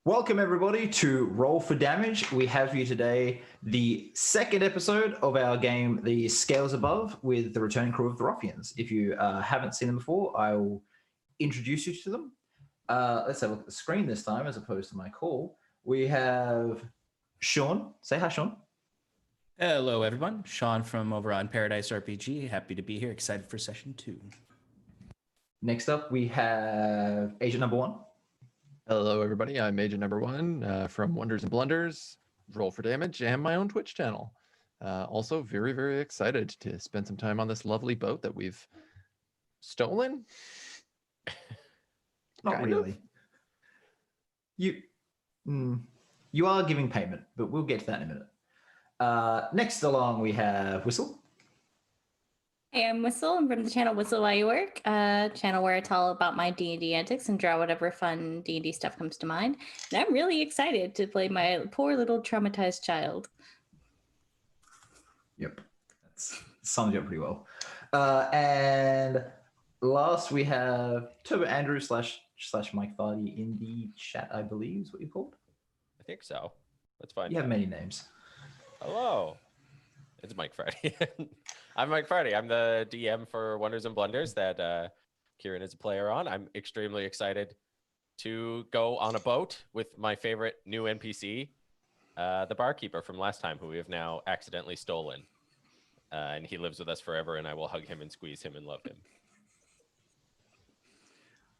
Welcome everybody to Roll for Damage. We have for you today the second episode of our game, The Scales Above, with the returning crew of the Ruffians. If you haven't seen them before, I will introduce you to them. Let's have a look at the screen this time as opposed to my call. We have Sean. Say hi, Sean. Hello, everyone. Sean from over on Paradise RPG. Happy to be here. Excited for session 2. Next up, we have Agent Number 1. Hello, everybody. I'm Agent Number 1 from Wonders and Blunders, Roll for Damage, and my own Twitch channel. Also, very, very excited to spend some time on this lovely boat that we've stolen. Not Kind really. of. You are giving payment, but we'll get to that in a minute. Next along, we have Whistle. Hey, I'm Whistle. I'm from the channel Whistle While You Work, a channel where I tell about my D&D antics and draw whatever fun D&D stuff comes to mind. And I'm really excited to play my poor little traumatized child. Yep, that sums you up pretty well. And last, we have Turbo Andrew slash Mike Vardy in the chat, I believe is what you're called. I think so. That's fine. You have many names. Hello. It's Mike Friday. I'm Mike Friday. I'm the DM for Wonders and Blunders that Kieran is a player on. I'm extremely excited to go on a boat with my favorite new NPC, the barkeeper from last time, who we have now accidentally stolen. And he lives with us forever, and I will hug him and squeeze him and love him.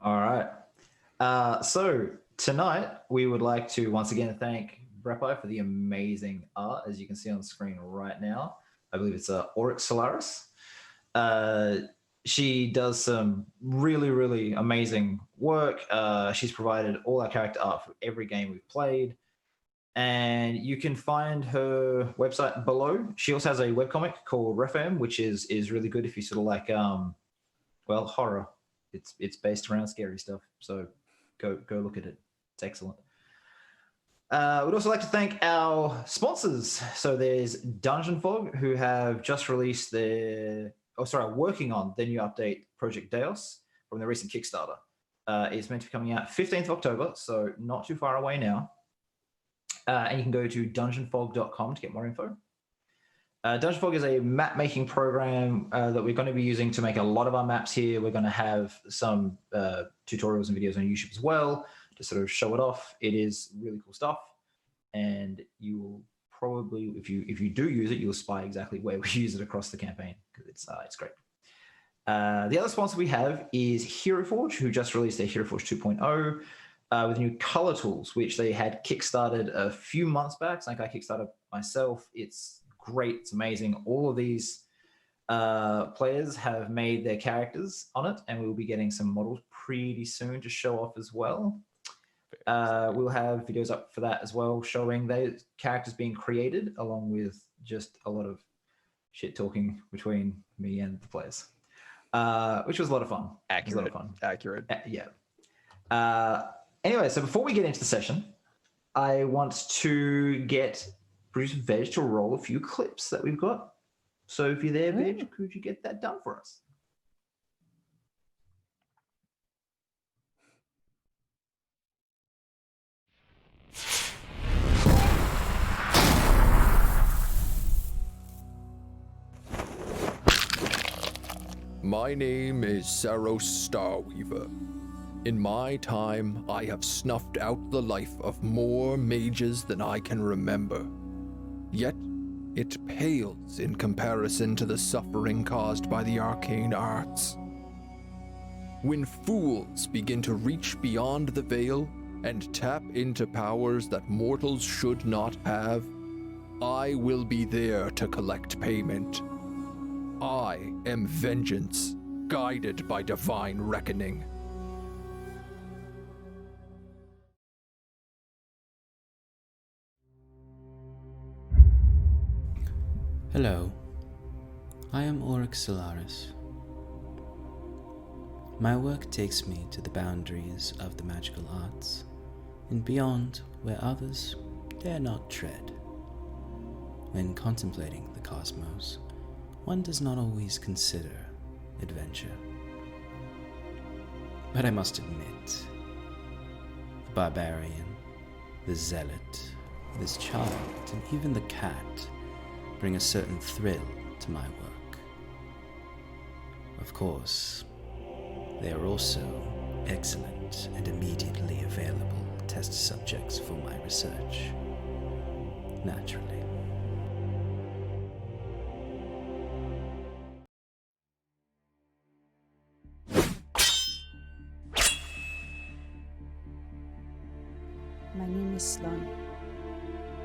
All right. So tonight, we would like to once again thank Brepi for the amazing art, as you can see on the screen right now. I believe it's Oryx Solaris. She does some really, really amazing work. She's provided all our character art for every game we've played. And you can find her website below. She also has a webcomic called Refam, which is really good if you sort of like, well, horror. It's based around scary stuff. So go look at it. It's excellent. We'd also like to thank our sponsors. So there's Dungeon Fog, who have just released working on their new update, Project Deus, from the recent Kickstarter. It's meant to be coming out 15th of October, so not too far away now. And you can go to dungeonfog.com to get more info. Dungeon Fog is a map-making program that we're going to be using to make a lot of our maps here. We're going to have some tutorials and videos on YouTube as well, to sort of show it off. It is really cool stuff, and you will probably, if you do use it, you'll spy exactly where we use it across the campaign, because it's great. The other sponsor we have is Hero Forge, who just released their Hero Forge 2.0 with new color tools, which they had kickstarted a few months back. So I kickstarted myself. It's great. It's amazing. All of these players have made their characters on it, and we will be getting some models pretty soon to show off as well. We'll have videos up for that as well, showing those characters being created, along with just a lot of shit talking between me and the players, which was a lot of fun. Accurate. Accurate. Yeah. Anyway, so before we get into the session, I want to get producer Veg to roll a few clips that we've got. So if you're there, Veg, could you get that done for us? My name is Saros Starwever. In my time, I have snuffed out the life of more mages than I can remember. Yet, it pales in comparison to the suffering caused by the arcane arts. When fools begin to reach beyond the veil and tap into powers that mortals should not have, I will be there to collect payment. I am vengeance, guided by divine reckoning. Hello. I am Oryx Solaris. My work takes me to the boundaries of the magical arts, and beyond where others dare not tread. When contemplating the cosmos, one does not always consider adventure. But I must admit, the barbarian, the zealot, this child, and even the cat bring a certain thrill to my work. Of course, they are also excellent and immediately available test subjects for my research. Naturally. My name is Sloan.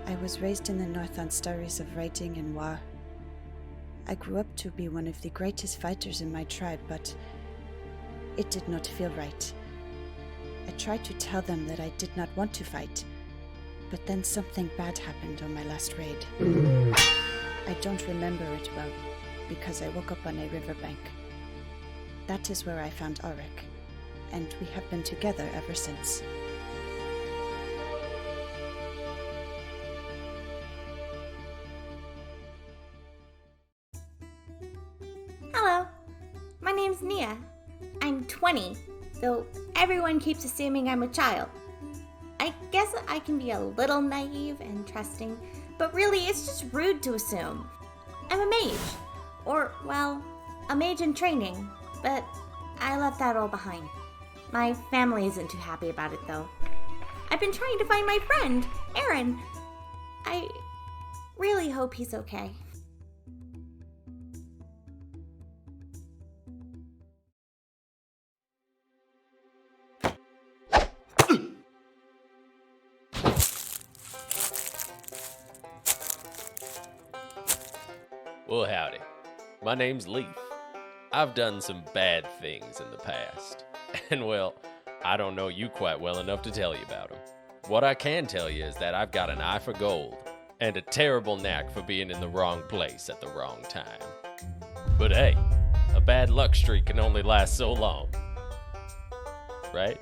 I was raised in the North on stories of writing and war. I grew up to be one of the greatest fighters in my tribe, but it did not feel right. I tried to tell them that I did not want to fight, but then something bad happened on my last raid. I don't remember it well, because I woke up on a riverbank. That is where I found Auric, and we have been together ever since. Hello, my name's Nia. I'm 20, though everyone keeps assuming I'm a child. I guess I can be a little naive and trusting, but really it's just rude to assume. I'm a mage. Or, well, a mage in training, but I left that all behind. My family isn't too happy about it, though. I've been trying to find my friend, Aaron. I really hope he's okay. Well, howdy. My name's Leaf. I've done some bad things in the past. And, well, I don't know you quite well enough to tell you about them. What I can tell you is that I've got an eye for gold and a terrible knack for being in the wrong place at the wrong time. But hey, a bad luck streak can only last so long. Right?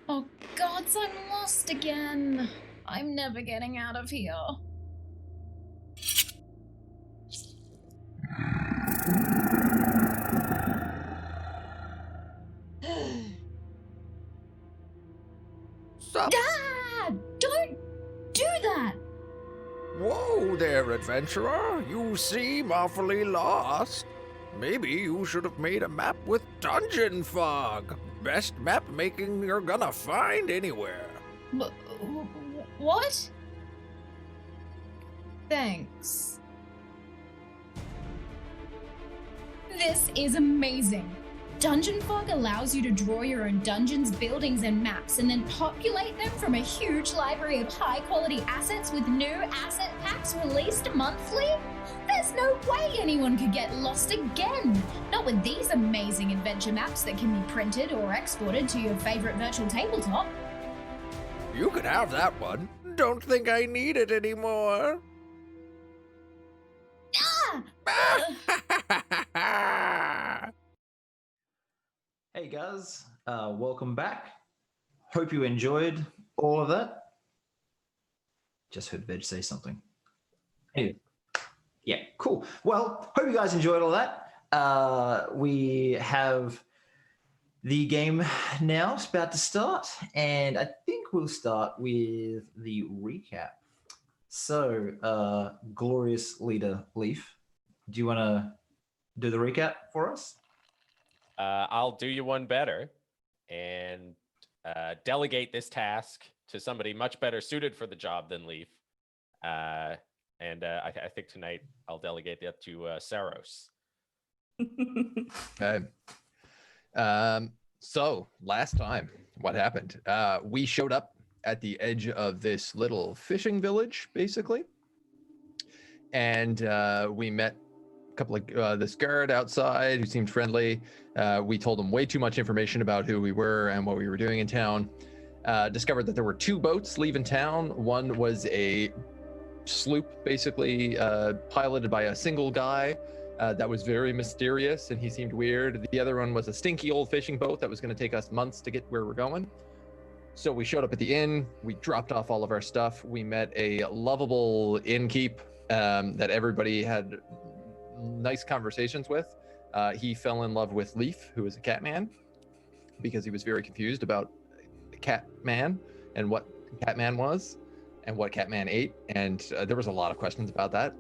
Oh gods, I'm lost again. I'm never getting out of here. Sup? Dad! Don't do that! Whoa there, adventurer. You seem awfully lost. Maybe you should have made a map with dungeon fog. Best map making you're gonna find anywhere. What? Thanks. This is amazing. Dungeon Fog allows you to draw your own dungeons, buildings, and maps, and then populate them from a huge library of high-quality assets with new asset packs released monthly? There's no way anyone could get lost again! Not with these amazing adventure maps that can be printed or exported to your favorite virtual tabletop. You can have that one. Don't think I need it anymore. Hey guys, welcome back. Hope you enjoyed all of that. Just heard Veg say something. Anyway, yeah, cool. Well, hope you guys enjoyed all that. We have the game now. It's about to start, and I think we'll start with the recap. So, glorious leader Leaf, do you want to do the recap for us? I'll do you one better and delegate this task to somebody much better suited for the job than Leaf. I think tonight I'll delegate that to Saros. Okay. So last time, what happened? We showed up at the edge of this little fishing village, basically, and we met a couple of this guard outside who seemed friendly. We told him way too much information about who we were and what we were doing in town. Discovered that there were 2 boats leaving town. One was a sloop, basically piloted by a single guy that was very mysterious and he seemed weird. The other one was a stinky old fishing boat that was going to take us months to get where we're going. So we showed up at the inn, we dropped off all of our stuff, we met a lovable innkeep that everybody had nice conversations with. He fell in love with Leaf, who is a cat man, because he was very confused about Catman and what Catman was and what Catman ate, and there was a lot of questions about that.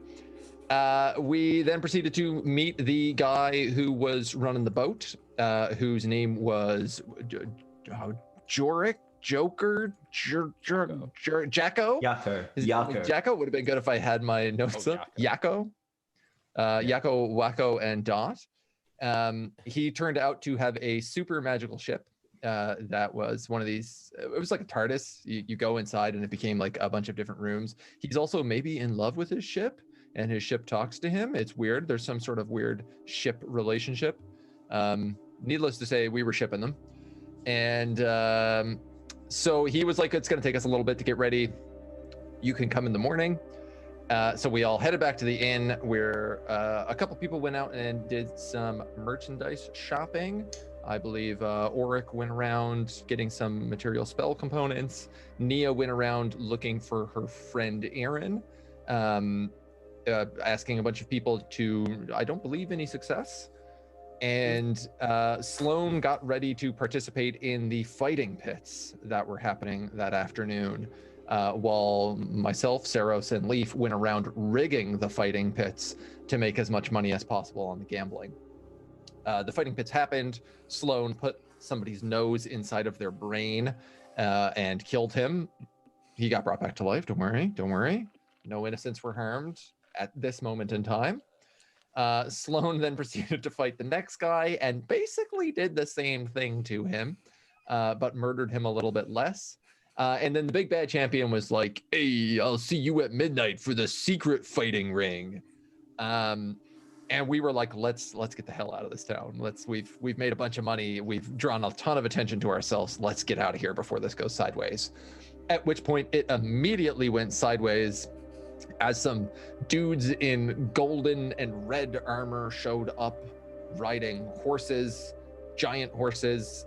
We then proceeded to meet the guy who was running the boat, whose name was Jorik, Joker, Jaako. Jaako would have been good if I had my notes up. Jaako, Wacko, and Dot. He turned out to have a super magical ship. That was one of these, it was like a TARDIS. You go inside and it became like a bunch of different rooms. He's also maybe in love with his ship and his ship talks to him. It's weird. There's some sort of weird ship relationship. Needless to say, we were shipping them. And so he was like, it's going to take us a little bit to get ready. You can come in the morning. So we all headed back to the inn where a couple people went out and did some merchandise shopping. I believe Auric went around getting some material spell components. Nia went around looking for her friend Aaron, asking a bunch of people to, I don't believe, any success. And Sloan got ready to participate in the fighting pits that were happening that afternoon, while myself, Saros, and Leaf went around rigging the fighting pits to make as much money as possible on the gambling. The fighting pits happened. Sloan put somebody's nose inside of their brain and killed him. He got brought back to life. Don't worry. No innocents were harmed at this moment in time. Sloan then proceeded to fight the next guy and basically did the same thing to him, but murdered him a little bit less. And then the big bad champion was like, "Hey, I'll see you at midnight for the secret fighting ring." And we were like, let's get the hell out of this town. We've made a bunch of money. We've drawn a ton of attention to ourselves. Let's get out of here before this goes sideways. At which point it immediately went sideways as some dudes in golden and red armor showed up riding horses, giant horses.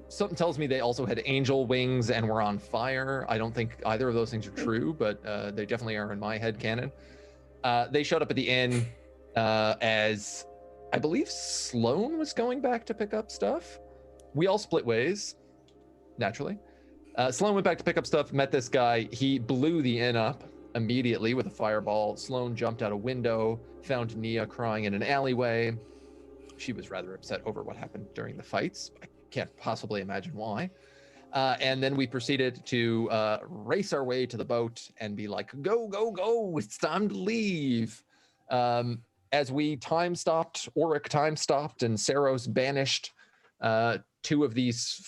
Something tells me they also had angel wings and were on fire. I don't think either of those things are true, but they definitely are in my head canon. They showed up at the inn as I believe Sloan was going back to pick up stuff. We all split ways, naturally. Sloan went back to pick up stuff, met this guy. He blew the inn up immediately with a fireball. Sloan jumped out a window, found Nia crying in an alleyway. She was rather upset over what happened during the fights. I can't possibly imagine why. And then we proceeded to race our way to the boat and be like, go, it's time to leave. As we time stopped, Auric time stopped, and Saros banished 2 of these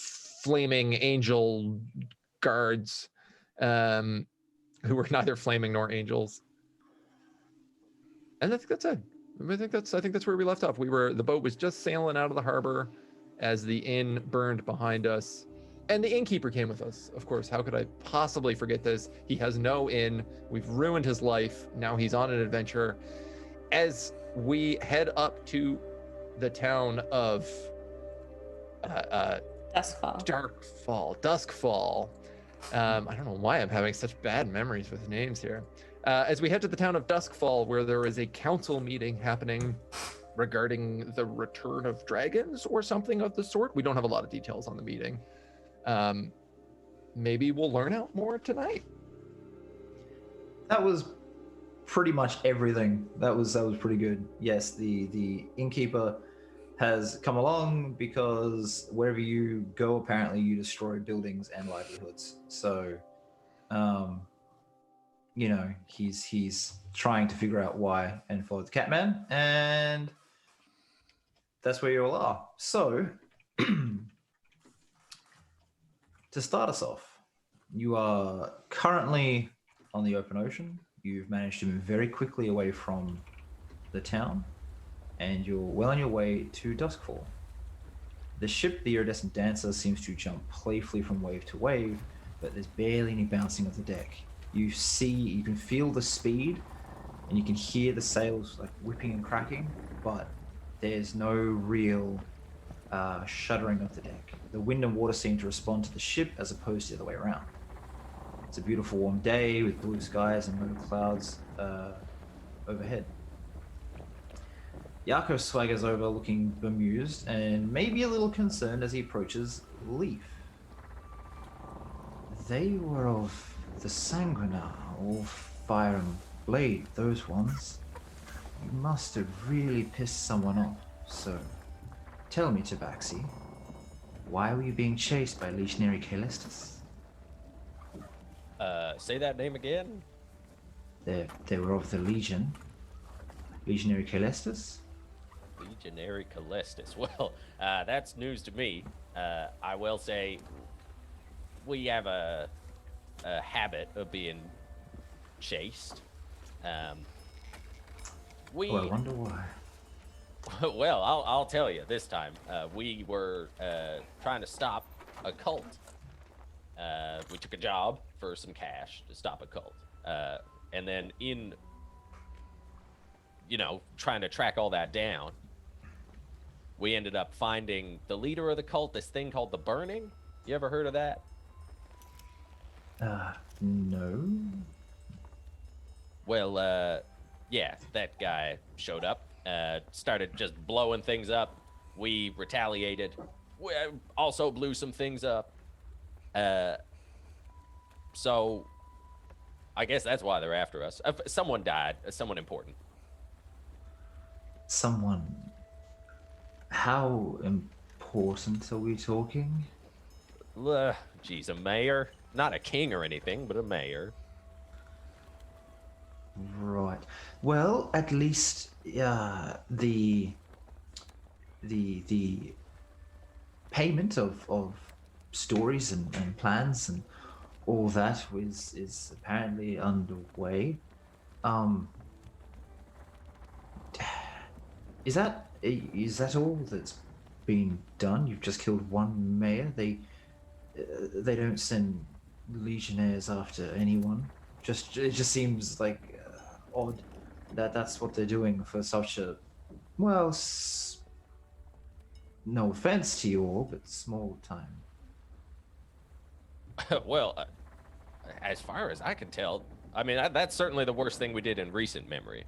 flaming angel guards who were neither flaming nor angels. And I think that's it. I think that's where we left off. The boat was just sailing out of the harbor as the inn burned behind us. And the innkeeper came with us, of course. How could I possibly forget this? He has no inn. We've ruined his life. Now he's on an adventure. As we head up to the town of Duskfall. I don't know why I'm having such bad memories with names here. As we head to the town of Duskfall, where there is a council meeting happening regarding the return of dragons or something of the sort. We don't have a lot of details on the meeting. Maybe we'll learn out more tonight. That was pretty much everything. That was pretty good. Yes, the innkeeper has come along because wherever you go, apparently you destroy buildings and livelihoods. So, he's trying to figure out why and follow the Catman. And that's where you all are. So, to start us off, you are currently on the open ocean. You've managed to move very quickly away from the town, and you're well on your way to Duskfall. The ship, the Iridescent Dancer, seems to jump playfully from wave to wave, but there's barely any bouncing of the deck. You can feel the speed, and you can hear the sails like whipping and cracking, but there's no real shuddering of the deck. The wind and water seem to respond to the ship as opposed to the other way around. It's a beautiful warm day with blue skies and no clouds overhead. Jaako swaggers over looking bemused and maybe a little concerned as he approaches Leaf. They were of the Sanguinar, all fire and blade, those ones. You must have really pissed someone off, so tell me, Tabaxi, why were you being chased by Legionary Caelestis? Say that name again? They were of the Legion. Legionary Caelestis? Legionary Caelestis. Well, that's news to me. I will say we have a habit of being chased. I wonder why. Well, I'll tell you this time. We were trying to stop a cult. We took a job for some cash to stop a cult. And then in, trying to track all that down, we ended up finding the leader of the cult, this thing called the Burning. You ever heard of that? No. Well, yeah, that guy showed up, started just blowing things up. We retaliated. We also blew some things up. So I guess that's why they're after us. Someone died, someone important. Someone. How important are we talking? Geez, a mayor? Not a king or anything, but a mayor. Right. Well, at least the payment of stories and plans and all that is apparently underway. Is that all that's been done? You've just killed one mayor. They don't send legionnaires after anyone. It just seems like odd that that's what they're doing for such a no offense to you all, but small time. Well, as far as I can tell, I mean that's certainly the worst thing we did in recent memory.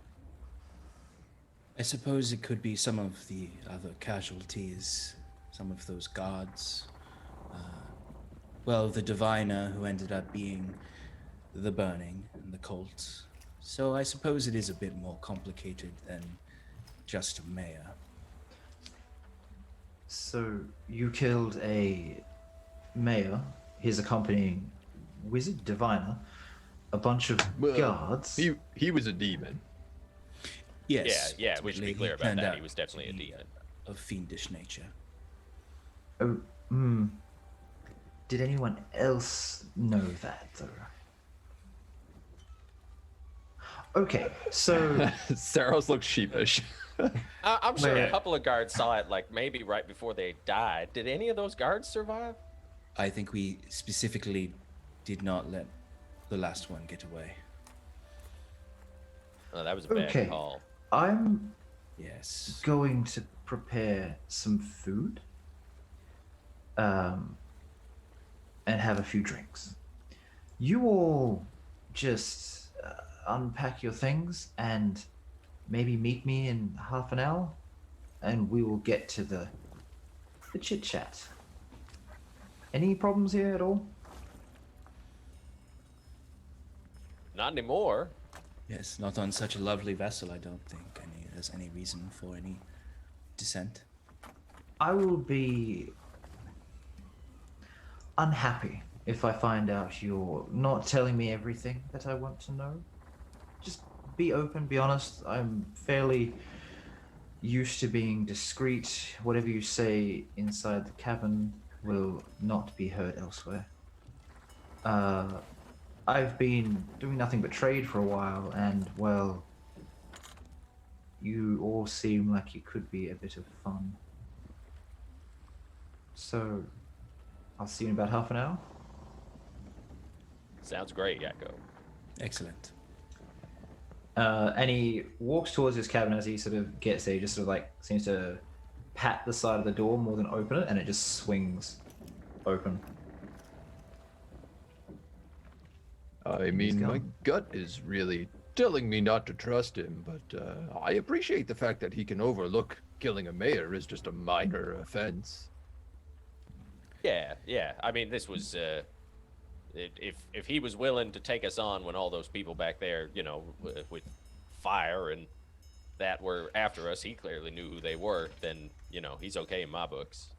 I suppose it could be some of the other casualties, some of those guards. The diviner who ended up being the Burning and the cult. So I suppose it is a bit more complicated than just a mayor. So you killed a mayor, his accompanying wizard, diviner, a bunch of guards. He was a demon. Yes. Yeah, we should be clear about that. He was definitely a demon. Of fiendish nature. Oh, Did anyone else know that, though? Okay, so... Saros looks sheepish. I'm sure a couple of guards saw it, like, maybe right before they died. Did any of those guards survive? I think we specifically did not let the last one get away. Oh, that was a bad call. I'm Yes. going to prepare some food and have a few drinks. You all just unpack your things and maybe meet me in half an hour and we will get to the chit chat. Any problems here at all? Not anymore. Yes, not on such a lovely vessel, I don't think there's any reason for any dissent. I will be unhappy if I find out you're not telling me everything that I want to know. Just be open, be honest. I'm fairly used to being discreet. Whatever you say inside the cabin will not be heard elsewhere. I've been doing nothing but trade for a while, and, well, you all seem like you could be a bit of fun. So, I'll see you in about half an hour. Sounds great, Jaako. Excellent. And he walks towards his cabin. As he sort of gets there, he just sort of like seems to pat the side of the door more than open it, and it just swings open. I mean, my gut is really telling me not to trust him, but I appreciate the fact that he can overlook killing a mayor as just a minor offense. Yeah. I mean, this was if he was willing to take us on when all those people back there, you know, with fire and that were after us, he clearly knew who they were. Then, you know, he's okay in my books.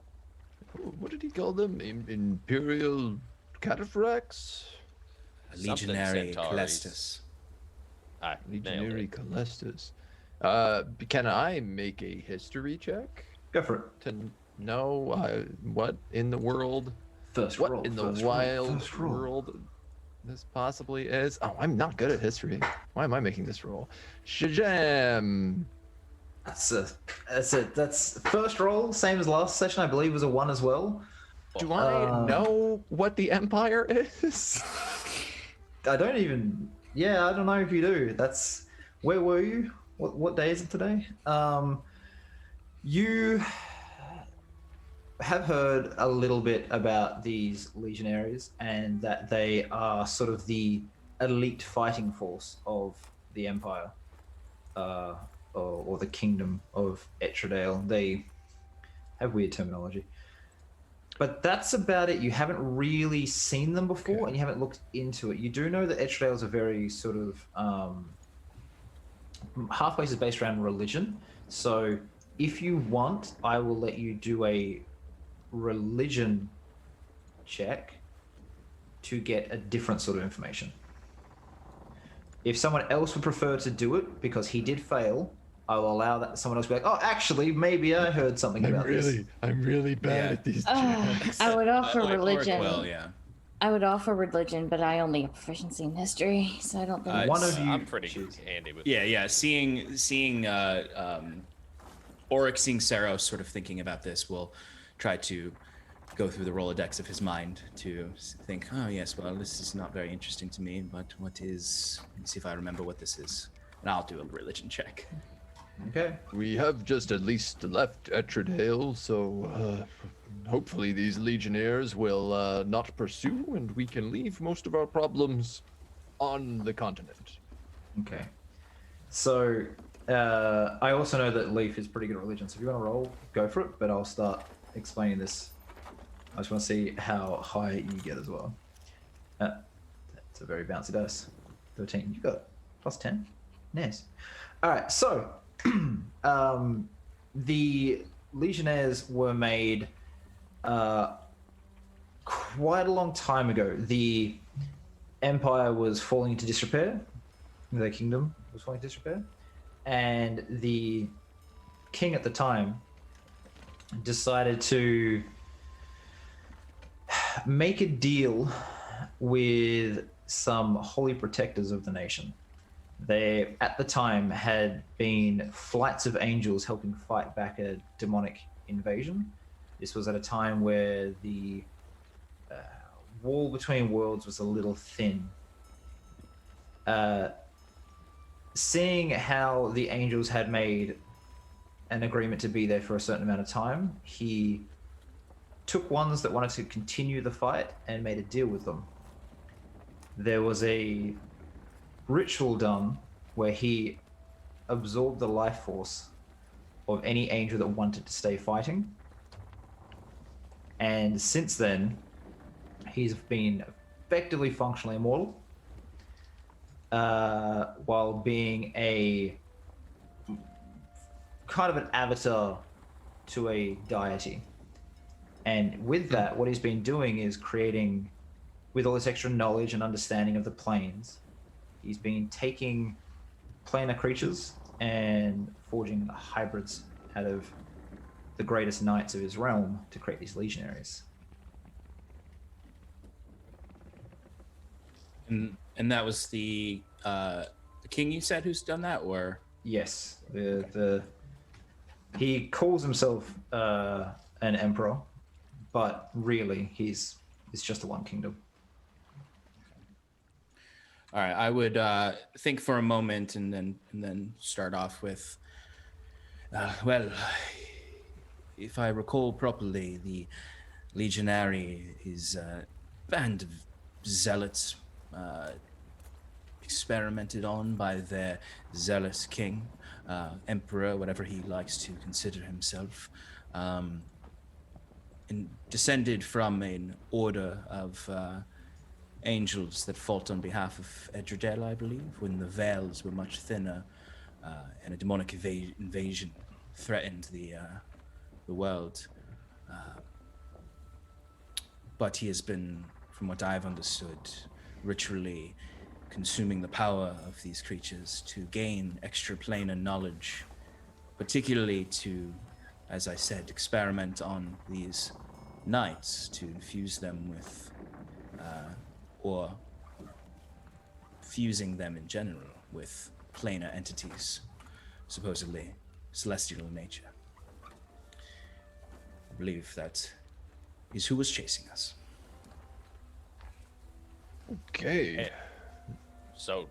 What did he call them? Imperial cataphracts? Legionary Centaurs. Calestus. Legionary Calestus. Can I make a history check Go for it. to know what in the world, First what roll. in the first roll, wild first roll. world this possibly is? Oh, I'm not good at history. Why am I making this roll? Shajam. That's first roll, same as last session. I believe was a 1 as well. Do I know what the Empire is? I don't even. Yeah, I don't know if you do. That's. Where were you? What day is it today? You have heard a little bit about these legionaries and that they are sort of the elite fighting force of the Empire, or the Kingdom of Etredale. They have weird terminology. But that's about it. You haven't really seen them before, and you haven't looked into it. You do know that Etredale is a very sort of Halfways is based around religion. So if you want, I will let you do a religion check to get a different sort of information. If someone else would prefer to do it because he did fail, I will allow that someone else to be like, oh, actually, maybe I heard something about this. I'm really bad at these checks. I would offer religion. Well, yeah. I would offer religion, but I only have proficiency in history, so I don't think. One of you. I'm pretty handy with. Yeah. Seeing Auric, seeing Saros sort of thinking about this, will try to go through the Rolodex of his mind to think, oh yes, well, this is not very interesting to me, but what is? Let me see if I remember what this is, and I'll do a religion check. Okay. We have just at least left Etredale, so hopefully these legionnaires will not pursue, and we can leave most of our problems on the continent. Okay. So I also know that Leaf is pretty good at religion, so if you want to roll, go for it, but I'll start explaining this. I just want to see how high you get as well. That's a very bouncy dice. 13. You got plus 10. Nice. All right, so the Legionnaires were made quite a long time ago. The Empire was falling into disrepair. The kingdom was falling into disrepair. And the king at the time decided to make a deal with some holy protectors of the nation. They, at the time, had been flights of angels helping fight back a demonic invasion. This was at a time where the wall between worlds was a little thin. Seeing how the angels had made an agreement to be there for a certain amount of time, he took ones that wanted to continue the fight and made a deal with them. There was a ritual done where he absorbed the life force of any angel that wanted to stay fighting. And since then, he's been effectively functionally immortal, while being a kind of an avatar to a deity. And with that, what he's been doing is creating, with all this extra knowledge and understanding of the planes, he's been taking planar creatures and forging hybrids out of the greatest knights of his realm to create these legionaries. And that was the king you said who's done that, or? Yes, he calls himself an emperor, but really it's just the one kingdom. All right, I would think for a moment and then start off with, well, if I recall properly, the legionary is a band of zealots experimented on by their zealous king, emperor, whatever he likes to consider himself, and descended from an order of angels that fought on behalf of Edredale, I believe, when the veils were much thinner and a demonic invasion threatened the world. But he has been, from what I've understood, ritually consuming the power of these creatures to gain extraplanar knowledge, particularly to, as I said, experiment on these knights to infuse them with, or fusing them in general with planar entities, supposedly celestial in nature. I believe that is who was chasing us. Okay. So,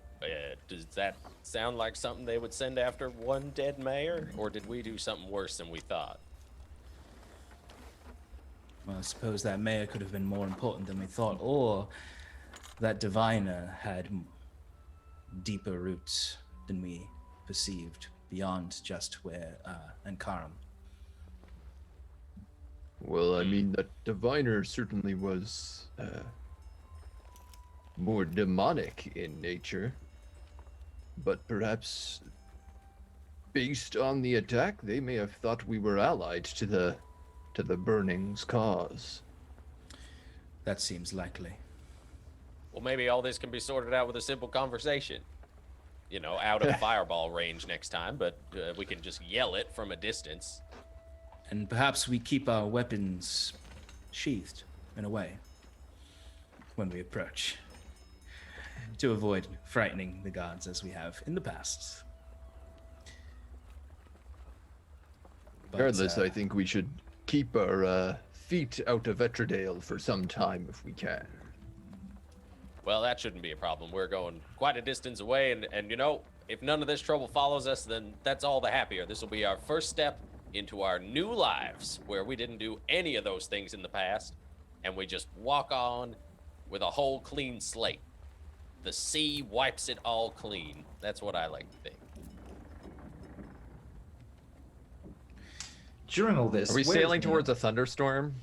does that sound like something they would send after one dead mayor, or did we do something worse than we thought? Well, I suppose that mayor could have been more important than we thought, or that diviner had deeper roots than we perceived beyond just where Ankaram. Well, I mean, that diviner certainly was more demonic in nature, but perhaps based on the attack, they may have thought we were allied to the burning's cause. That seems likely. Well, maybe all this can be sorted out with a simple conversation. You know, out of fireball range next time, but we can just yell it from a distance. And perhaps we keep our weapons sheathed, in a way, when we approach, to avoid frightening the gods as we have in the past. But, Regardless, I think we should keep our feet out of Etredale for some time if we can. Well, that shouldn't be a problem. We're going quite a distance away, and you know, if none of this trouble follows us, then that's all the happier. This will be our first step into our new lives, where we didn't do any of those things in the past, and we just walk on with a whole clean slate. The sea wipes it all clean. That's what I like to think. During all this, Are we where sailing is towards a thunderstorm?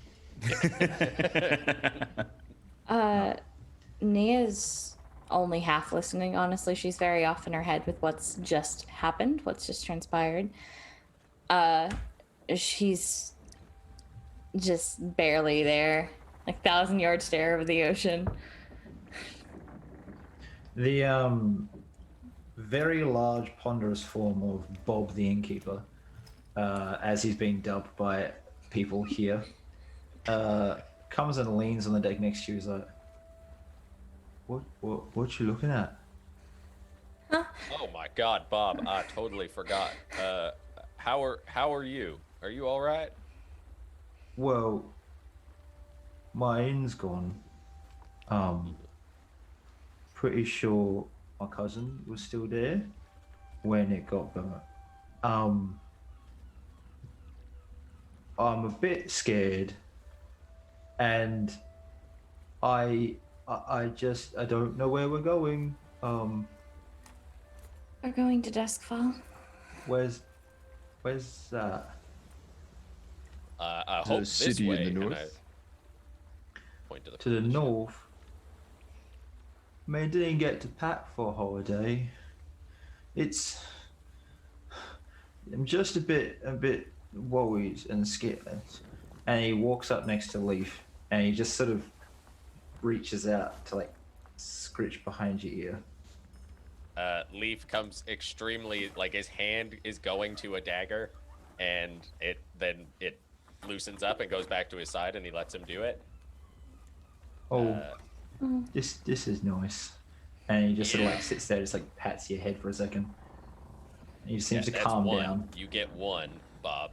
Nia's only half listening, honestly. She's very off in her head with what's just happened, what's just transpired. She's just barely there, like 1,000-yard stare over the ocean. The very large, ponderous form of Bob the Innkeeper, as he's being dubbed by people here, comes and leans on the deck next to you. He's like, What you looking at? Huh? Oh my God, Bob! I totally forgot. How are you? Are you all right? Well, my inn's gone. Pretty sure my cousin was still there when it got burnt. I'm a bit scared, and I don't know where we're going. We're going to Duskfall. Where's that? I The hope this city in way. the and north? I point to the To the position. north. Man, didn't get to pack for a holiday. I'm just a bit worried and scared. And he walks up next to Leaf, and he just sort of reaches out to like scritch behind your ear. Leaf comes extremely, like his hand is going to a dagger, and it loosens up and goes back to his side, and he lets him do it. Oh, this is nice. And he just sort of Yeah. like sits there, just like pats your head for a second. And he seems to that's calm one. down. You get one, Bob.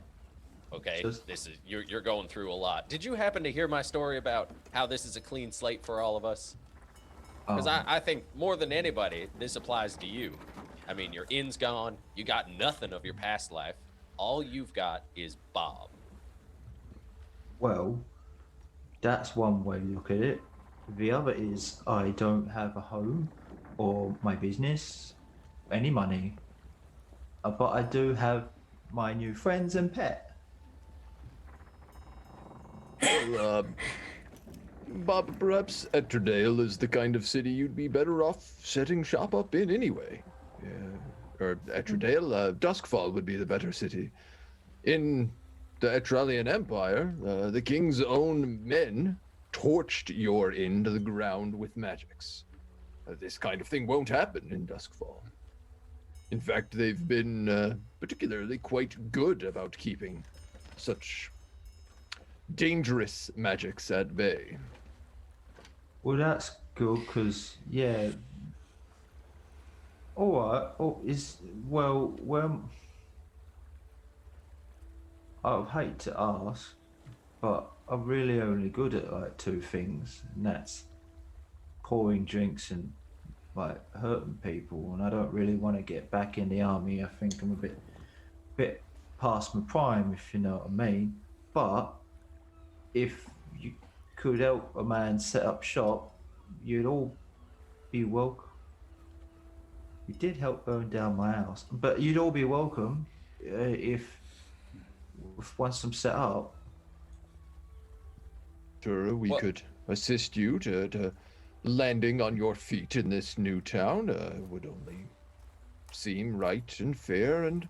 Okay, Just- this is you're going through a lot. Did you happen to hear my story about how this is a clean slate for all of us? Because I think more than anybody, this applies to you. I mean, your inn's gone. You got nothing of your past life. All you've got is Bob. Well, that's one way to look at it. The other is I don't have a home or my business, any money. But I do have my new friends and pet. Well, Bob, perhaps Etterdale is the kind of city you'd be better off setting shop up in anyway. Or Etterdale, Duskfall would be the better city. In the Etralian Empire, the king's own men torched your inn to the ground with magics. This kind of thing won't happen in Duskfall. In fact, they've been particularly quite good about keeping such dangerous magics at bay. Well, that's good because, yeah. All right. Oh, well, I'd hate to ask, but I'm really only good at like two things, and that's pouring drinks and like hurting people. And I don't really want to get back in the army. I think I'm a bit past my prime, if you know what I mean. But if you could help a man set up shop, you'd all be welcome. You did help burn down my house, but you'd all be welcome if once I'm set up. Sure, we Well- could assist you to landing on your feet in this new town. Would only seem right and fair. And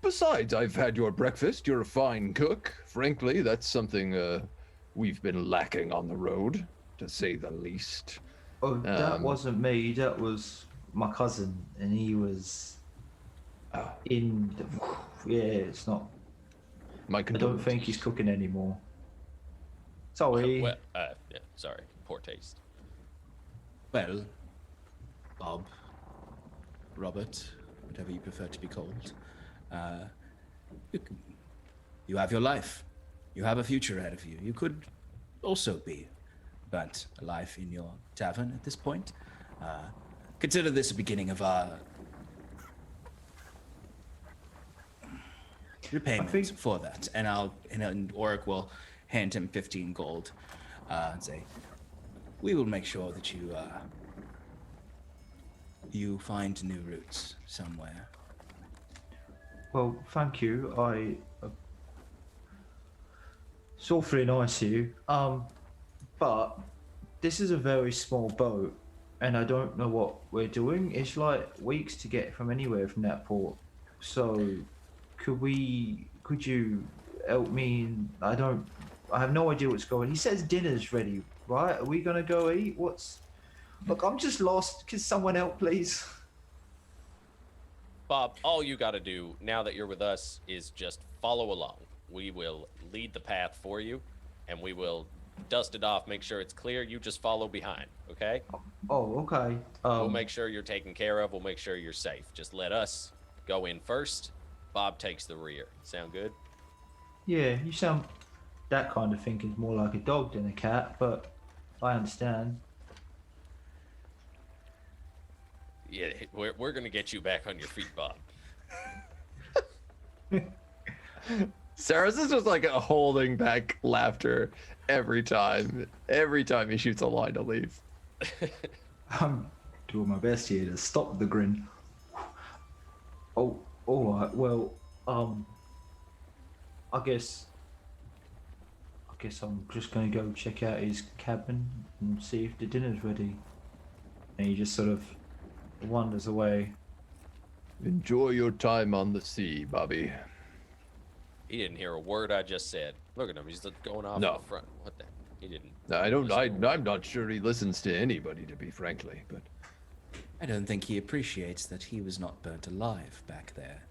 besides, I've had your breakfast. You're a fine cook. Frankly, that's something we've been lacking on the road, to say the least. Oh, that Um, wasn't me. That was my cousin, and he was in. Yeah, it's not. My I don't condolences. think he's cooking anymore. Sorry. Well, yeah, sorry, poor taste. Well, Bob, Robert, whatever you prefer to be called, you have your life. You have a future ahead of you. You could also be burnt alive in your tavern at this point. Consider this the beginning of our repayment think- for that. And Oric will hand him 15 gold and say, we will make sure that you find new routes somewhere. Well, thank you. It's awfully nice of you. But this is a very small boat, and I don't know what we're doing. It's like weeks to get from anywhere from that port. So, could you help me? I have no idea what's going. He says dinner's ready, right? Are we gonna go eat? Look, I'm just lost. Can someone help, please? Bob, all you got to do now that you're with us is just follow along. We will lead the path for you, and we will dust it off, make sure it's clear. You just follow behind, okay? Oh, okay. We'll make sure you're taken care of. We'll make sure you're safe. Just let us go in first. Bob takes the rear. Sound good? Yeah, you sound. That kind of thinking's more like a dog than a cat, but I understand. Yeah, we're going to get you back on your feet, Bob. Sarah's is just like a holding back laughter every time he shoots a line to leave. I'm doing my best here to stop the grin. Oh, all right. Well, I guess I'm just gonna go check out his cabin and see if the dinner's ready. And he just sort of wanders away. Enjoy your time on the sea, Bobby. He didn't hear a word I just said. Look at him. He's going off No. in the front. What the? He didn't. I'm not sure he listens to anybody, to be frankly, but I don't think he appreciates that he was not burnt alive back there.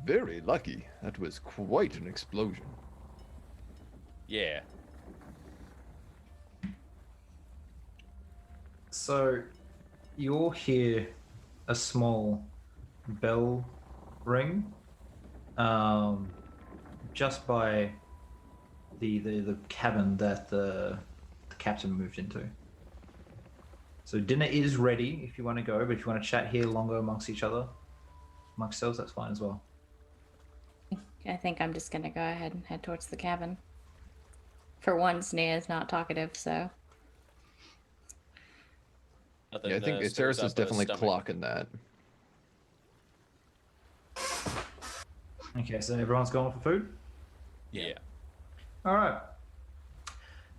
Very lucky. That was quite an explosion. Yeah. So you'll hear a small bell ring just by the cabin that the captain moved into. So dinner is ready if you want to go, but if you want to chat here longer amongst each other, amongst yourselves, that's fine as well. I think I'm just gonna go ahead and head towards the cabin. For once, Nea's not talkative, so. Yeah, I think Ceres is definitely clocking that. Okay, so everyone's going for food? Yeah. All right.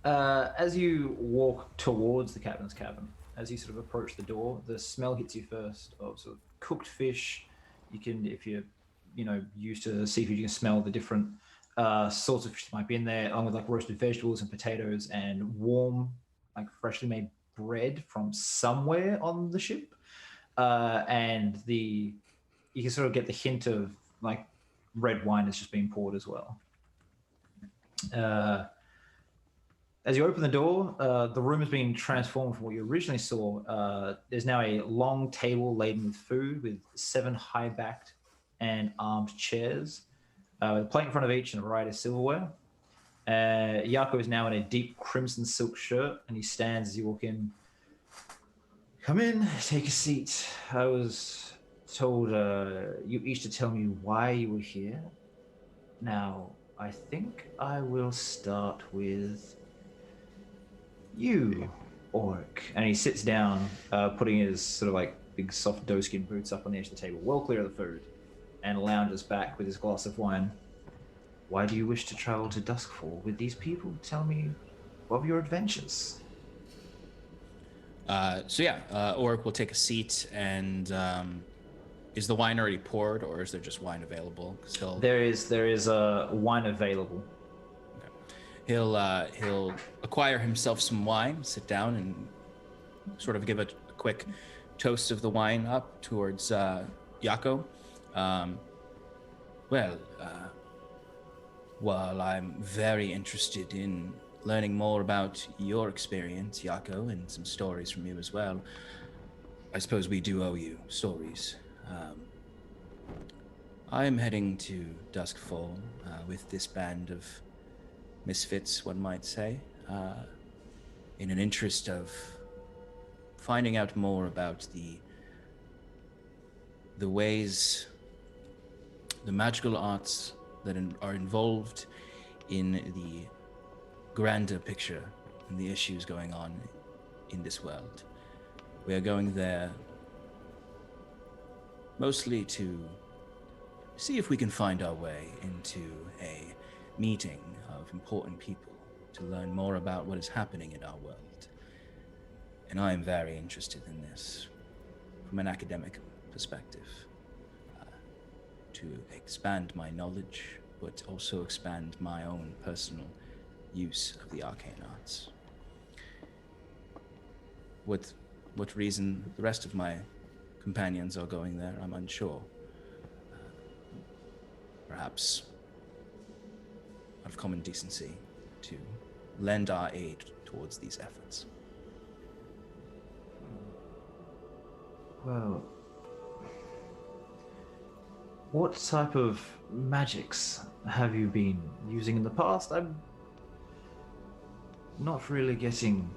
As you walk towards the captain's cabin, as you sort of approach the door, the smell hits you first of sort of cooked fish. You can, if you're, used to seafood, you can smell the different sorts of fish that might be in there, along with like roasted vegetables and potatoes and warm, like freshly made bread from somewhere on the ship. And you can sort of get the hint of like red wine has just been poured as well. As you open the door, the room has been transformed from what you originally saw. There's now a long table laden with food with 7 high-backed and armed chairs, with a plate in front of each and a variety of silverware. Jaako is now in a deep crimson silk shirt, and he stands as you walk in. Come in, take a seat. I was told you each to tell me why you were here. Now, I think I will start with you, Orc. And he sits down, putting his sort of like big soft doeskin boots up on the edge of the table, well clear of the food, and lounges back with his glass of wine. Why do you wish to travel to Duskfall with these people? Tell me of your adventures. Orc will take a seat, and is the wine already poured, or is there just wine available? There is wine available. He'll acquire himself some wine, sit down, and sort of give a quick toast of the wine up towards Jaako. While I'm very interested in learning more about your experience, Jaako, and some stories from you as well, I suppose we do owe you stories. I am heading to Duskfall with this band of misfits, one might say, in an interest of finding out more about the ways, the magical arts that are involved in the grander picture and the issues going on in this world. We are going there mostly to see if we can find our way into a meeting of important people to learn more about what is happening in our world. And I am very interested in this from an academic perspective, to expand my knowledge, but also expand my own personal use of the arcane arts. What reason the rest of my companions are going there, I'm unsure. Perhaps out of common decency to lend our aid towards these efforts. Well, what type of magics have you been using in the past? I'm not really getting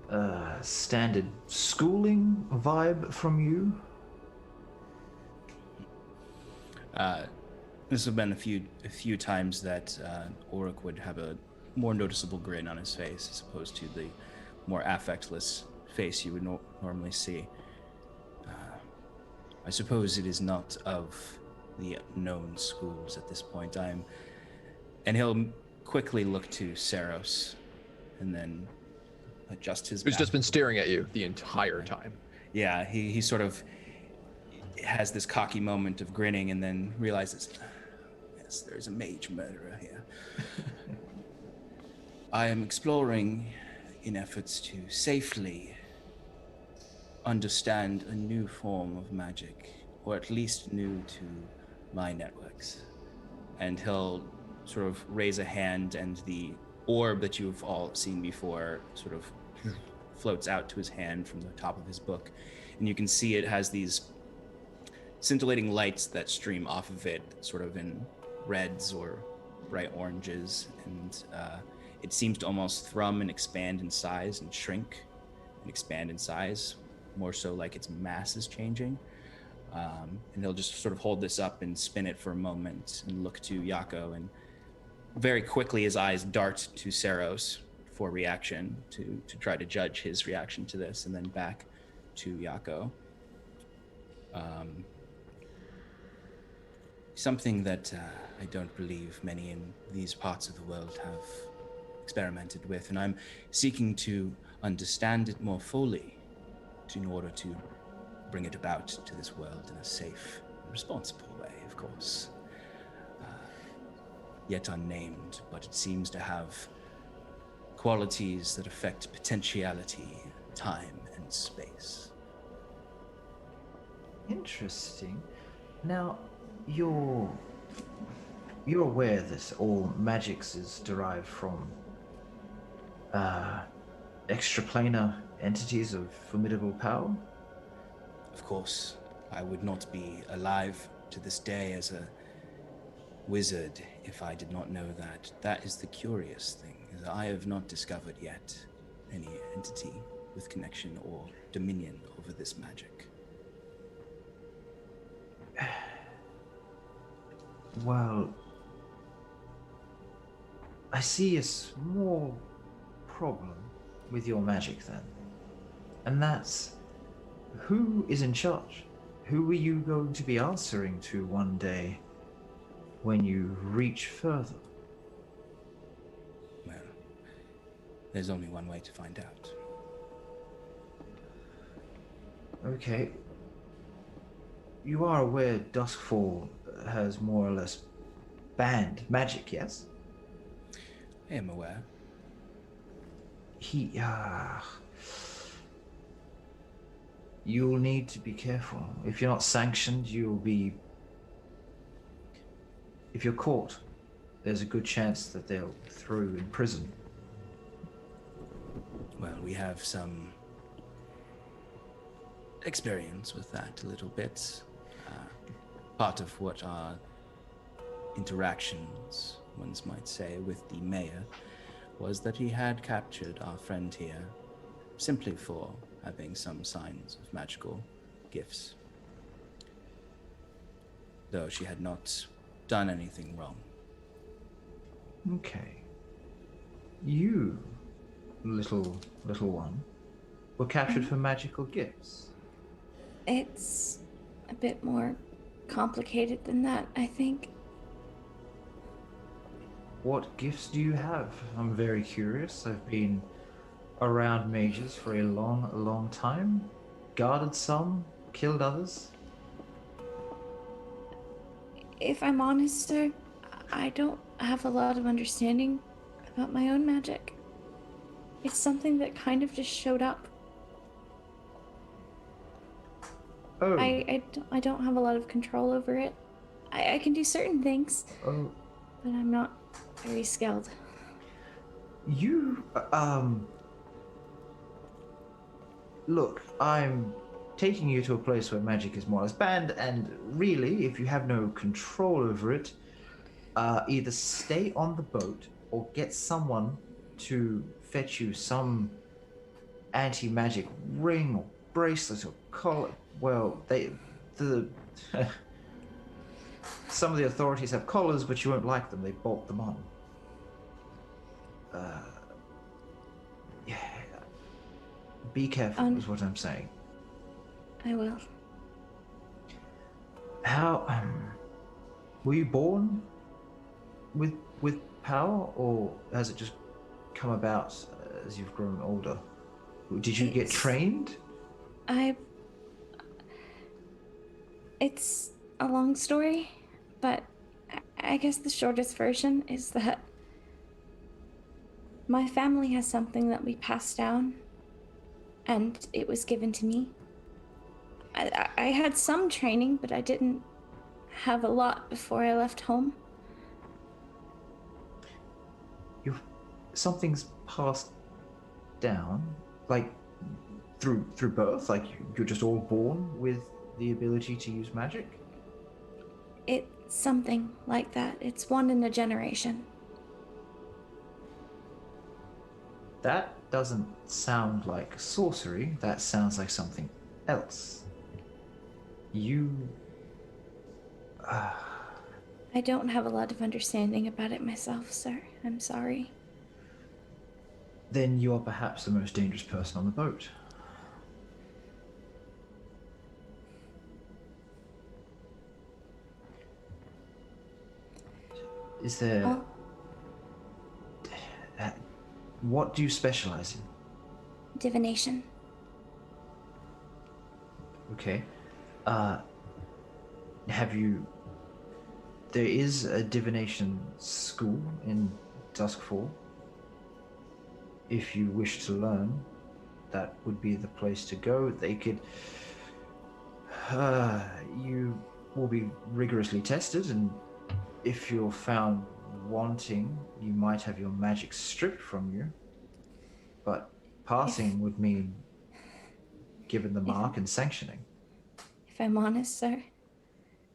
a standard schooling vibe from you. This has been a few times that Auric would have a more noticeable grin on his face as opposed to the more affectless face you would normally see. I suppose it is not of the known schools at this point. And he'll quickly look to Saros and then adjust his Who's back. just been staring at you the entire time. Yeah, he sort of has this cocky moment of grinning and then realizes, yes, there's a mage murderer here. I am exploring in efforts to safely understand a new form of magic, or at least new to my networks. And he'll sort of raise a hand, and the orb that you've all seen before sort of floats out to his hand from the top of his book. And you can see it has these scintillating lights that stream off of it, sort of in reds or bright oranges. And it seems to almost thrum and expand in size and shrink and expand in size, more so like its mass is changing. And he'll just sort of hold this up and spin it for a moment and look to Jaako, and very quickly his eyes dart to Saros for reaction, to try to judge his reaction to this, and then back to Jaako. Something that I don't believe many in these parts of the world have experimented with, and I'm seeking to understand it more fully in order to bring it about to this world in a safe, responsible way, of course. Yet unnamed, but it seems to have qualities that affect potentiality, time, and space. Interesting. Now, you're aware that all magics is derived from extraplanar entities of formidable power? Of course, I would not be alive to this day as a wizard if I did not know that. That is the curious thing, is I have not discovered yet any entity with connection or dominion over this magic. Well, I see a small problem with your magic then. And that's, who is in charge? Who are you going to be answering to one day when you reach further? Well, there's only one way to find out. Okay. You are aware Duskfall has more or less banned magic, yes? I am aware. You'll need to be careful. If you're not sanctioned, you'll be... If you're caught, there's a good chance that they'll throw you in prison. Well, we have some experience with that a little bit. Part of what our interactions, one might say, with the mayor was that he had captured our friend here simply for having some signs of magical gifts, though she had not done anything wrong. Okay. You, little one, were captured for magical gifts. It's a bit more complicated than that, I think. What gifts do you have? I'm very curious. I've been around mages for a long time. Guarded some, killed others. If I'm honest, sir, I don't have a lot of understanding about my own magic. It's something that kind of just showed up. Oh. I don't have a lot of control over it. I can do certain things, Oh. but I'm not very skilled. You, look, I'm taking you to a place where magic is more or less banned, and really, if you have no control over it, either stay on the boat or get someone to fetch you some anti-magic ring or bracelet or collar. Well, some of the authorities have collars, but you won't like them. They bolt them on. Yeah. Be careful is what I'm saying. I will. How were you born with power, or has it just come about as you've grown older? Did you get trained? It's a long story, but I guess the shortest version is that my family has something that we passed down, and it was given to me I had some training, but I didn't have a lot before I left home. Something's passed down, like through birth, like you're just all born with the ability to use magic? It's something like that. It's one in a generation. That doesn't sound like sorcery. That sounds like something else. I don't have a lot of understanding about it myself, sir. I'm sorry. Then you are perhaps the most dangerous person on the boat. Is there... Oh, what do you specialize in? divination. Okay. Have you... There is a divination school in Duskfall. If you wish to learn, that would be the place to go. They could... you will be rigorously tested, and if you're found wanting, you might have your magic stripped from you. But passing would mean given the mark and sanctioning. If I'm honest, sir,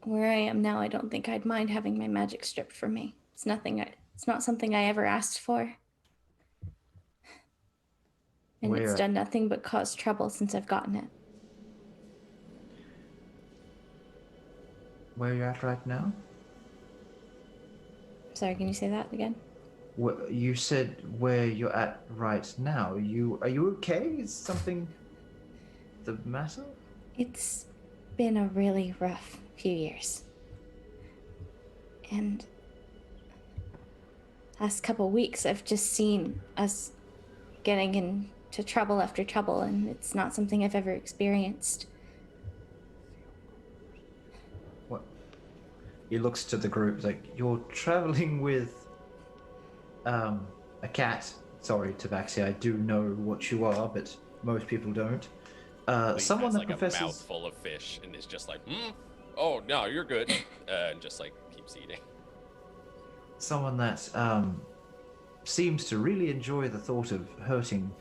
where I am now, I don't think I'd mind having my magic stripped from me. It's not something I ever asked for. And it's done nothing but cause trouble since I've gotten it. Where are you at right now? Sorry, can you say that again? You said where you're at right now. Are you okay? Is something the matter? It's been a really rough few years. And last couple weeks I've just seen us getting into trouble after trouble, and it's not something I've ever experienced. What? He looks to the group like, you're traveling with a cat. Sorry, Tabaxi, I do know what you are, but most people don't. Someone that professes... a mouthful of fish and is just like, oh no, you're good, and just like keeps eating. Someone that seems to really enjoy the thought of hurting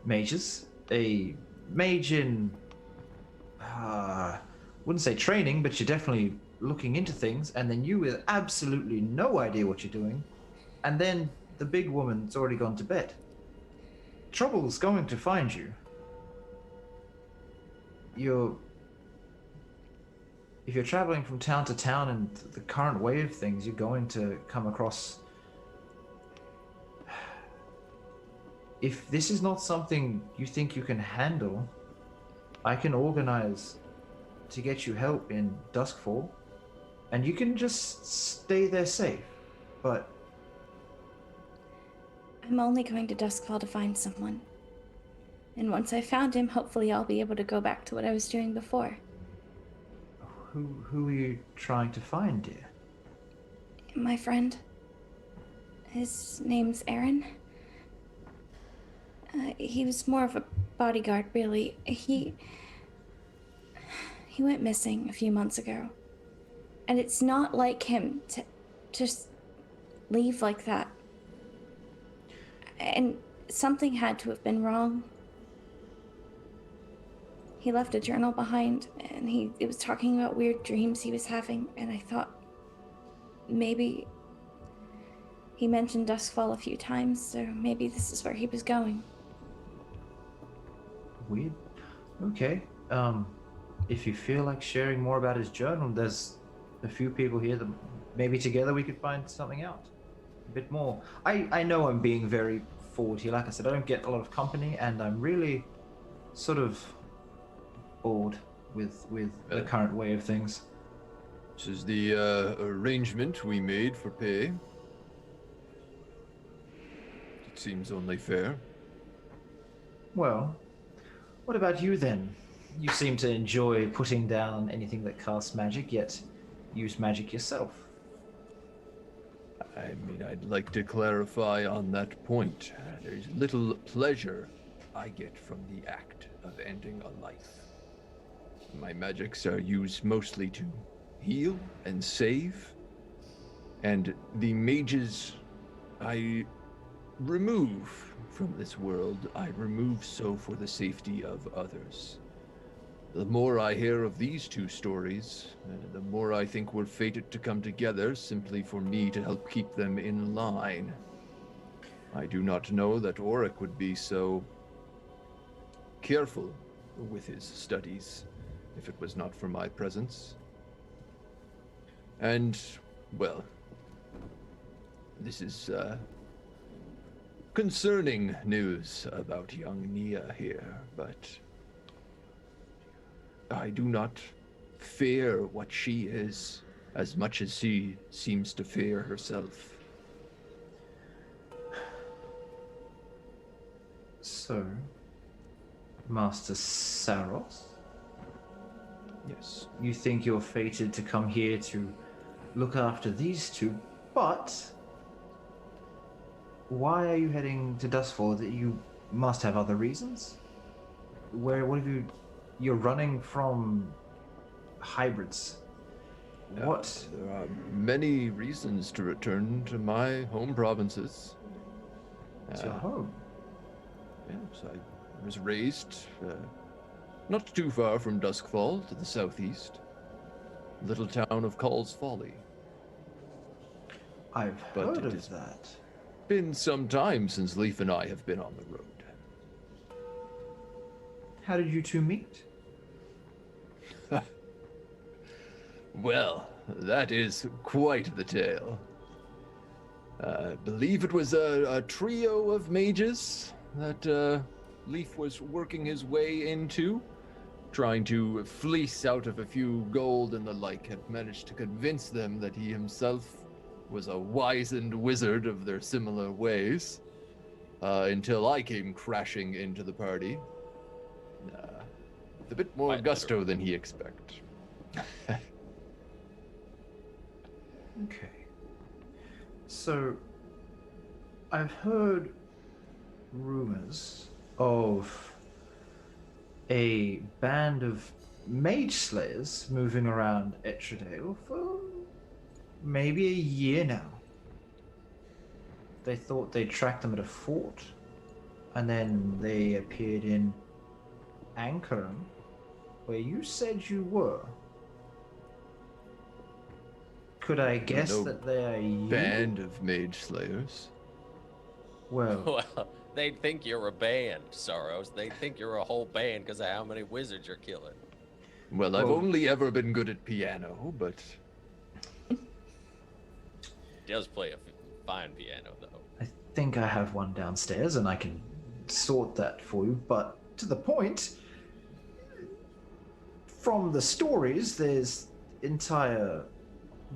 mages. A mage in, wouldn't say training, but you're definitely looking into things, and then you with absolutely no idea what you're doing, and then the big woman's already gone to bed. Trouble's going to find you. If you're traveling from town to town and the current way of things, you're going to come across... If this is not something you think you can handle, I can organize to get you help in Duskfall, and you can just stay there safe. But I'm only going to Duskfall to find someone. And once I found him, hopefully I'll be able to go back to what I was doing before. who are you trying to find, dear? My friend. His name's Aaron. He was more of a bodyguard, really. He went missing a few months ago. And it's not like him to just leave like that. And something had to have been wrong. He left a journal behind, and it was talking about weird dreams he was having, and I thought maybe he mentioned Duskfall a few times, so maybe this is where he was going. Weird. Okay. If you feel like sharing more about his journal, there's a few people here that maybe together we could find something out. A bit more. I know I'm being very forward here. Like I said, I don't get a lot of company, and I'm really sort of bored with the current way of things. This is the arrangement we made for pay. It seems only fair. Well, what about you then? You seem to enjoy putting down anything that casts magic, yet use magic yourself. I mean, I'd like to clarify on that point. There's little pleasure I get from the act of ending a life. My magics are used mostly to heal and save. And the mages I remove from this world, I remove so for the safety of others. The more I hear of these two stories, the more I think we're fated to come together simply for me to help keep them in line. I do not know that Auric would be so careful with his studies if it was not for my presence. And, well, this is concerning news about young Nia here, but I do not fear what she is as much as she seems to fear herself. So, Master Saros, Yes. you think you're fated to come here to look after these two, but why are you heading to Duskfall? That you must have other reasons. What have you? You're running from hybrids. What? There are many reasons to return to my home provinces. It's your home. Yes, I was raised not too far from Duskfall to the southeast. Little town of Call's Folly. I've But heard it of is- that. Been some time since Leaf and I have been on the road. How did you two meet? Well, that is quite the tale. I believe it was a trio of mages that Leaf was working his way into, trying to fleece out of a few gold and the like, had managed to convince them that he himself was a wizened wizard of their similar ways, until I came crashing into the party. With a bit more Quite gusto than he expected. Okay. So, I've heard rumors of a band of mage slayers moving around Etredale for maybe a year now. They thought they'd tracked them at a fort, and then they appeared in Anchorum, where you said you were. Could I guess No that they are you? Band of mage slayers. Well, Well, they think you're a band, Saros. They think you're a whole band because of how many wizards you're killing. Well, I've Well- only ever been good at piano, but Does play a fine piano, though. I think I have one downstairs and I can sort that for you. But to the point, from the stories, there's entire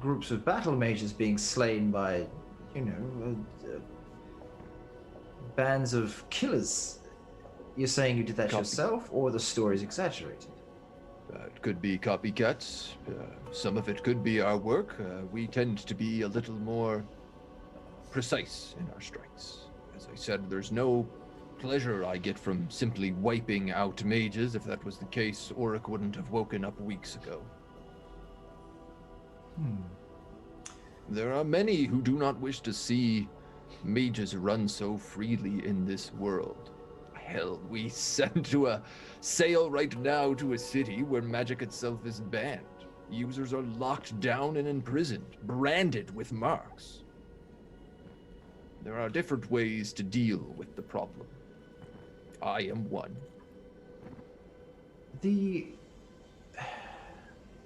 groups of battle mages being slain by, bands of killers. You're saying you did that Copy. yourself, or the story's exaggerated? it could be copycats. Some of it could be our work. We tend to be a little more precise in our strikes. As I said, there's no pleasure I get from simply wiping out mages. If that was the case, Auric wouldn't have woken up weeks ago. There are many who do not wish to see mages run so freely in this world. Hell, we send to a sail right now to a city where magic itself is banned. Users are locked down and imprisoned, branded with marks. There are different ways to deal with the problem. I am one.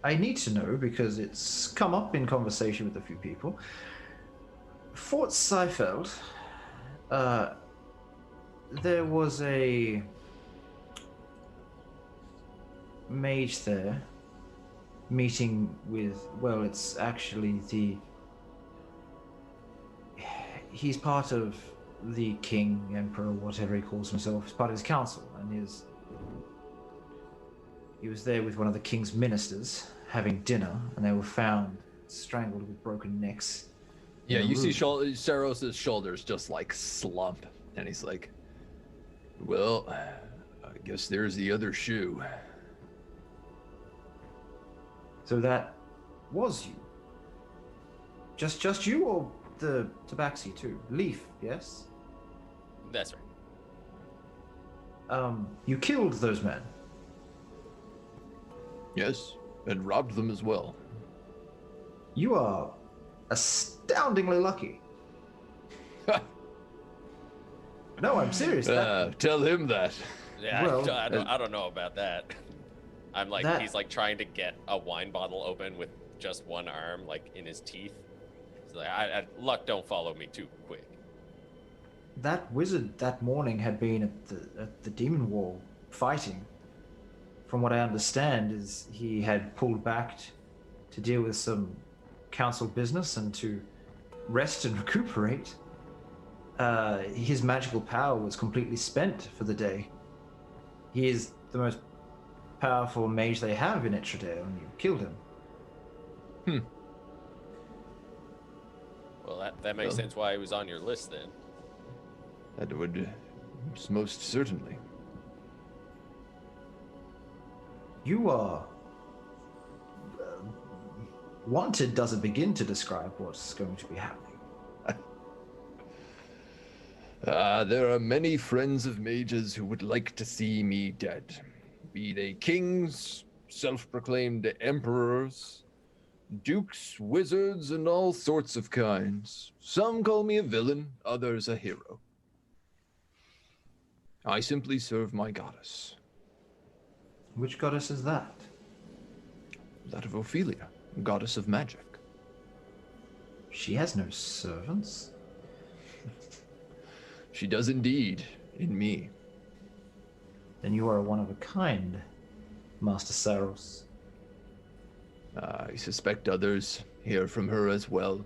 I need to know because it's come up in conversation with a few people. Fort Seifeld, there was a mage there meeting with, well, it's actually he's part of the king, emperor, whatever he calls himself. He's part of his council, and he was there with one of the king's ministers having dinner, and they were found strangled with broken necks. Yeah, in a you see room. Saros' shoulders just like slump, and he's like, well, I guess there's the other shoe. So that was you. Just you, or the Tabaxi too? Leaf, yes? That's right. You killed those men. Yes, and robbed them as well. You are astoundingly lucky. No, I'm serious. Tell him that. Yeah, Well, I don't know about that. I'm like, that- he's like trying to get a wine bottle open with just one arm, like in his teeth. So like, luck don't follow me too quick. That wizard that morning had been at the demon wall fighting. From what I understand, is he had pulled back to deal with some council business and to rest and recuperate. His magical power was completely spent for the day. He is the most powerful mage they have in Etradale, and you killed him. Well, that makes sense why he was on your list then. That would most certainly. You are... wanted doesn't begin to describe what's going to be happening. There are many friends of mages who would like to see me dead. Be they kings, self-proclaimed emperors, dukes, wizards, and all sorts of kinds. Some call me a villain, others a hero. I simply serve my goddess. Which goddess is that? That of Ophelia, goddess of magic. She has no servants. She does indeed, in me. Then you are one of a kind, Master Saros. I suspect others hear from her as well.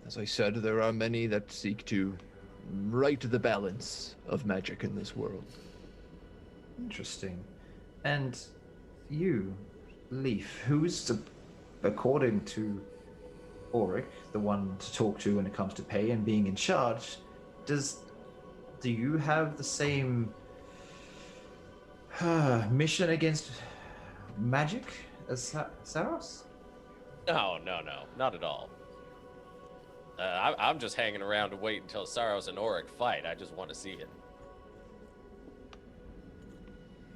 As I said, there are many that seek to right the balance of magic in this world. Interesting. And you, Leaf, who's, according to Auric, the one to talk to when it comes to pay and being in charge, do you have the same mission against magic as Saros? No, not at all. I'm just hanging around to wait until Saros and Auric fight. I just want to see it.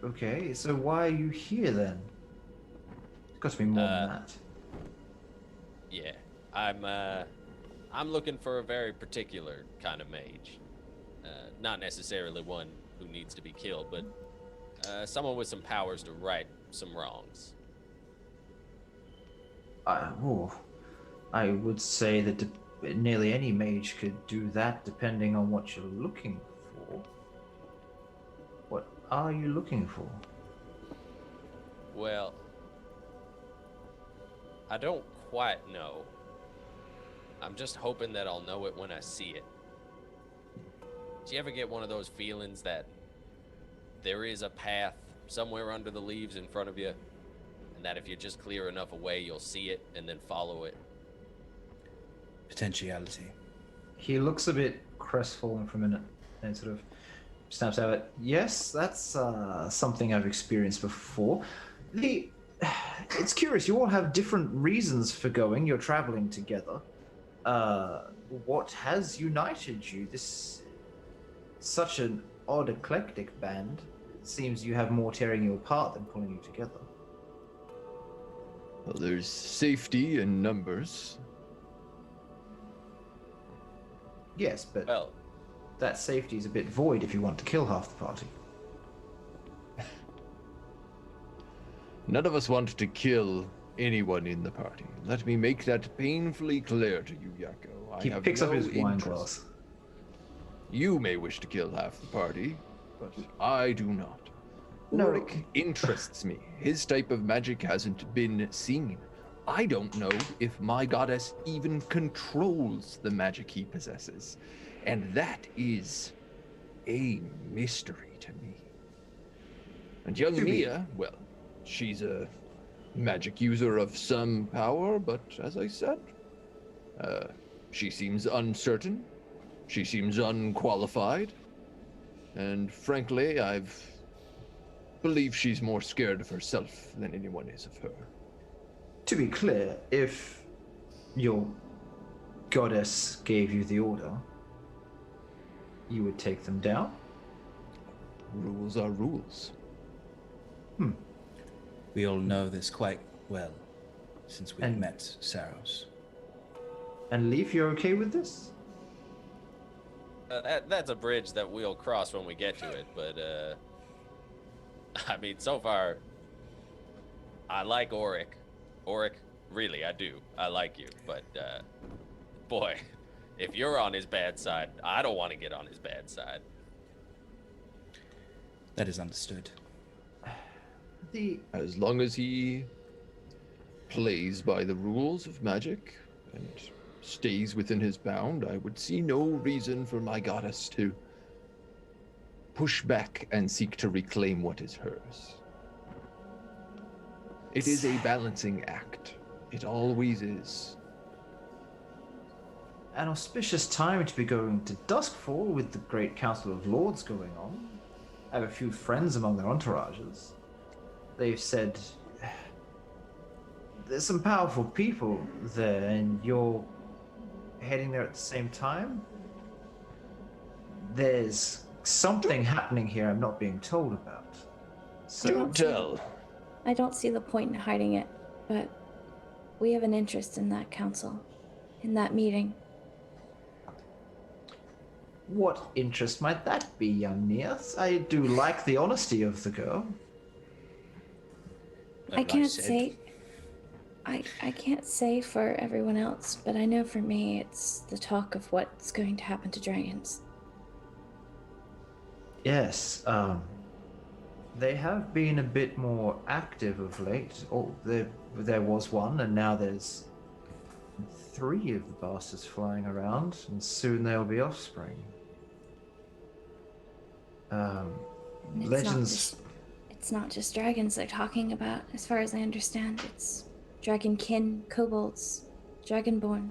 Okay, so why are you here then? It's got to be more than that. Yeah, I'm looking for a very particular kind of mage. Not necessarily one who needs to be killed, but someone with some powers to right some wrongs. I would say that nearly any mage could do that, depending on what you're looking for. What are you looking for? Well, I don't quite know. I'm just hoping that I'll know it when I see it. Do you ever get one of those feelings that there is a path somewhere under the leaves in front of you, and that if you just clear enough away, you'll see it and then follow it? Potentiality. He looks a bit crestfallen for a minute and sort of snaps out, yes, that's something I've experienced before. It's curious, you all have different reasons for going. You're traveling together. What has united you? This such an odd, eclectic band. It seems you have more tearing you apart than pulling you together. Well, there's safety in numbers. Yes, but Well, that safety is a bit void if you want to kill half the party. None of us want to kill anyone in the party. Let me make that painfully clear to you, Jaako. He picks up his wine glass. You may wish to kill half the party, but I do not. No. Auric interests me. His type of magic hasn't been seen. I don't know if my goddess even controls the magic he possesses. And that is a mystery to me. And young Mia, well, she's a magic user of some power, but as I said, she seems uncertain. She seems unqualified. And frankly, I've believe she's more scared of herself than anyone is of her. To be clear, if your goddess gave you the order, you would take them down? Rules are rules. We all know this quite well since we And- met Saros. And Leaf, you're okay with this? That's a bridge that we'll cross when we get to it, but I mean, so far, I like Auric. Auric, really, I do. I like you, but boy, if you're on his bad side, I don't want to get on his bad side. That is understood. As long as he plays by the rules of magic and stays within his bound, I would see no reason for my goddess to push back and seek to reclaim what is hers. It is a balancing act. It always is. An auspicious time to be going to Duskfall with the Great Council of Lords going on. I have a few friends among their entourages. They've said there's some powerful people there, and you're heading there at the same time. There's something happening here I'm not being told about. So Don't tell. I don't see the point in hiding it, but we have an interest in that council, in that meeting. what interest might that be, young Neath? I do like the honesty of the girl. I can't say. I can't say for everyone else, but I know for me it's the talk of what's going to happen to dragons. Yes, they have been a bit more active of late. Oh, there was one, and now there's 3 of the bastards flying around, and soon there'll be offspring. Legends. It's not just dragons they're talking about, as far as I understand. It's dragonkin, kobolds, dragonborn.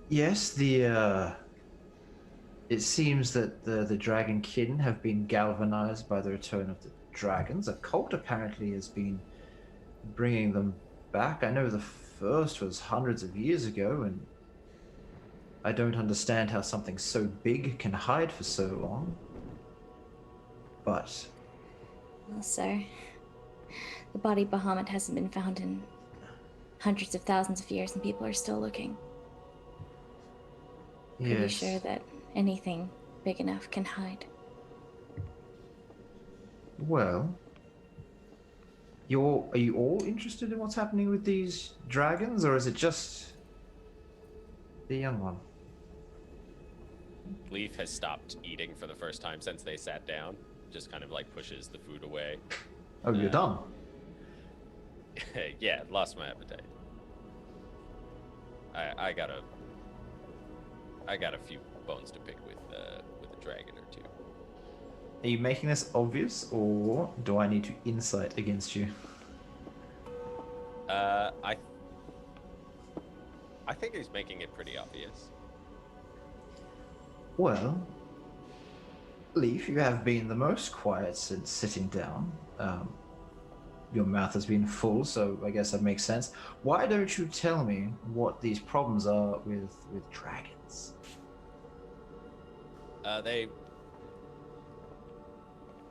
Yes, it seems that the dragonkin have been galvanized by the return of the dragons. A cult apparently has been bringing them back. I know the first was hundreds of years ago, and I don't understand how something so big can hide for so long. But Well, sir, the body Bahamut hasn't been found in hundreds of thousands of years, and people are still looking. Pretty yes, sure that anything big enough can hide. well, are you all interested in what's happening with these dragons, or is it just the young one? Leaf has stopped eating for the first time since they sat down. Just kind of like pushes the food away. Oh, you're done. Yeah, lost my appetite. I got a few bones to pick with a dragon or two. Are you making this obvious, or do I need to insight against you? I think he's making it pretty obvious. Well, Leaf, you have been the most quiet since sitting down. Your mouth has been full, so I guess that makes sense. Why don't you tell me what these problems are with dragons?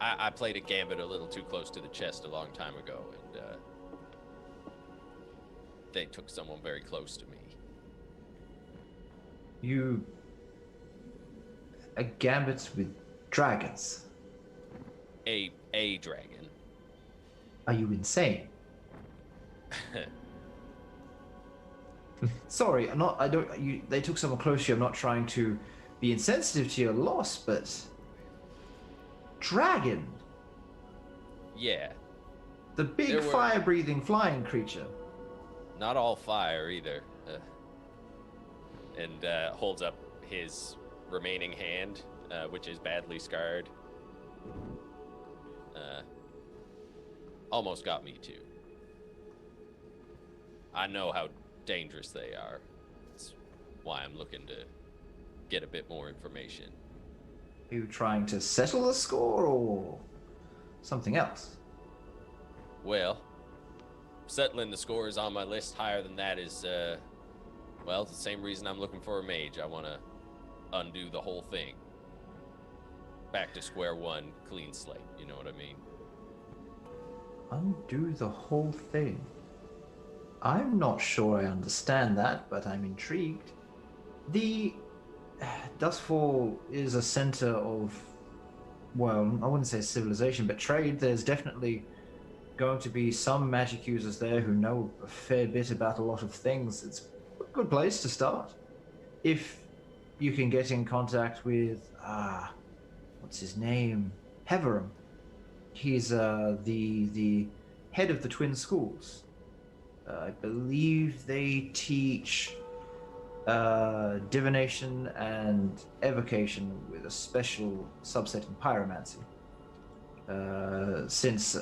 I played a gambit a little too close to the chest a long time ago, and they took someone very close to me. A gambit with dragons? A dragon. Are you insane? Sorry, I'm not. They took someone close to you. I'm not trying to be insensitive to your loss, but dragon, Yeah, the big There were- fire-breathing flying creature. not all fire either. And holds up his remaining hand, which is badly scarred. Almost got me too. I know how dangerous they are. That's why I'm looking to get a bit more information. Are you trying to settle the score, or something else? Well, settling the scores on my list higher than that is, well, it's the same reason I'm looking for a mage. I want to undo the whole thing. Back to square one, clean slate. You know what I mean? Undo the whole thing. I'm not sure I understand that, but I'm intrigued. The Duskfall is a center of, well, I wouldn't say civilization, but trade. There's definitely going to be some magic users there who know a fair bit about a lot of things. It's a good place to start. If you can get in contact with, what's his name? Heverum. He's the head of the twin schools. I believe they teach divination and evocation with a special subset in pyromancy. Since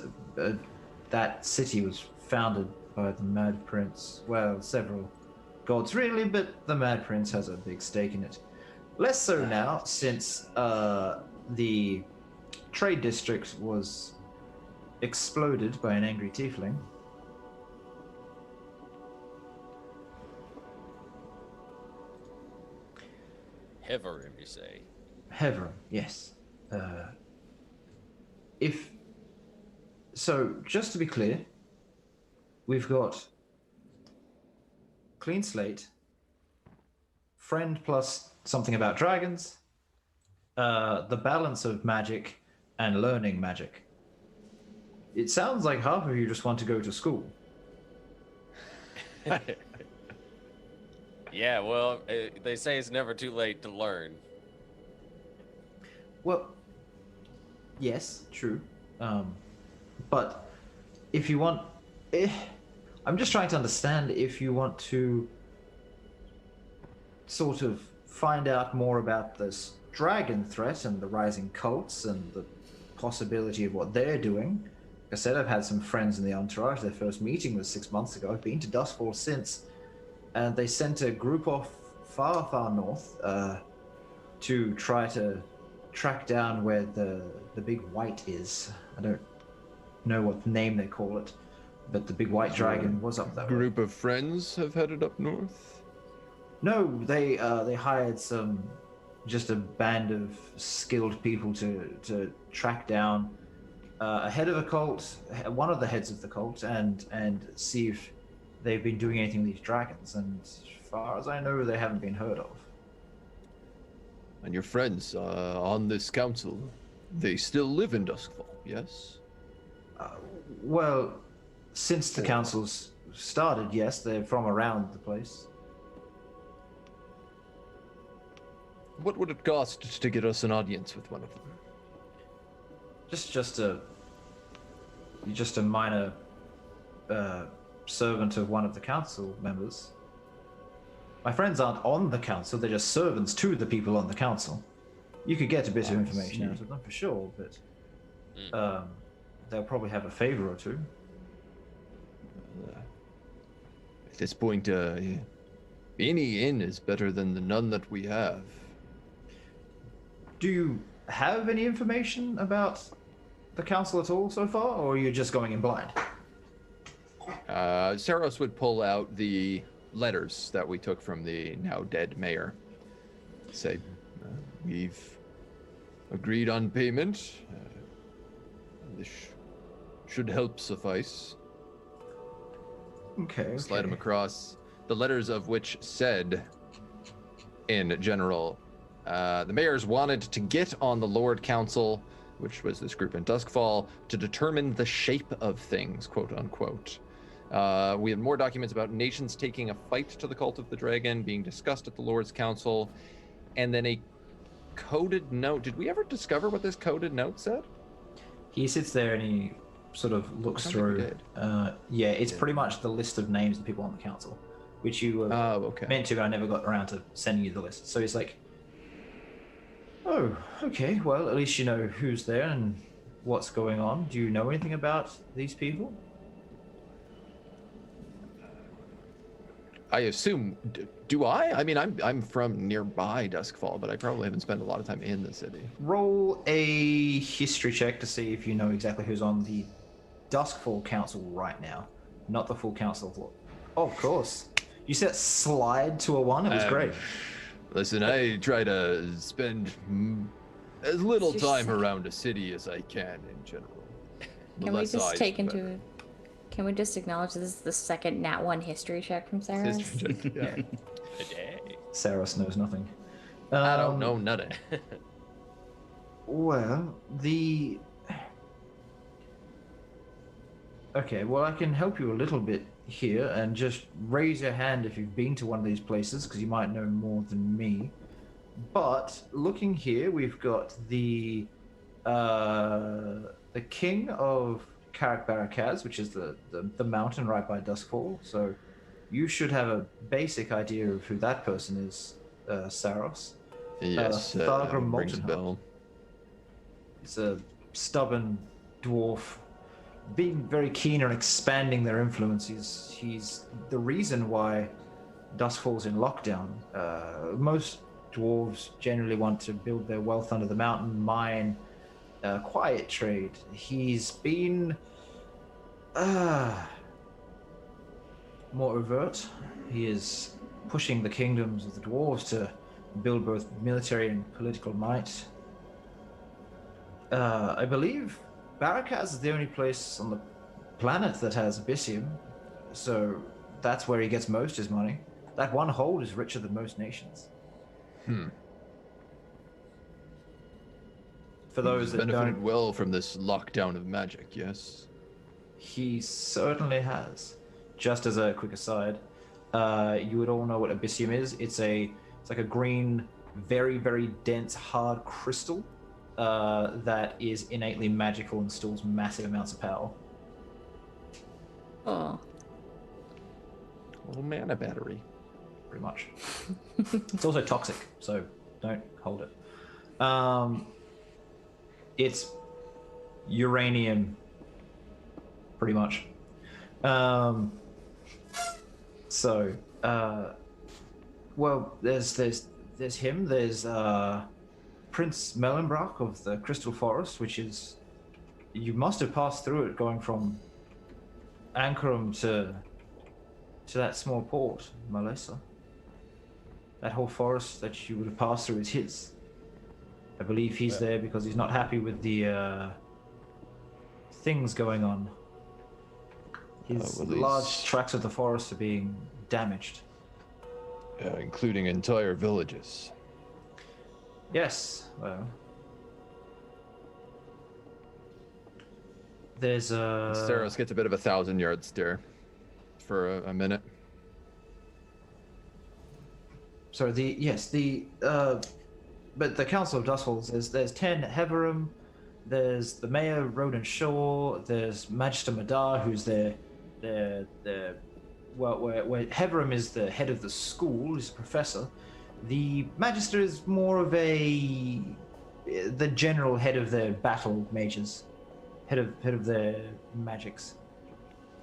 that city was founded by the Mad Prince, well, several gods really, but the Mad Prince has a big stake in it. Less so now, since the trade district was exploded by an angry tiefling. Heverum, you say? Heverum, yes. So, just to be clear, we've got clean slate, friend plus something about dragons, the balance of magic, and learning magic. It sounds like half of you just want to go to school. Yeah, well, they say it's never too late to learn. Well, yes, true. But if you want... I'm just trying to understand if you want to sort of find out more about this dragon threat and the rising cults and the possibility of what they're doing. Like I said, I've had some friends in the entourage. Their first meeting was 6 months ago. I've been to Duskfall since. And they sent a group off far, far north to try to track down where the big white is. I don't know what name they call it, but the big white dragon was up that way. Group of friends have headed up north? No, they hired just a band of skilled people to track down a head of a cult, one of the heads of the cult, and see if they've been doing anything with these dragons. And as far as I know, they haven't been heard of. And your friends on this council, they still live in Duskfall, yes? Well, since the council's started, yes, they're from around the place. What would it cost to get us an audience with one of them? Just a minor servant of one of the council members. My friends aren't on the council, they're just servants to the people on the council. You could get a bit of information out of them for sure, but they'll probably have a favor or two. At this point, any inn is better than the none that we have. Do you have any information about the council at all so far, or are you just going in blind? Saros would pull out the letters that we took from the now dead mayor. Say, we've agreed on payment. This should help suffice. Okay. Slide them across. The letters of which said, in general, the mayors wanted to get on the Lord Council, which was this group in Duskfall, to determine the shape of things, quote unquote. We had more documents about nations taking a fight to the cult of the dragon being discussed at the Lord's Council, and then a coded note. Did we ever discover what this coded note said? He sits there and he sort of looks through. Yeah, it's pretty much the list of names of the people on the council, which you were meant to, but I never got around to sending you the list. So he's like, oh, okay, well, at least you know who's there and what's going on. Do you know anything about these people? I assume, do I? I mean, I'm from nearby Duskfall, but I probably haven't spent a lot of time in the city. Roll a history check to see if you know exactly who's on the Duskfall Council right now, not the full Council of Law. Oh, of course. You said slide to a 1. It was great. Listen, I try to spend as little time around a city as I can in general. Can we just Can we just acknowledge this is the second Nat 1 history check from Saros? Yeah. Saros knows nothing. I don't know nothing. Well, Okay, well, I can help you a little bit here, and just raise your hand if you've been to one of these places, because you might know more than me. But looking here, we've got the king of Carrick Barracads, which is the mountain right by Duskfall. So you should have a basic idea of who that person is, Saros. Yes, Thagrum rings a Moltenheart. bell. It's a stubborn dwarf, being very keen on expanding their influence. He's the reason why Duskfall's in lockdown. Most dwarves generally want to build their wealth under the mountain, mine, quiet trade. He's been more overt. He is pushing the kingdoms of the dwarves to build both military and political might. I believe Barracads is the only place on the planet that has Abyssium, so that's where he gets most of his money. That one hold is richer than most nations. For those that benefited don't, well from this lockdown of magic, yes? he certainly has. Just as a quick aside, you would all know what Abyssium is. It's like a green, very, very dense, hard crystal that is innately magical and stores massive amounts of power. Oh. Little mana battery. Pretty much. It's also toxic, so don't hold it. It's uranium, pretty much. Well, there's him. There's Prince Mellenbrock of the Crystal Forest, which is, you must have passed through it going from Ankarum to that small port, Mulysa. That whole forest that you would have passed through is his. I believe he's there because he's not happy with the things going on. His large tracts of the forest are being damaged. Including entire villages. Yes, well. There's a... Saros gets a bit of a 1,000-yard stare for a minute. Sorry, but the Council of Duskfall, there's 10 Heverum, there's the Mayor Roden Shaw, there's Magister Madar, who's where Heverum is the head of the school, he's a professor. The Magister is more of the general head of their battle mages, head of their magics.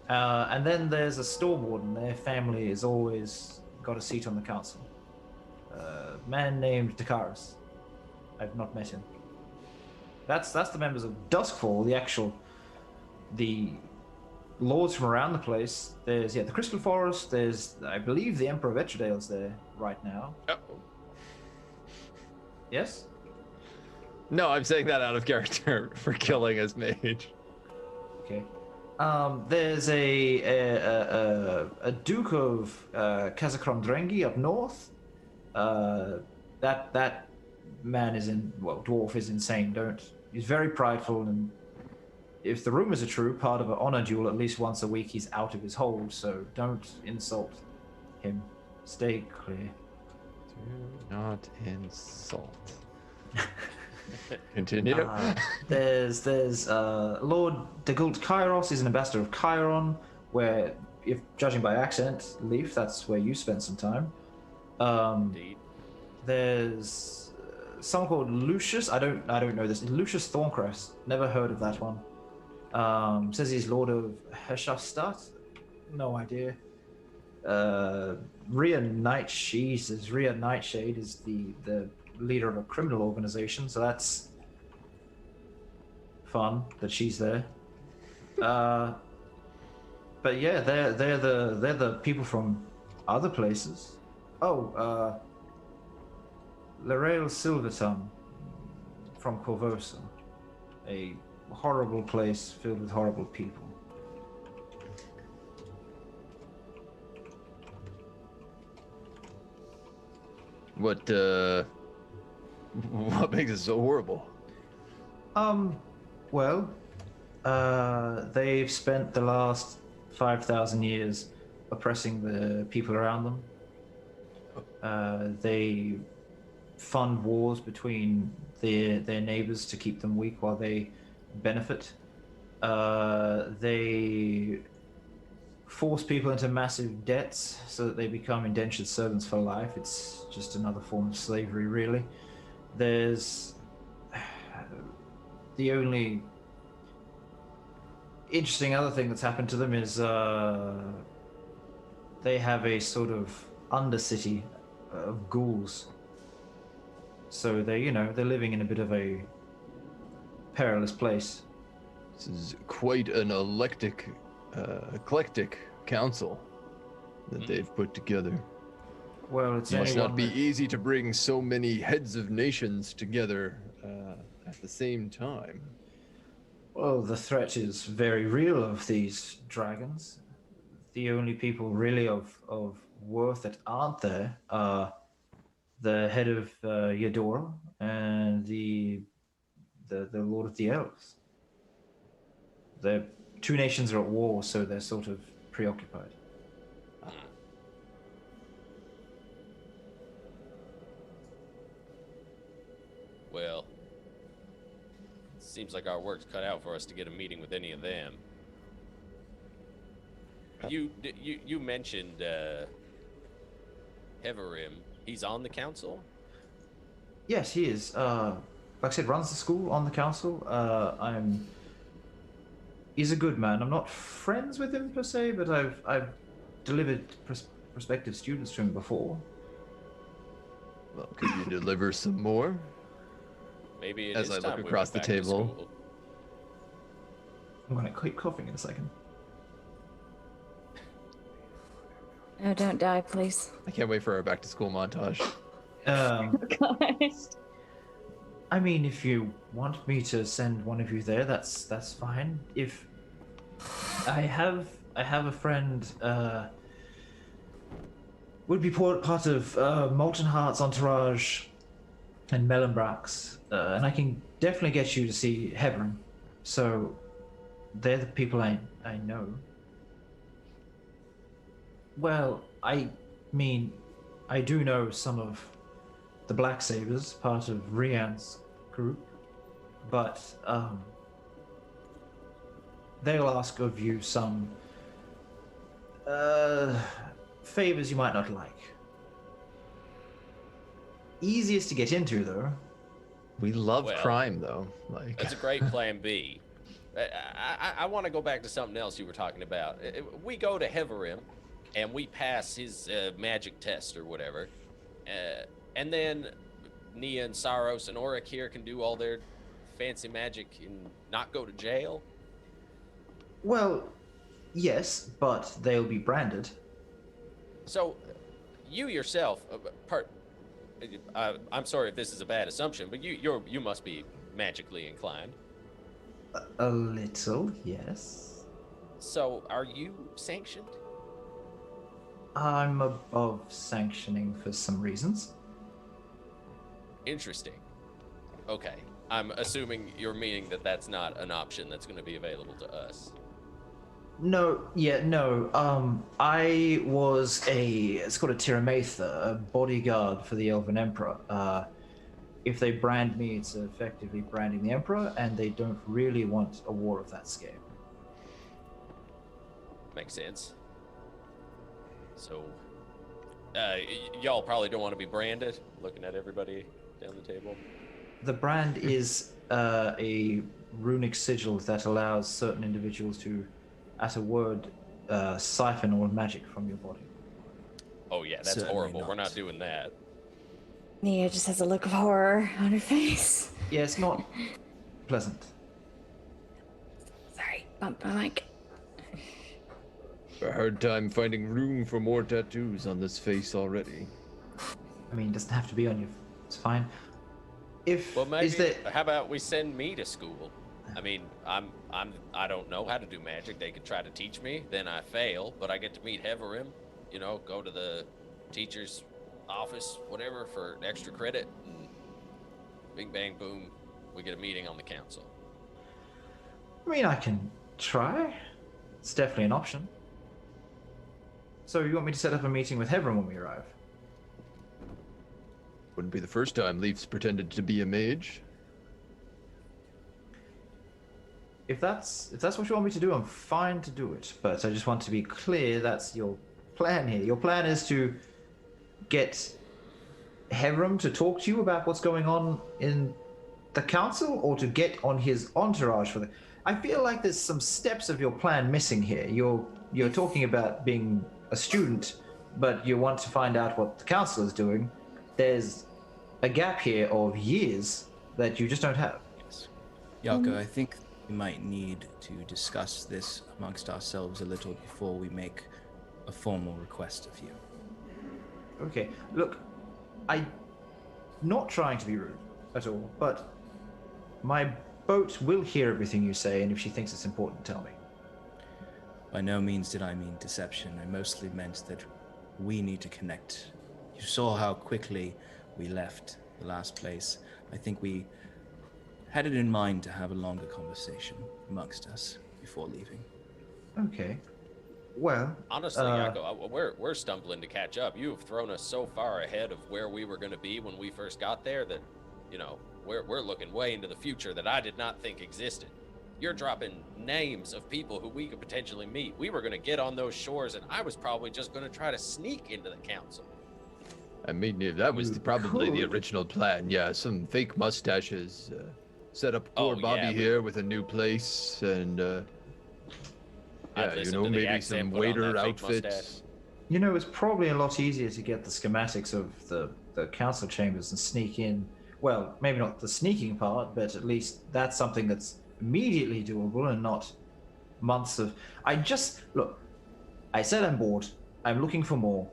And then there's a Storm Warden. Their family has always got a seat on the council. A man named Dakaris. I've not met him. That's the members of Duskfall, the lords from around the place. There's the Crystal Forest. There's, I believe, the Emperor of Etredale's there right now. Oh. Yes? No, I'm saying that out of character for killing as mage. Okay. There's a Duke of Kazakrom Drengi up north. That man dwarf is insane. He's very prideful, and if the rumors are true, part of an honor duel at least once a week he's out of his hold, so don't insult him. Stay clear. Do not insult. Continue. There's Lord Degult Kairos is an ambassador of Chiron, where, if judging by accent, Leaf, that's where you spent some time. Indeed. There's someone called Lucius. I don't know this. Lucius Thorncrest. Never heard of that one. Says he's Lord of Heshastat. No idea. Rhea Nightshade is the leader of a criminal organization, so that's fun that she's there. But yeah, they're the people from other places. Oh, Larael Silvertongue from Corvosa, a horrible place filled with horrible people. What makes it so horrible? Well, they've spent the last 5,000 years oppressing the people around them. They fund wars between their neighbors to keep them weak while they benefit. They force people into massive debts so that they become indentured servants for life. It's just another form of slavery, really. There's the only interesting other thing that's happened to them is they have a sort of undercity of ghouls. So they're living in a bit of a perilous place. This is quite an eclectic council that they've put together. Well, it's It must anyone not be that- easy to bring so many heads of nations together at the same time. Well, the threat is very real of these dragons. The only people really of worth that aren't there are the head of Eudora and the Lord of the Elves. The two nations are at war, so they're sort of preoccupied. Well, seems like our work's cut out for us to get a meeting with any of them. You mentioned Heverim. He's on the council? Yes, he is. Like I said, runs the school on the council. He's a good man. I'm not friends with him per se, but I've delivered prospective students to him before. Well, could you deliver some more? Maybe it As is I time look we across went the back to table. school. I'm gonna keep coughing in a second. Oh, don't die, please. I can't wait for our back to school montage. Gosh. I mean, if you want me to send one of you there, that's fine. If I have a friend would be part of Molten Heart's entourage and Mellenbrock's, and I can definitely get you to see Heverin. So they're the people I know. Well, I mean, I do know some of the Black Sabers, part of Rian's group, but they'll ask of you some favors you might not like. Easiest to get into, though. We love Well, crime, though. Like, That's a great plan B. I want to go back to something else you were talking about. We go to Heverim, and we pass his magic test or whatever, and then Nia and Saros and Auric here can do all their fancy magic and not go to jail. Well, yes, but they'll be branded. So, you yourself, I'm sorry if this is a bad assumption, but you must be magically inclined. A little, yes. So, are you sanctioned? I'm above sanctioning for some reasons. Interesting. Okay. I'm assuming you're meaning that that's not an option that's going to be available to us. No. I was it's called a Tiramatha, a bodyguard for the Elven Emperor. If they brand me, it's effectively branding the Emperor, and they don't really want a war of that scale. Makes sense. So, y'all probably don't want to be branded, looking at everybody down the table. The brand is a runic sigil that allows certain individuals to, at a word, siphon all magic from your body. Oh yeah, that's Certainly horrible. We're not. not doing that. Nia just has a look of horror on her face. Yeah, it's not pleasant. Sorry, bumped my mic. A hard time finding room for more tattoos on this face already. I mean, it doesn't have to be on you. It's fine. If Well, maybe. is there, How about we send me to school? I mean, I don't know how to do magic. They could try to teach me, then I fail, but I get to meet Heverim. You know, go to the teacher's office, whatever, for extra credit. And bing, bang, boom, we get a meeting on the council. I mean, I can try. It's definitely an option. So you want me to set up a meeting with Heverim when we arrive? Wouldn't be the first time Leaf's pretended to be a mage. If that's what you want me to do, I'm fine to do it. But I just want to be clear that's your plan here. Your plan is to get Heverim to talk to you about what's going on in the council, or to get on his entourage for the. I feel like there's some steps of your plan missing here. You're talking about being a student, but you want to find out what the council is doing. There's a gap here of years that you just don't have. Yes. Jaako, I think we might need to discuss this amongst ourselves a little before we make a formal request of you. Okay, look, I'm not trying to be rude at all, but my boat will hear everything you say, and if she thinks it's important, tell me. By no means did I mean deception. I mostly meant that we need to connect. You saw how quickly we left the last place. I think we had it in mind to have a longer conversation amongst us before leaving. Okay. Well, Honestly, Jaako, we're stumbling to catch up. You have thrown us so far ahead of where we were going to be when we first got there that, you know, we're looking way into the future that I did not think existed. You're dropping names of people who we could potentially meet. We were going to get on those shores, and I was probably just going to try to sneak into the council. I mean, that was probably the original plan. Yeah, some fake mustaches. Set up poor Bobby here with a new place, and yeah, you know, maybe some waiter outfits. You know, it's probably a lot easier to get the schematics of the council chambers and sneak in. Well, maybe not the sneaking part, but at least that's something that's immediately doable and not months of. Look, I said I'm bored. I'm looking for more.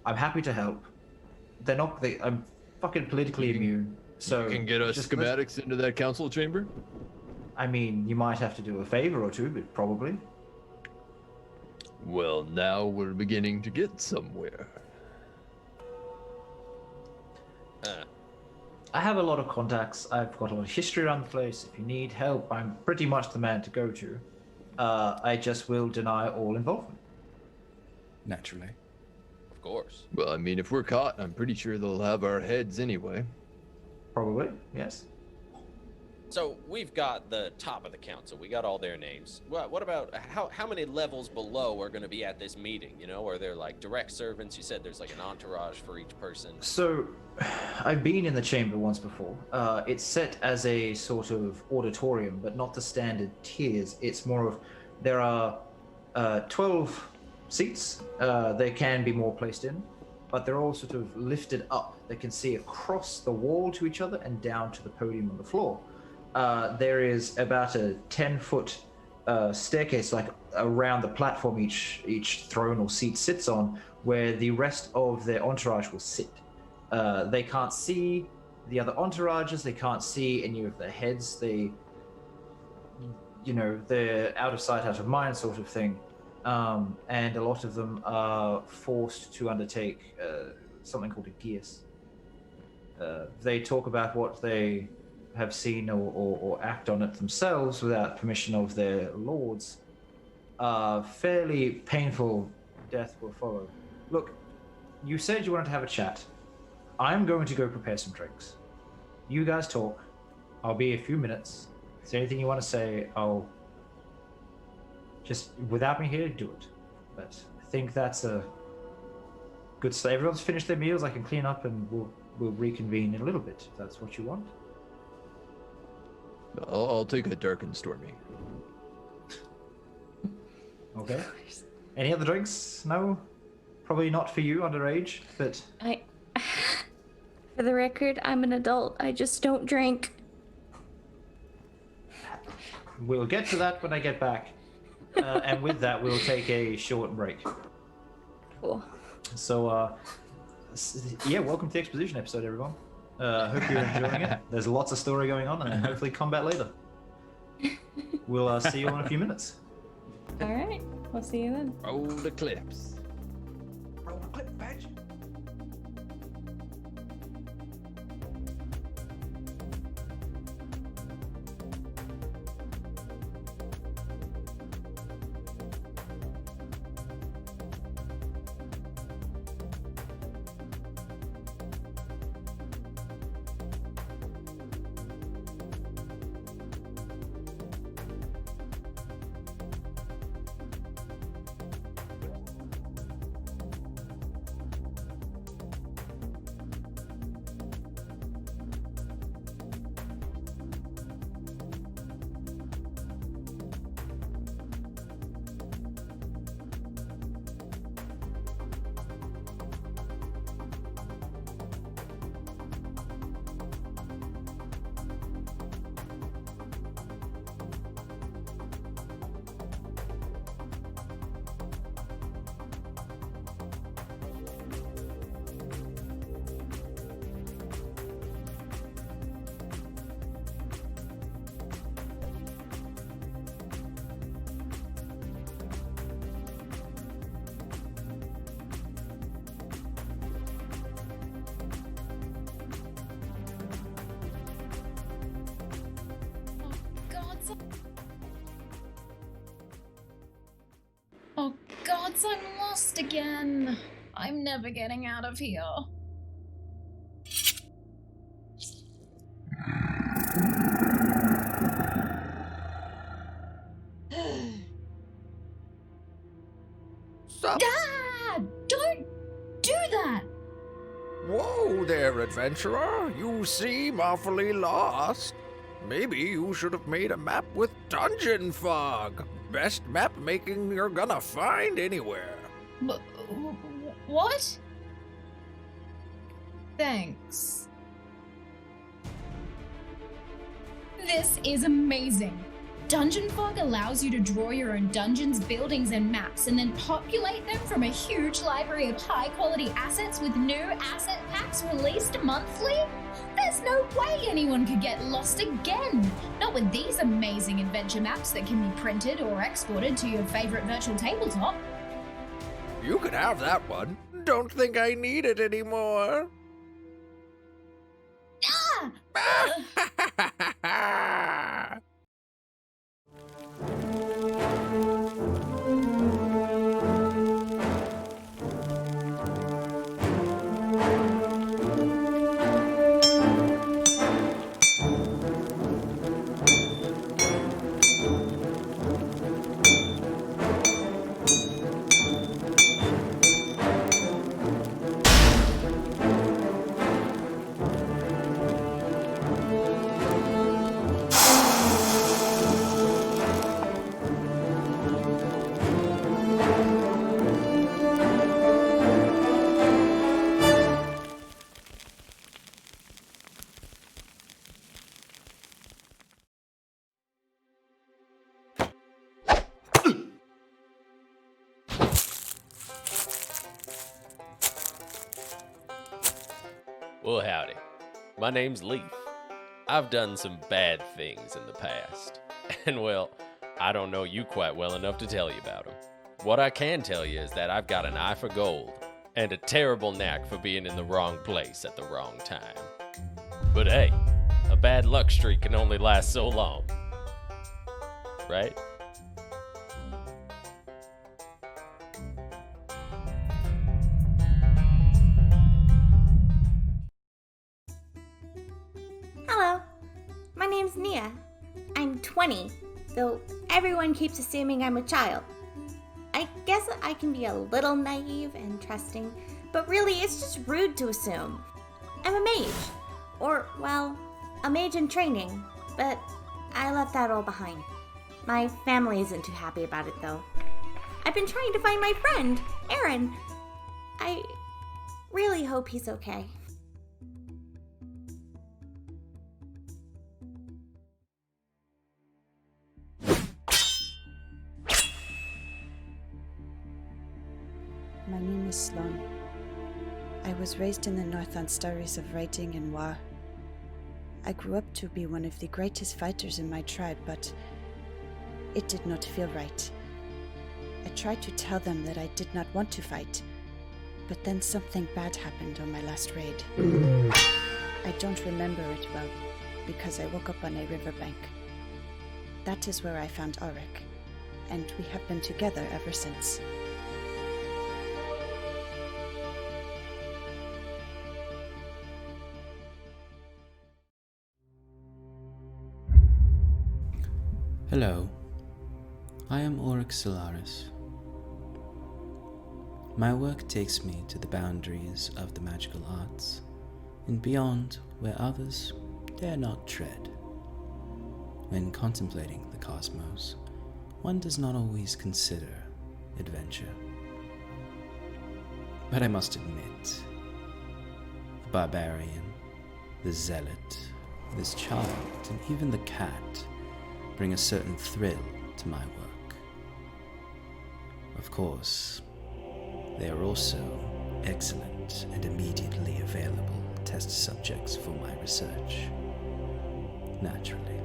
I'm happy to help. I'm fucking politically immune. So you can get us schematics into that council chamber? I mean, you might have to do a favor or two, but probably. Well, now we're beginning to get somewhere. I have a lot of contacts. I've got a lot of history around the place. If you need help, I'm pretty much the man to go to. I just will deny all involvement. Naturally. Of course. Well, I mean, if we're caught, I'm pretty sure they'll have our heads anyway. Probably, yes. So we've got the top of the council. We got all their names. What about how many levels below are going to be at this meeting? You know, are there like direct servants? You said there's like an entourage for each person. So, I've been in the chamber once before. It's set as a sort of auditorium, but not the standard tiers. It's more of there are 12 seats. There can be more placed in, but they're all sort of lifted up. They can see across the wall to each other and down to the podium on the floor. There is about a 10-foot staircase, like around the platform each throne or seat sits on, where the rest of their entourage will sit. They can't see the other entourages. They can't see any of their heads. They're out of sight, out of mind sort of thing. And a lot of them are forced to undertake something called a geas. They talk about what they have seen or act on it themselves without permission of their lords. Fairly painful death will follow. Look, you said you wanted to have a chat. I'm going to go prepare some drinks. You guys talk. I'll be a few minutes. If there's anything you want to say, I'll just, without me here, do it. But I think that's a good start. Everyone's finished their meals. I can clean up and we'll reconvene in a little bit, if that's what you want. I'll take a dark and stormy. Okay. Any other drinks? No Probably not for you underage, but For the record, I'm an adult. I just don't drink. we'll get to that when I get back. And with that, we'll take a short break. Cool. So, yeah, welcome to the exposition episode, everyone. Hope you're enjoying it. There's lots of story going on, and hopefully combat later. We'll see you all in a few minutes. All right. We'll see you then. Roll the clips. Roll the clip, badge. Oh gods, I'm lost again. I'm never getting out of here. Stop. Dad! Don't do that! Whoa there, adventurer. You seem awfully lost. Maybe you should have made a map with dungeon fog. Best map making you're gonna find anywhere. What? Thanks. This is amazing. Dungeon Fog allows you to draw your own dungeons, buildings, and maps, and then populate them from a huge library of high-quality assets with new asset packs released monthly? There's no way anyone could get lost again! Not with these amazing adventure maps that can be printed or exported to your favorite virtual tabletop. You could have that one. Don't think I need it anymore. Ah! Well, howdy. My name's Leaf. I've done some bad things in the past. And, well, I don't know you quite well enough to tell you about them. What I can tell you is that I've got an eye for gold and a terrible knack for being in the wrong place at the wrong time. But hey, a bad luck streak can only last so long. Right? Hello, my name's Nia. I'm 20, though everyone keeps assuming I'm a child. I guess I can be a little naive and trusting, but really it's just rude to assume. I'm a mage. Or, well, a mage in training, but I left that all behind. My family isn't too happy about it, though. I've been trying to find my friend, Aaron. I really hope he's okay. My name is Sloan. I was raised in the north on stories of writing and war. I grew up to be one of the greatest fighters in my tribe, but it did not feel right. I tried to tell them that I did not want to fight, but then something bad happened on my last raid. I don't remember it well, because I woke up on a riverbank. That is where I found Auric, and we have been together ever since. Hello, I am Auric Solaris. My work takes me to the boundaries of the magical arts, and beyond where others dare not tread. When contemplating the cosmos, one does not always consider adventure. But I must admit, the barbarian, the zealot, this child, and even the cat bring a certain thrill to my work. Of course, they are also excellent and immediately available test subjects for my research. Naturally.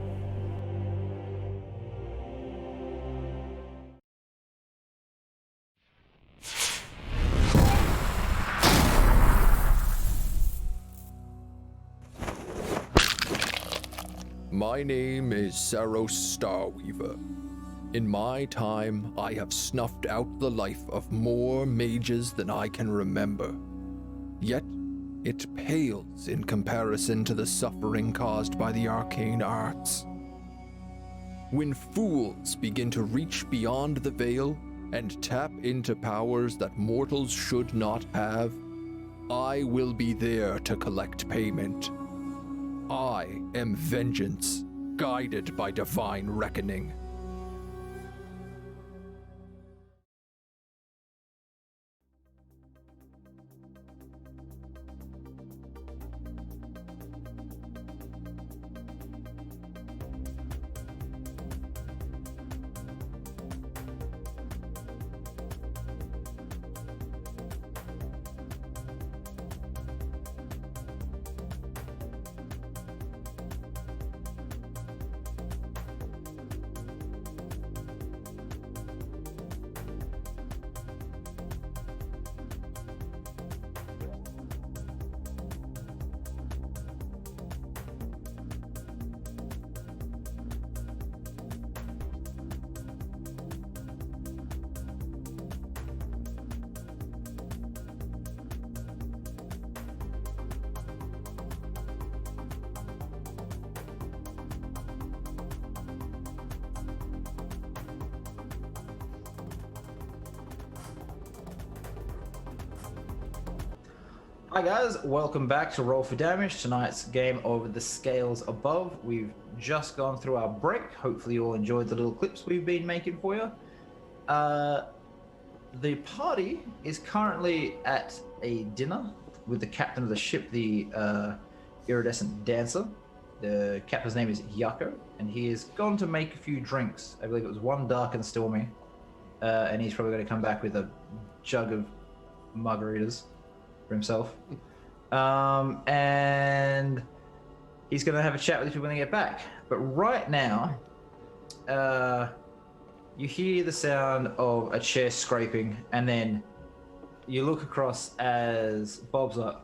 My name is Saros Starwever. In my time, I have snuffed out the life of more mages than I can remember. Yet, it pales in comparison to the suffering caused by the arcane arts. When fools begin to reach beyond the veil and tap into powers that mortals should not have, I will be there to collect payment. I am vengeance, guided by divine reckoning. Hi guys, welcome back to Roll for Damage. Tonight's game over the scales above. We've just gone through our break. Hopefully you all enjoyed the little clips we've been making for you. The party is currently at a dinner with the captain of the ship, the iridescent dancer. The captain's name is Jaako, and he has gone to make a few drinks. I believe it was one dark and stormy, and he's probably going to come back with a jug of margaritas for himself, and he's going to have a chat with you people when they get back. But right now, you hear the sound of a chair scraping, and then you look across as Bob's like,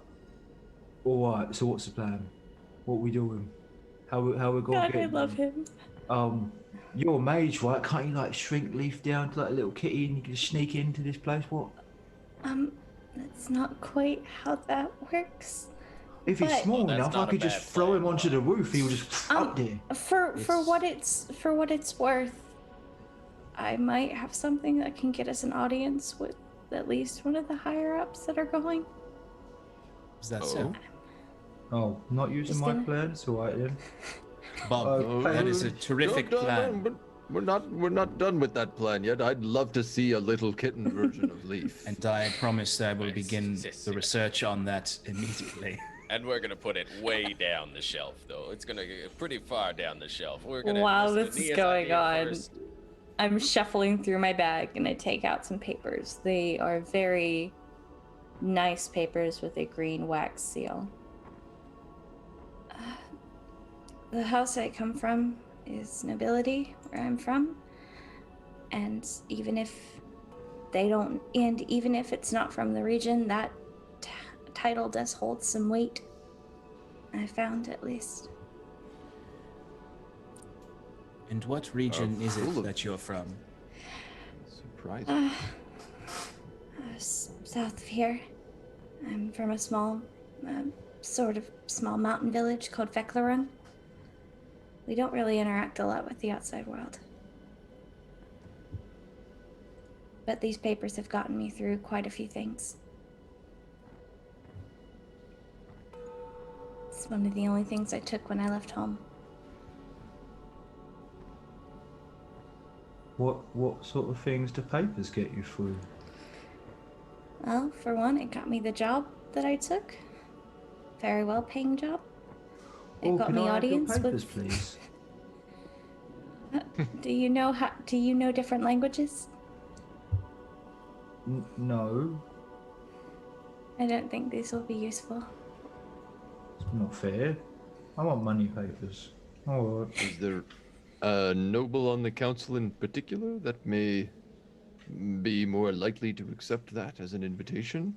"All right, so what's the plan? What we doing? How we gonna get?" I love him. You're a mage, right? Can't you like shrink Leaf down to like a little kitty and you can sneak into this place? What? That's not quite how that works. If he's But- small Well, that's enough, I not a could just bad throw plan, him onto the roof. He will just up there. For what it's worth, I might have something that can get us an audience with at least one of the higher ups that are going. Is that so? Oh, not using Just my gonna- plan? It's all right then. Bob, Oh, that is a terrific plan. We're not done with that plan yet. I'd love to see a little kitten version of Leaf. And I promise I will Yes, begin yes, the yes. research on that immediately. And we're gonna put it way down the shelf, though. It's gonna get pretty far down the shelf. We're gonna While listen to this is Nia's going idea on, first. I'm shuffling through my bag and I take out some papers. They are very nice papers with a green wax seal. The house I come from is nobility, where I'm from. And even if even if it's not from the region, that title does hold some weight. I found, at least. And what region is full it of- that you're from? Surprising. South of here. I'm from a small, sort of small mountain village called Veklarung. We don't really interact a lot with the outside world. But these papers have gotten me through quite a few things. It's one of the only things I took when I left home. What sort of things do papers get you through? Well, for one, it got me the job that I took. Very well paying job. It got can me I have your audience papers, with. please? Do you know different languages? No, I don't think these will be useful. it's not fair. I want money papers. All right. Is there a noble on the council in particular that may be more likely to accept that as an invitation?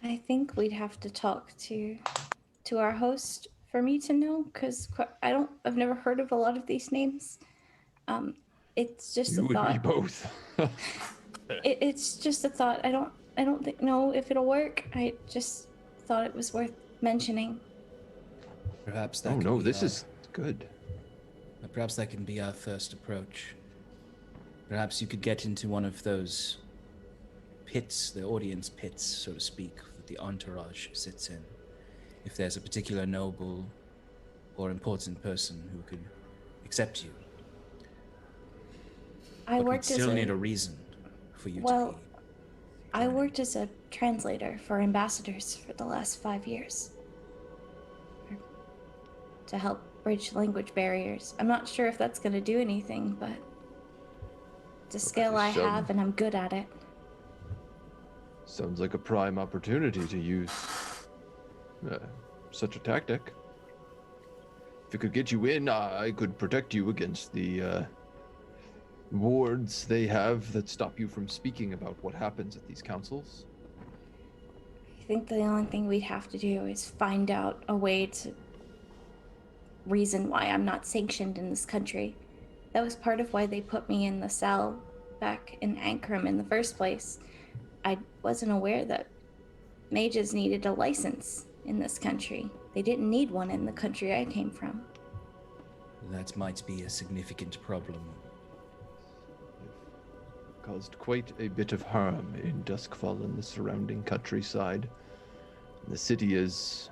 I think we'd have to talk to our host for me to know, because I've never heard of a lot of these names. It's just You a would thought. be both. It's just a thought. I don't know if it'll work. I just thought it was worth mentioning. Perhaps that Oh can no, be this our- is good. Perhaps that can be our first approach. Perhaps you could get into one of those pits, the audience pits, so to speak, that the entourage sits in. If there's a particular noble or important person who could accept you. I But we'd worked still as need a reason for you well, to be. I worked as a translator for ambassadors for the last 5 years. To help bridge language barriers. I'm not sure if that's going to do anything, but it's a skill I some- have and I'm good at it. Sounds like a prime opportunity to use such a tactic. If it could get you in, I could protect you against the wards they have that stop you from speaking about what happens at these councils. I think the only thing we'd have to do is find out a way to reason why I'm not sanctioned in this country. That was part of why they put me in the cell back in Ankrum in the first place. I wasn't aware that mages needed a license in this country. They didn't need one in the country I came from. That might be a significant problem. Caused quite a bit of harm in Duskfall and the surrounding countryside. The city is,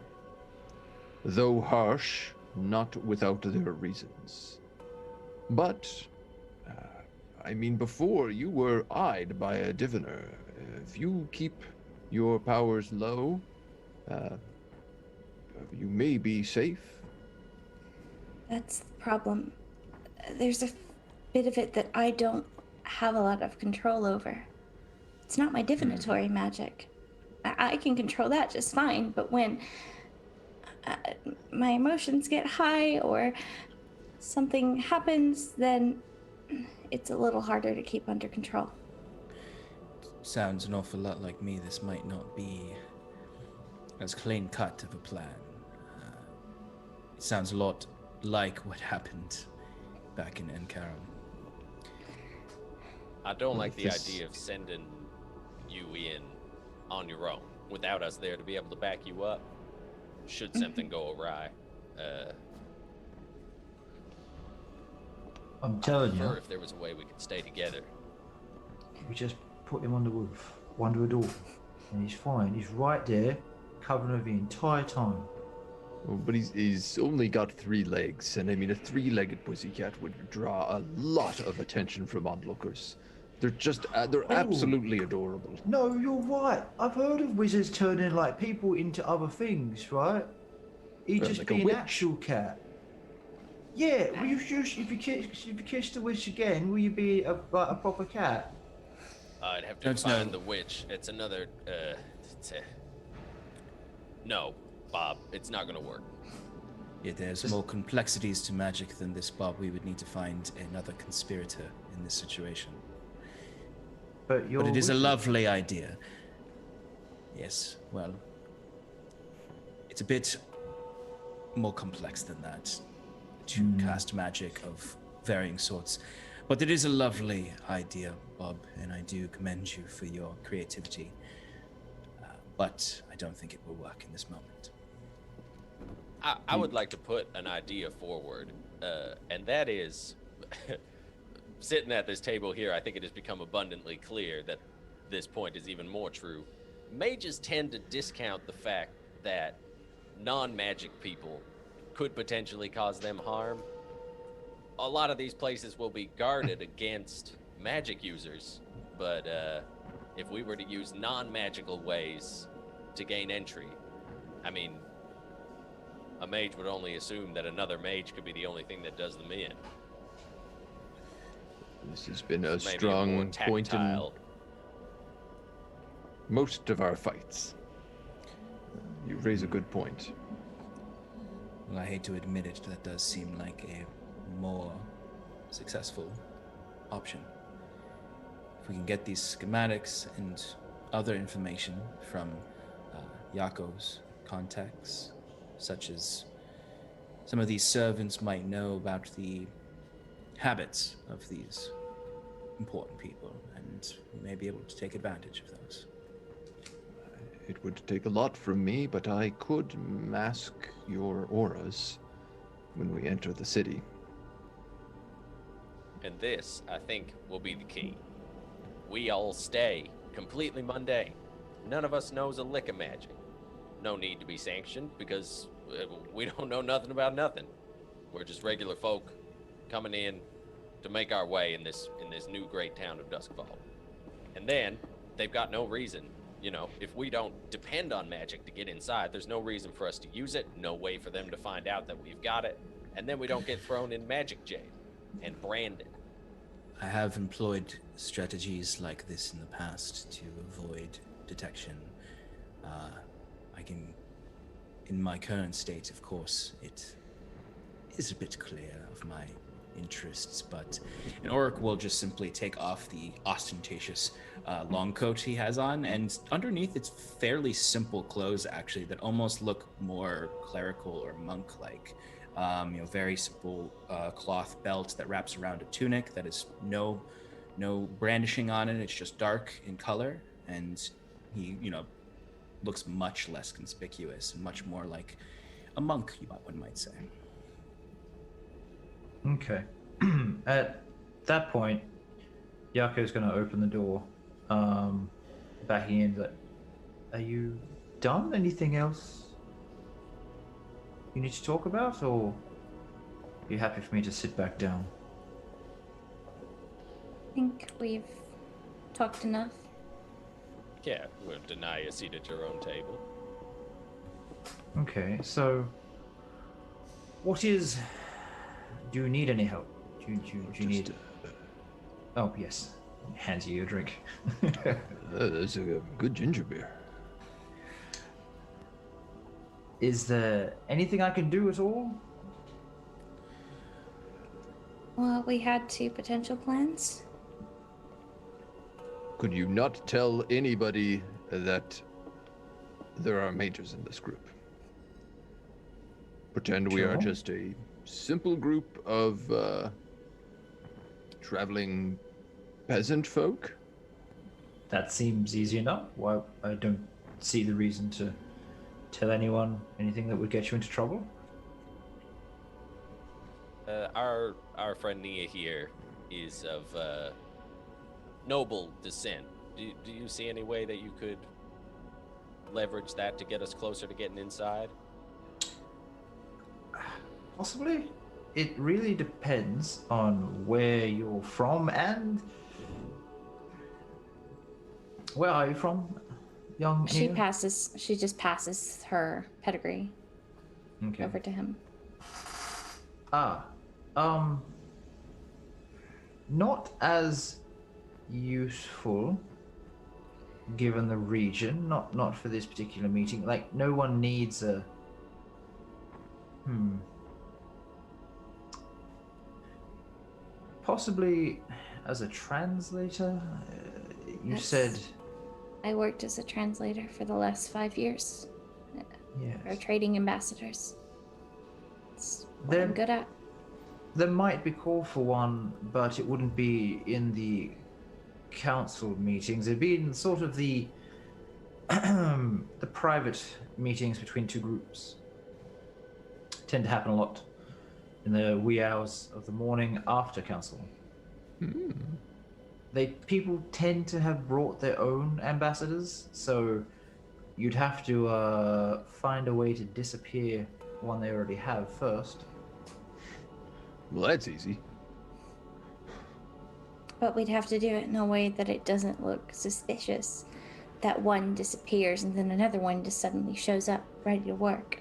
though harsh, not without their reasons. But, I mean, before you were eyed by a diviner. If you keep your powers low, you may be safe. That's the problem. There's a bit of it that I don't have a lot of control over. It's not my divinatory magic. I can control that just fine, but when my emotions get high or something happens, then it's a little harder to keep under control. Sounds an awful lot like me. This might not be as clean cut of a plan. It sounds a lot like what happened back in Enkaram. I don't like the this- idea of sending you in on your own without us there to be able to back you up should something go awry. I'm telling Prefer you, if there was a way we could stay together. we just put him on the roof, under a door, and he's fine. He's right there, covering her the entire time. Oh, but he's only got 3 legs, and I mean, a 3-legged pussycat would draw a lot of attention from onlookers. They're just, they're absolutely adorable. No, you're right. I've heard of wizards turning like people into other things, right? He'd just Like a be an witch. actual cat. Yeah, will you just, if you kiss the witch again, will you be like a proper cat? I'd have to Don't find know. the witch. It's another. No, Bob, it's not gonna work. Yeah, there's more complexities to magic than this, Bob. We would need to find another conspirator in this situation. But you're. But it is a wizard. lovely idea. Yes, well, it's a bit more complex than that to cast magic of varying sorts. But it is a lovely idea, Bob, and I do commend you for your creativity. But I don't think it will work in this moment. I would like to put an idea forward, and that is, sitting at this table here, I think it has become abundantly clear that this point is even more true. Mages tend to discount the fact that non-magic people could potentially cause them harm. A lot of these places will be guarded against magic users, but if we were to use non-magical ways to gain entry, I mean, a mage would only assume that another mage could be the only thing that does them in. This has been a Maybe more strong point in tactile. most of our fights. You raise a good point. Well, I hate to admit it, that does seem like a more successful option. If we can get these schematics and other information from Jaako's contacts, such as some of these servants might know about the habits of these important people, and we may be able to take advantage of those. It would take a lot from me, but I could mask your auras when we enter the city. And this, I think, will be the key. We all stay completely mundane. None of us knows a lick of magic. No need to be sanctioned because we don't know nothing about nothing. We're just regular folk coming in to make our way in this new great town of Duskfall. And then they've got no reason, if we don't depend on magic to get inside, there's no reason for us to use it, no way for them to find out that we've got it, and then we don't get thrown in magic jail and branded. I have employed strategies like this in the past to avoid detection. In my current state, of course, it is a bit clear of my interests, but an orc will just simply take off the ostentatious long coat he has on, and underneath it's fairly simple clothes, actually, that almost look more clerical or monk-like. Very simple cloth belt that wraps around a tunic that is no brandishing on it. It's just dark in color, and he, looks much less conspicuous and much more like a monk, one might say. Okay. At that point, Jaako's going to open the door, backing in. That, are you done? Anything else you need to talk about, or are you happy for me to sit back down? I think we've talked enough. Yeah, we'll deny a seat at your own table. Okay, so what is... Do you need any help? Do you need... Oh, yes. Hands you a drink. That's a good ginger beer. Is there anything I can do at all? Well, we had 2 potential plans. Could you not tell anybody that there are mages in this group? Pretend we are Sure. just a simple group of traveling peasant folk? That seems easy enough. Why, I don't see the reason to tell anyone anything that would get you into trouble. Our friend Nia here is of noble descent. Do you see any way that you could leverage that to get us closer to getting inside? Possibly. It really depends on where you're from and where are you from, young She Nia? she just passes her pedigree Okay. over to him. Ah, not as useful given the region. Not for this particular meeting. Like, no one needs a. Possibly as a translator. You said. I worked as a translator for the last 5 years. Yes. Or trading ambassadors. It's what I'm good at. There might be call for one, but it wouldn't be in the council meetings. It'd be in sort of the the private meetings between two groups. Tend to happen a lot in the wee hours of the morning after council. People tend to have brought their own ambassadors, so you'd have to find a way to disappear one they already have first. Well, that's easy. But we'd have to do it in a way that it doesn't look suspicious. That one disappears and then another one just suddenly shows up ready to work.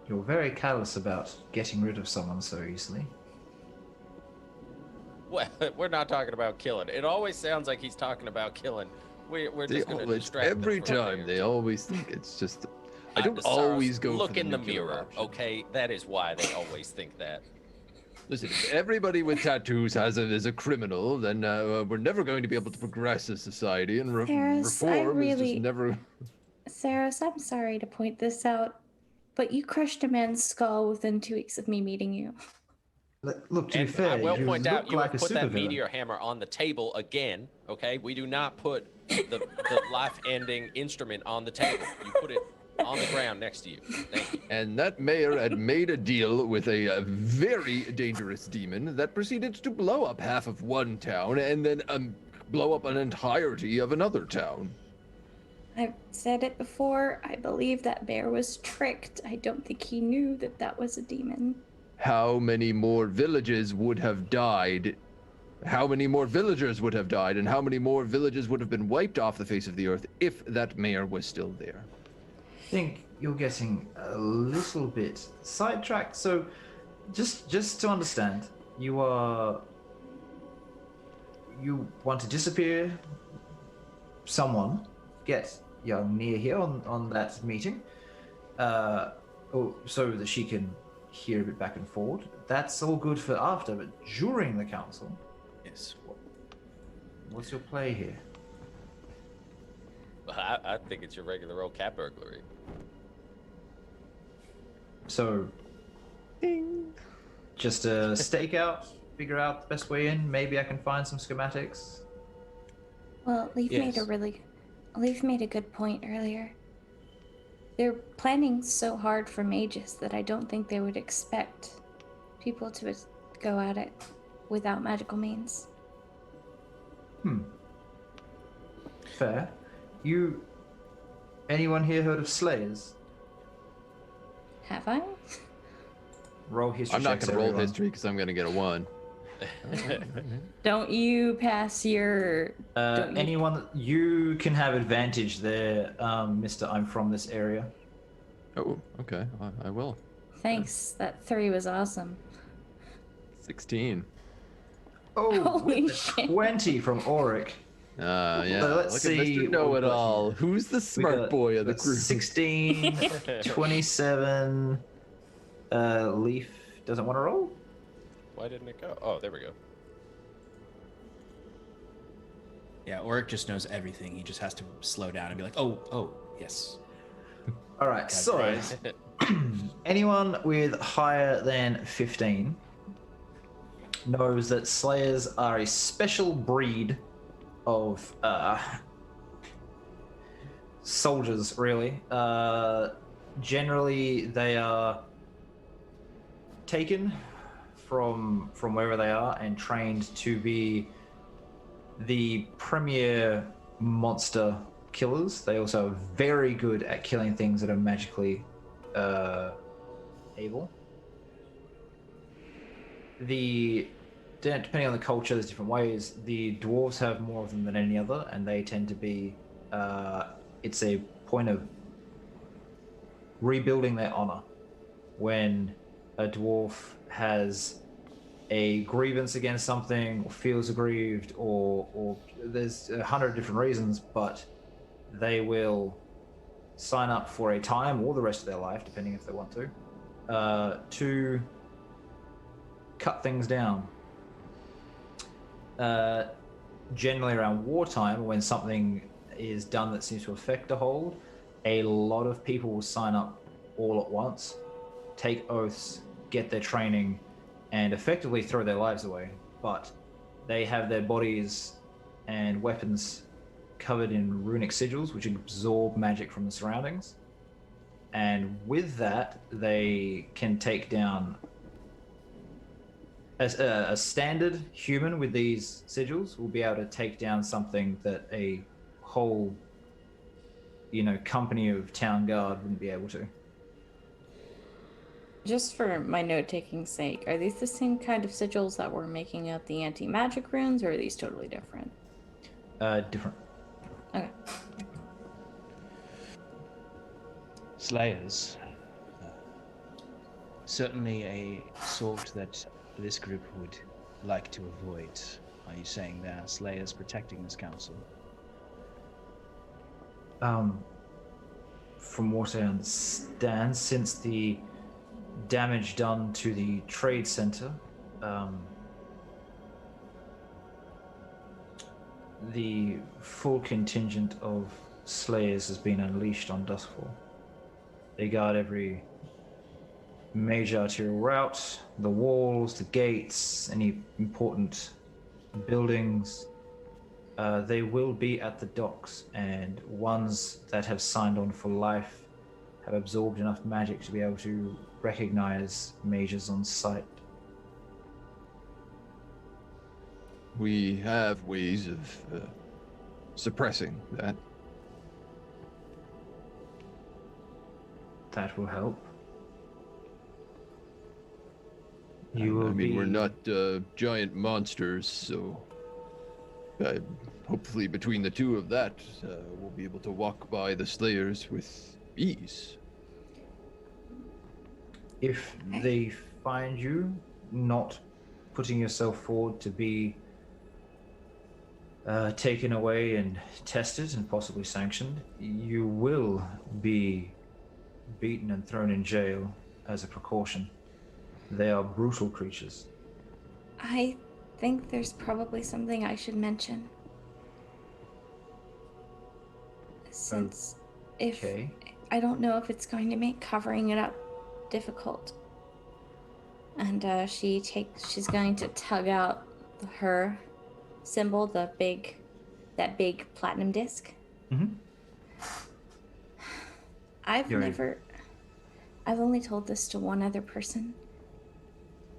You're very callous about getting rid of someone so easily. Well, we're not talking about killing. It always sounds like he's talking about killing. We're just going to distract them every for a time day or they two. always think it's just. I don't Saros, always go look for the in the nuclear mirror, option. okay? That is why they always think that. Listen, if everybody with tattoos is a criminal, then we're never going to be able to progress as society, and Saros, reform is just never. Saros, I'm sorry to point this out, but you crushed a man's skull within 2 weeks of me meeting you. Look, to be And fair, I will you point out, look you like have a put that supervillain. meteor hammer on the table again, okay? We do not put the life-ending instrument on the table. You put it on the ground next to you. Thank you. And that mayor had made a deal with a very dangerous demon that proceeded to blow up half of one town and then blow up an entirety of another town. I've said it before, I believe that bear was tricked. I don't think he knew that that was a demon. How many more villages would have died? How many more villagers would have died? And how many more villages would have been wiped off the face of the earth if that mayor was still there? I think you're getting a little bit sidetracked. So, just to understand, you want to disappear someone, get young Nia here on that meeting, so that she can hear a bit back and forward. That's all good for after, but during the council, Yes. what's your play here? I think it's your regular old cat burglary. So, just a stakeout, figure out the best way in. Maybe I can find some schematics. Well, Leaf made a good point earlier. They're planning so hard for mages that I don't think they would expect people to go at it without magical means. Fair. Anyone here heard of Slayers? Have I? Roll history. I'm not checks, going to roll everyone. history because I'm going to get a 1. Don't you pass your... Anyone that you can have advantage there, Mr. I'm from this area. Oh, okay. I will. Thanks, that 3 was awesome. 16. Oh, Holy with a shit. 20 from Auric. Yeah. So let's Look at see Mr. what Know-It-All. we've got here. Who's the We smart got- boy of the got group? 16, 27. Leaf doesn't want to roll. Why didn't it go? Oh, there we go. Yeah, Oric just knows everything. He just has to slow down and be like, oh, yes. All right, so anyone with higher than 15 knows that Slayers are a special breed of soldiers, really. Generally, they are taken from wherever they are and trained to be the premier monster killers. They also are very good at killing things that are magically able. depending on the culture, there's different ways. The dwarves have more of them than any other, and they tend to be. It's a point of rebuilding their honor when a dwarf has a grievance against something, or feels aggrieved, or there's 100 different reasons, but they will sign up for a time or the rest of their life, depending if they want to cut things down. Generally around wartime, when something is done that seems to affect the hold, a lot of people will sign up all at once, take oaths, get their training, and effectively throw their lives away. But they have their bodies and weapons covered in runic sigils, which absorb magic from the surroundings. And with that, they can take down a standard human with these sigils will be able to take down something that a whole, company of town guard wouldn't be able to. Just for my note-taking sake, are these the same kind of sigils that were making up the anti-magic runes, or are these totally different? Different. Okay. Slayers. Certainly a sort that this group would like to avoid. Are you saying there are Slayers protecting this council? From what I understand, since the damage done to the trade center, the full contingent of Slayers has been unleashed on Duskfall. They guard every major arterial route, the walls, the gates, any important buildings. They will be at the docks, and ones that have signed on for life have absorbed enough magic to be able to recognize mages on sight. We have ways of suppressing that. That will help. We're not giant monsters, so hopefully between the two of that, we'll be able to walk by the Slayers with ease. If they find you not putting yourself forward to be taken away and tested and possibly sanctioned, you will be beaten and thrown in jail as a precaution. They are brutal creatures. I think there's probably something I should mention. Since Okay. I don't know if it's going to make covering it up difficult. And she's going to tug out her symbol, that big platinum disc. Mm-hmm. I've only told this to one other person,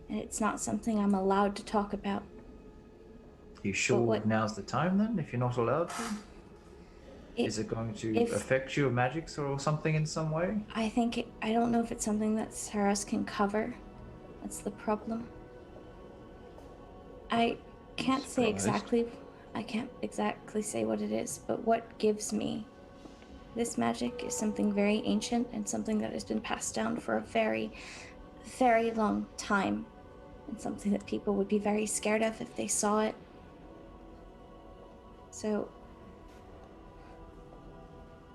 and it's not something I'm allowed to talk about. You sure now's the time then, if you're not allowed to? Is it going to affect your magics or something in some way? I don't know if it's something that Saros can cover. That's the problem. I can't exactly say what it is, but what gives me this magic is something very ancient and something that has been passed down for a very, very long time, and something that people would be very scared of if they saw it. So,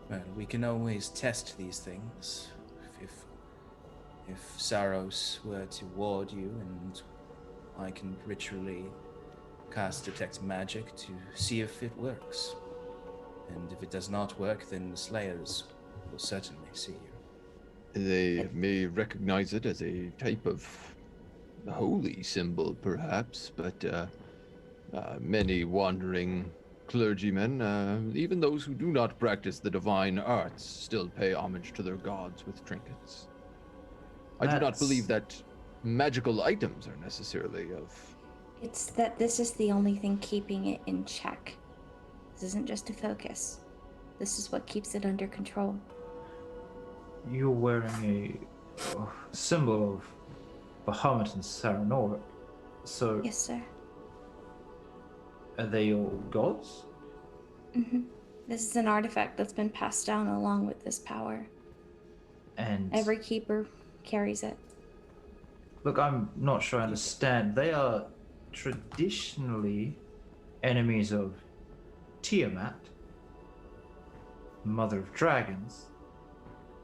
well, we can always test these things. If Saros were to ward you, and I can ritually cast Detect Magic to see if it works. And if it does not work, then the Slayers will certainly see you. They may recognize it as a type of holy symbol, perhaps, but many wandering clergymen, even those who do not practice the divine arts, still pay homage to their gods with trinkets. I do not believe that magical items are necessarily of... It's that this is the only thing keeping it in check. This isn't just a focus. This is what keeps it under control. You're wearing a symbol of Bahamut and Saranor. So, Yes, sir. are they all gods? This is an artifact that's been passed down along with this power. And Every keeper carries it. look, I'm not sure I understand. They are traditionally enemies of Tiamat, Mother of Dragons.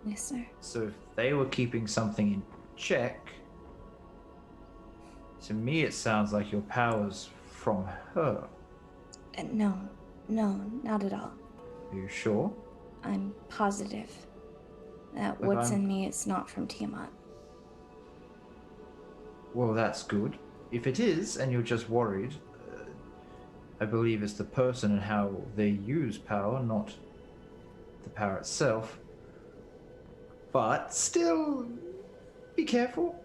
Yes, sir. So if they were keeping something in check, to me it sounds like your power's from her. No, not at all. Are you sure? I'm positive that But what's I'm- in me is not from Tiamat. Well, that's good. If it is, and you're just worried, I believe it's the person and how they use power, not the power itself. But still, be careful.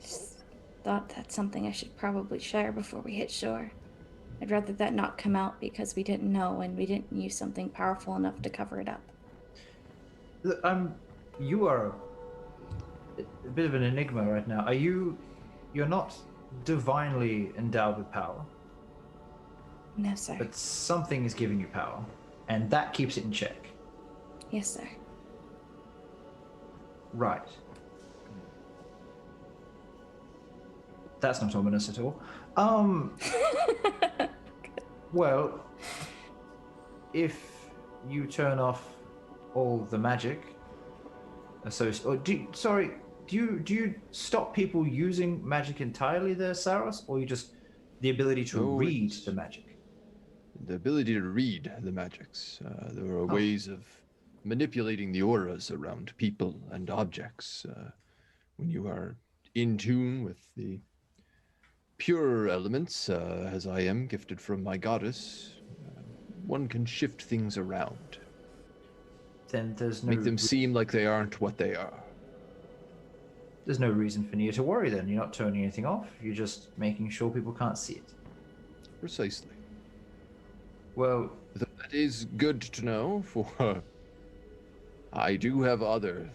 Just thought that's something I should probably share before we hit shore. I'd rather that not come out because we didn't know and we didn't use something powerful enough to cover it up. Look, you are a bit of an enigma right now. You're not divinely endowed with power, No, sir. but something is giving you power, and that keeps it in check. Yes, sir. Right. That's not ominous at all. Well, if you turn off all the magic, do you stop people using magic entirely there, Saros, or you just the ability to No, read it's- the magic? The ability to read the magics. There are ways of manipulating the auras around people and objects. When you are in tune with the pure elements, as I am gifted from my goddess, one can shift things around, Then there's make them seem like they aren't what they are. there's no reason for Nia to worry. Then you're not turning anything off. You're just making sure people can't see it. Precisely. Well, That is good to know, for I do have other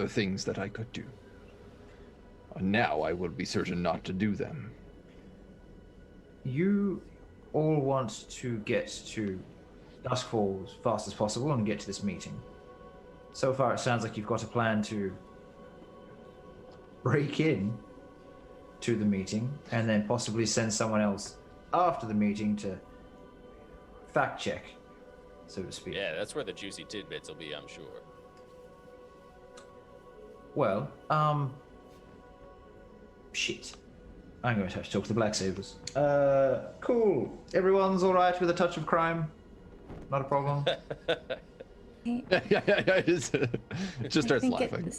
things that I could do. Now I will be certain not to do them. you all want to get to Duskfall as fast as possible and get to this meeting. So far, it sounds like you've got a plan to break in to the meeting and then possibly send someone else after the meeting to fact check, so to speak. Yeah, that's where the juicy tidbits will be, I'm sure. Well, shit. I'm going to have to talk to the Black Sabers. Cool. Everyone's all right with a touch of crime? Not a problem? Yeah. Just starts laughing.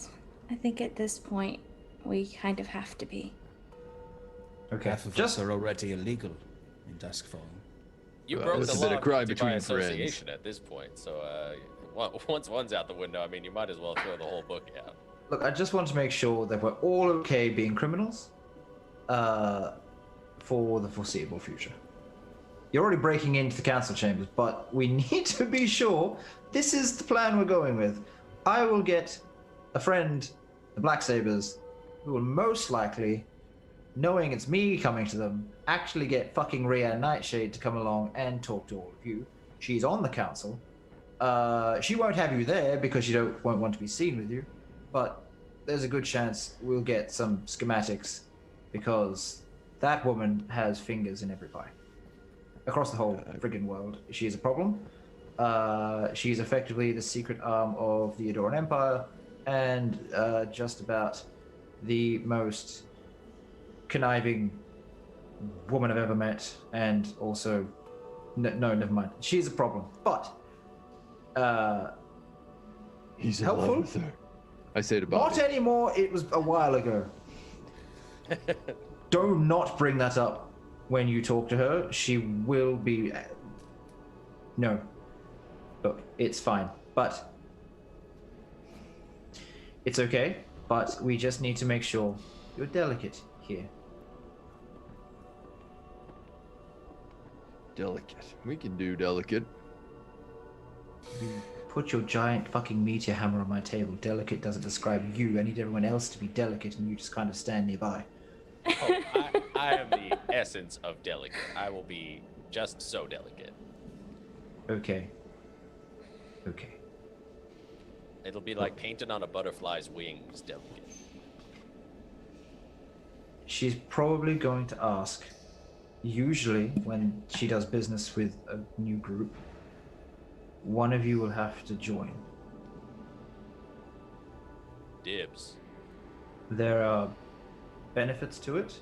I think at this point, we kind of have to be. Okay. Half of Just us are already illegal in Duskfall. You Well, broke it's the a bit law of crime by between association at this point, so once one's out the window, I mean, you might as well throw the whole book out. look, I just want to make sure that we're all okay being criminals for the foreseeable future. You're already breaking into the council chambers, but we need to be sure this is the plan we're going with. I will get a friend, the Black Sabers, who will most likely, knowing it's me coming to them, actually get fucking Rhea Nightshade to come along and talk to all of you. She's on the council. She won't have you there because she won't want to be seen with you, but there's a good chance we'll get some schematics because that woman has fingers in every pie. Across the whole friggin' world, she is a problem. She's effectively the secret arm of the Adoran Empire and just about the most conniving woman I've ever met, and also no, never mind. She's a problem, but He's in helpful? love with her. I say to Bobby. Not anymore. It was a while ago. Do not bring that up when you talk to her. She will be. No. Look, it's fine, but it's okay. But we just need to make sure you're delicate here. Delicate. We can do delicate. put your giant fucking meteor hammer on my table. Delicate doesn't describe you. I need everyone else to be delicate, and you just kind of stand nearby. Oh, I am the essence of delicate. I will be just so delicate. Okay. Okay. It'll be like painted on a butterfly's wings, delicate. She's probably going to ask, usually when she does business with a new group, one of you will have to join. Dibs. There are benefits to it.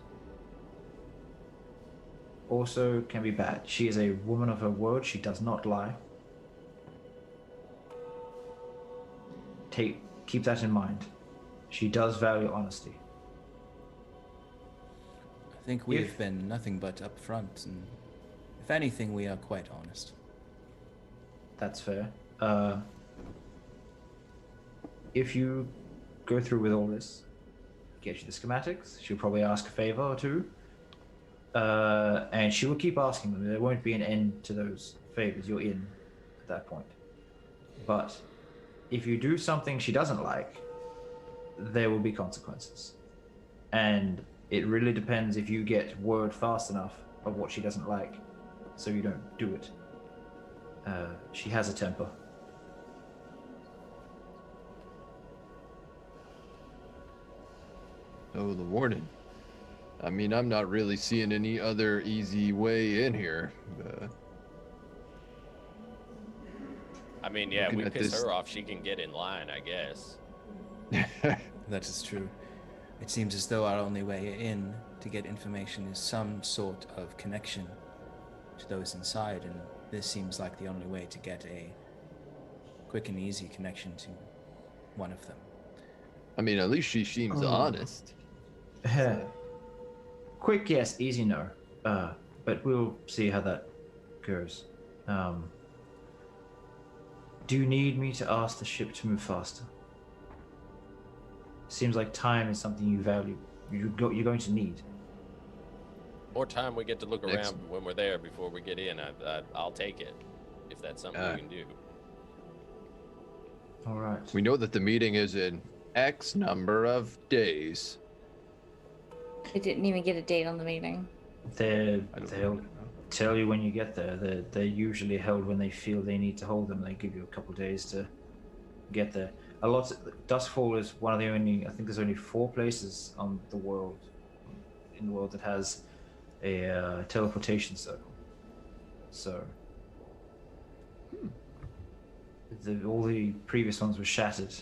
Also can be bad. She is a woman of her word. She does not lie. Keep that in mind. She does value honesty. I think we have been nothing but upfront, and if anything, we are quite honest. That's fair. If you go through with all this, get you the schematics, she'll probably ask a favor or two. And she will keep asking them. There won't be an end to those favors. You're in at that point. But if you do something she doesn't like, there will be consequences. And it really depends if you get word fast enough of what she doesn't like, so you don't do it. She has a temper. Oh, the warning. I mean, I'm not really seeing any other easy way in here. I mean, yeah, Looking we at piss this- her off, she can get in line, I guess. That is true. It seems as though our only way in to get information is some sort of connection to those inside, and this seems like the only way to get a quick and easy connection to one of them. I mean, at least she seems honest. Quick yes, easy no. But we'll see how that goes. Do you need me to ask the ship to move faster? Seems like time is something you value. You're going to need. More time we get to look around Excellent. when we're there before we get in. I'll take it, if that's something we can do. All right. We know that the meeting is in X number of days. I didn't even get a date on the meeting. They'll tell you when you get there. They're usually held when they feel they need to hold them. They give you a couple days to get there. Duskfall is one of the only, I think there's only 4 places in the world that has a teleportation circle. So all the previous ones were shattered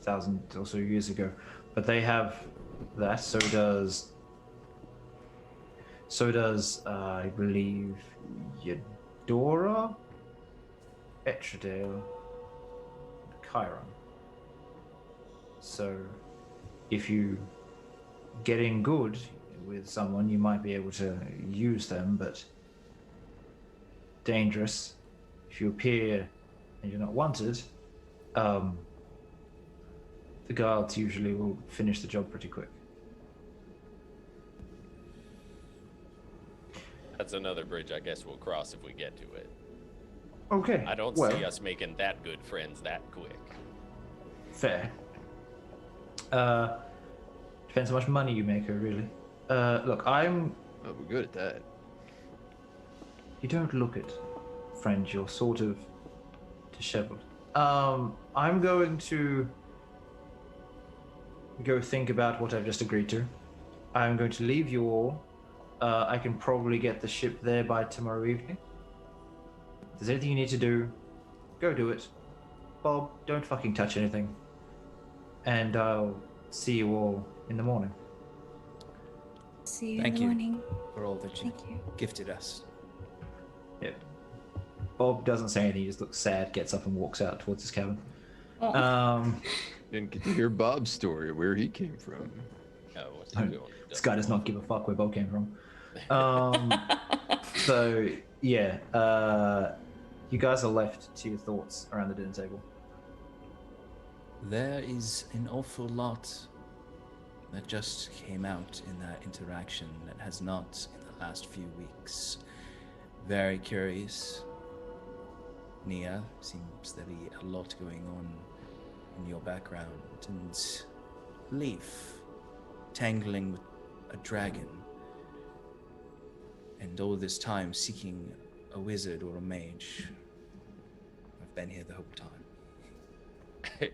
1,000 or so years ago, but they have that. So does I believe Eudora, Etradale, Chiron. So if you get in good with someone, you might be able to use them, but dangerous. If you appear and you're not wanted, the guards usually will finish the job pretty quick. That's another bridge I guess we'll cross if we get to it. Okay. I don't see us making that good friends that quick. Fair. Depends how much money you make her, really. Look, Oh, we're good at that. You don't look it, friend. You're sort of disheveled. I'm going to go think about what I've just agreed to. I'm going to leave you all. I can probably get the ship there by tomorrow evening. If there's anything you need to do, go do it. Bob, don't fucking touch anything. And I'll see you all in the morning. See you Thank in the you morning. for all that you Thank you. gifted us. Yeah. Bob doesn't say anything, he just looks sad, gets up and walks out towards his cabin. Didn't get to hear Bob's story, where he came from. Oh, what's he doing? This guy does not give a fuck where Bob came from. So, yeah. You guys are left to your thoughts around the dinner table. There is an awful lot that just came out in that interaction that has not in the last few weeks. Very curious. Nia. Seems there be a lot going on in your background. And Leaf, tangling with a dragon. And all this time seeking a wizard or a mage. I've been here the whole time.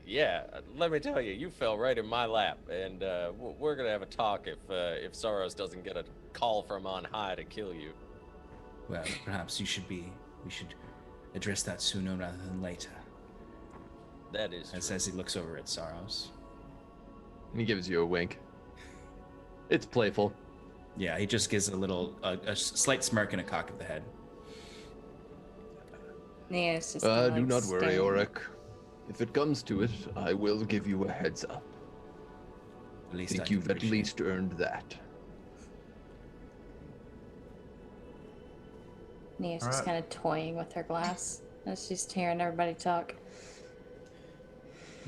Yeah, let me tell you, you fell right in my lap, and we're gonna have a talk if Soros doesn't get a call from on high to kill you. Well, perhaps we should address that sooner rather than later. That is true. As he looks over at Saros. And he gives you a wink. It's playful. Yeah, he just gives a slight smirk and a cock of the head. Yeah, it's just Do like not worry, staring. Auric. If it comes to it, I will give you a heads up. At least I I think can you've at appreciate least earned that. Nia's All just right. kind of toying with her glass as she's hearing everybody talk.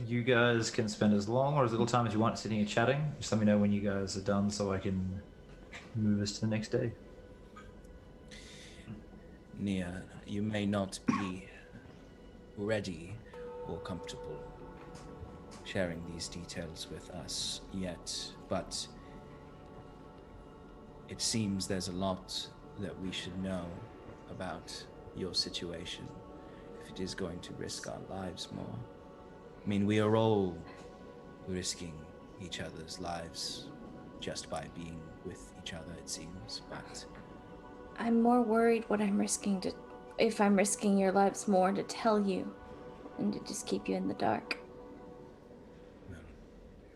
You guys can spend as long or as little time as you want sitting and chatting. Just let me know when you guys are done so I can move us to the next day. Nia, you may not be ready or comfortable sharing these details with us yet, but it seems there's a lot that we should know about your situation if it is going to risk our lives more. I mean, we are all risking each other's lives just by being with each other, it seems, but I'm more worried if I'm risking your lives more to tell you than to just keep you in the dark. well,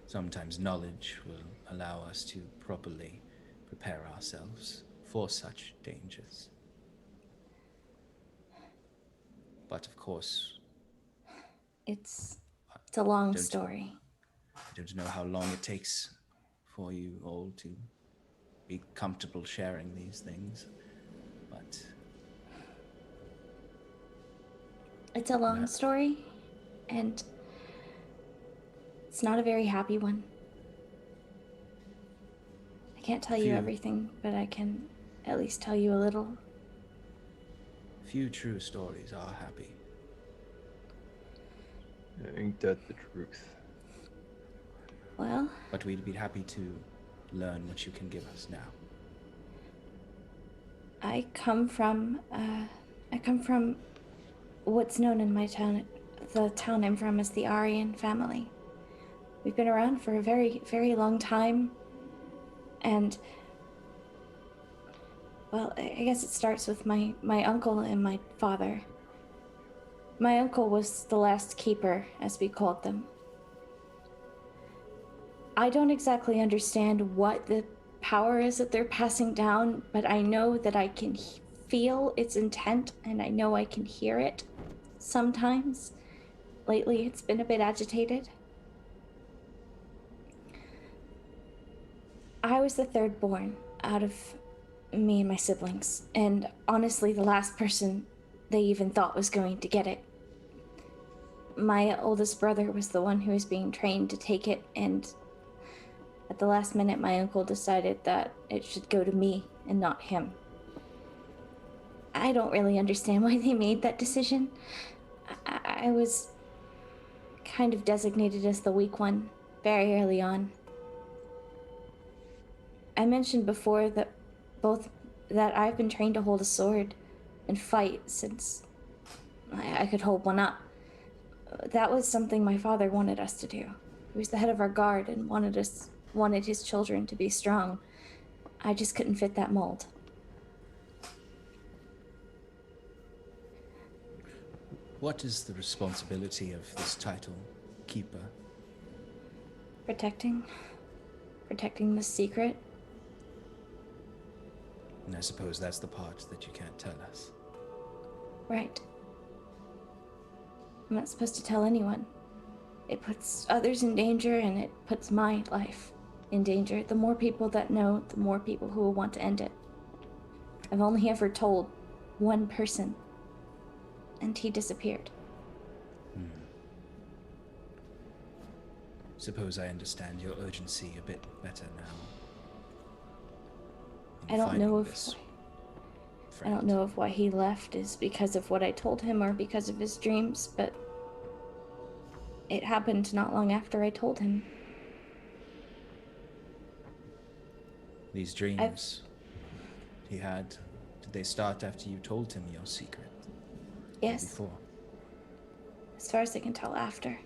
sometimes knowledge will allow us to properly prepare ourselves for such dangers. But of course, It's a long Don't- story. I don't know how long it takes for you all to be comfortable sharing these things, but It's a long Yeah. story, and it's not a very happy one. I can't tell you Few- everything, but I can at least tell you a little. few true stories are happy. Ain't that the truth? Well, But we'd be happy to learn what you can give us now. I come from what's known in my town, the town I'm from is the Aryan family. We've been around for a very, very long time, and well, I guess it starts with my uncle and my father. My uncle was the last keeper, as we called them. I don't exactly understand what the power is that they're passing down, but I know that I can feel its intent, and I know I can hear it sometimes. Lately, it's been a bit agitated. I was the third born out of me and my siblings, and honestly, the last person they even thought was going to get it. My oldest brother was the one who was being trained to take it, and at the last minute, my uncle decided that it should go to me and not him. I don't really understand why they made that decision. I was kind of designated as the weak one very early on. I mentioned before that I've been trained to hold a sword and fight since I could hold one up. That was something my father wanted us to do. He was the head of our guard and wanted his children to be strong. I just couldn't fit that mold. What is the responsibility of this title, Keeper? Protecting the secret. And I suppose that's the part that you can't tell us. Right. I'm not supposed to tell anyone. It puts others in danger, and it puts my life in danger. The more people that know, the more people who will want to end it. I've only ever told one person, and he disappeared. Suppose I understand your urgency a bit better now. I don't know Finding I friend. don't know if why he left is because of what I told him or because of his dreams, but it happened not long after I told him. These dreams he had, did they start after you told him your secret? Or Yes, before? as far as I can tell, after.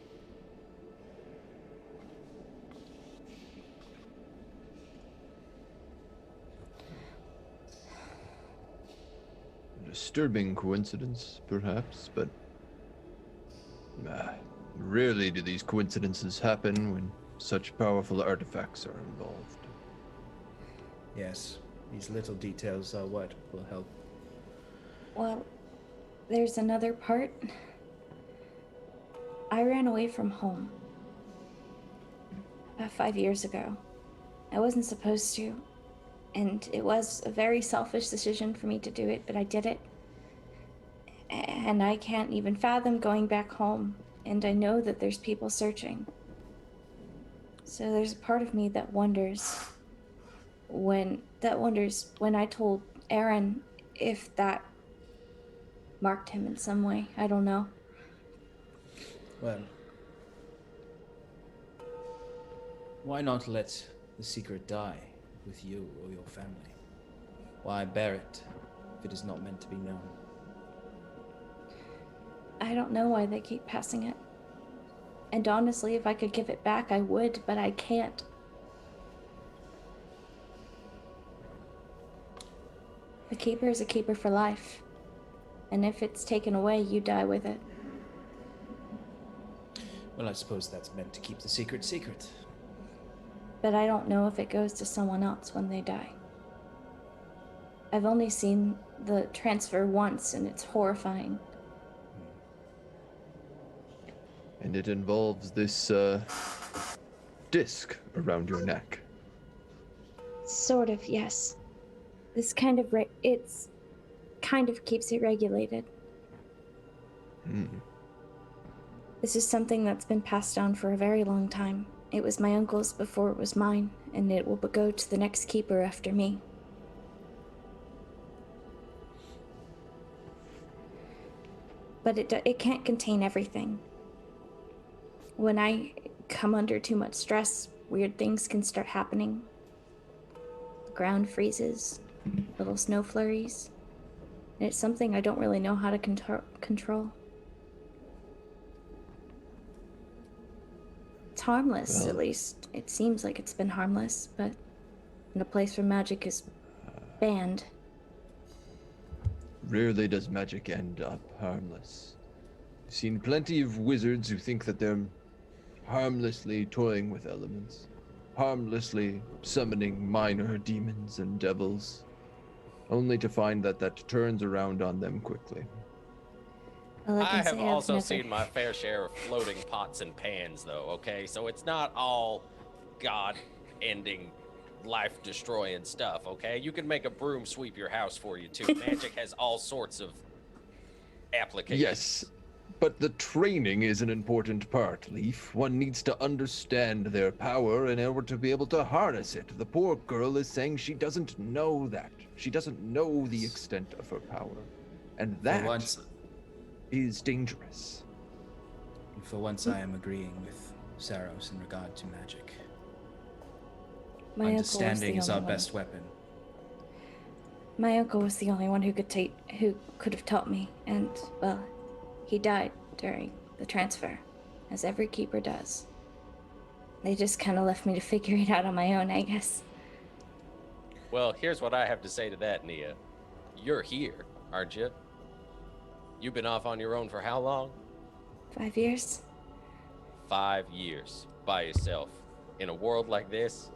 Disturbing coincidence, perhaps, but rarely do these coincidences happen when such powerful artifacts are involved. Yes, these little details are what will help. Well, there's another part. I ran away from home about 5 years ago. I wasn't supposed to, and it was a very selfish decision for me to do it, but I did it. And I can't even fathom going back home, and I know that there's people searching. So there's a part of me that wonders when I told Aaron if that marked him in some way. I don't know. Well, why not let the secret die with you or your family? Why bear it if it is not meant to be known? I don't know why they keep passing it. And honestly, if I could give it back, I would, but I can't. A keeper is a keeper for life. And if it's taken away, you die with it. Well, I suppose that's meant to keep the secret secret. But I don't know if it goes to someone else when they die. I've only seen the transfer once, and it's horrifying. And it involves this, disc around your neck. Sort of, yes. This kind of it's kind of keeps it regulated. This is something that's been passed down for a very long time. It was my uncle's before it was mine, and it will go to the next keeper after me. But it can't contain everything. When I come under too much stress, weird things can start happening. The ground freezes, little snow flurries. And it's something I don't really know how to control. It's harmless, Well, at least. It seems like it's been harmless, but in a place where magic is banned. Rarely does magic end up harmless. I've seen plenty of wizards who think that they're harmlessly toying with elements, harmlessly summoning minor demons and devils, only to find that turns around on them quickly. All I I can have say, I've also never- seen my fair share of floating pots and pans, though, okay? So it's not all God-ending, life-destroying stuff, okay? You can make a broom sweep your house for you, too. Magic has all sorts of applications. Yes, but the training is an important part, Leaf. One needs to understand their power in order to be able to harness it. The poor girl is saying she doesn't know that. She doesn't know the extent of her power. And that is dangerous. For once, I am agreeing with Saros in regard to magic. My uncle was the Understanding is our only one. best weapon. My uncle was the only one who could have taught me, and well, he died during the transfer, as every keeper does. They just kind of left me to figure it out on my own, I guess. Well, here's what I have to say to that, Nia. You're here, aren't you? You've been off on your own for how long? 5 years? 5 years by yourself in a world like this.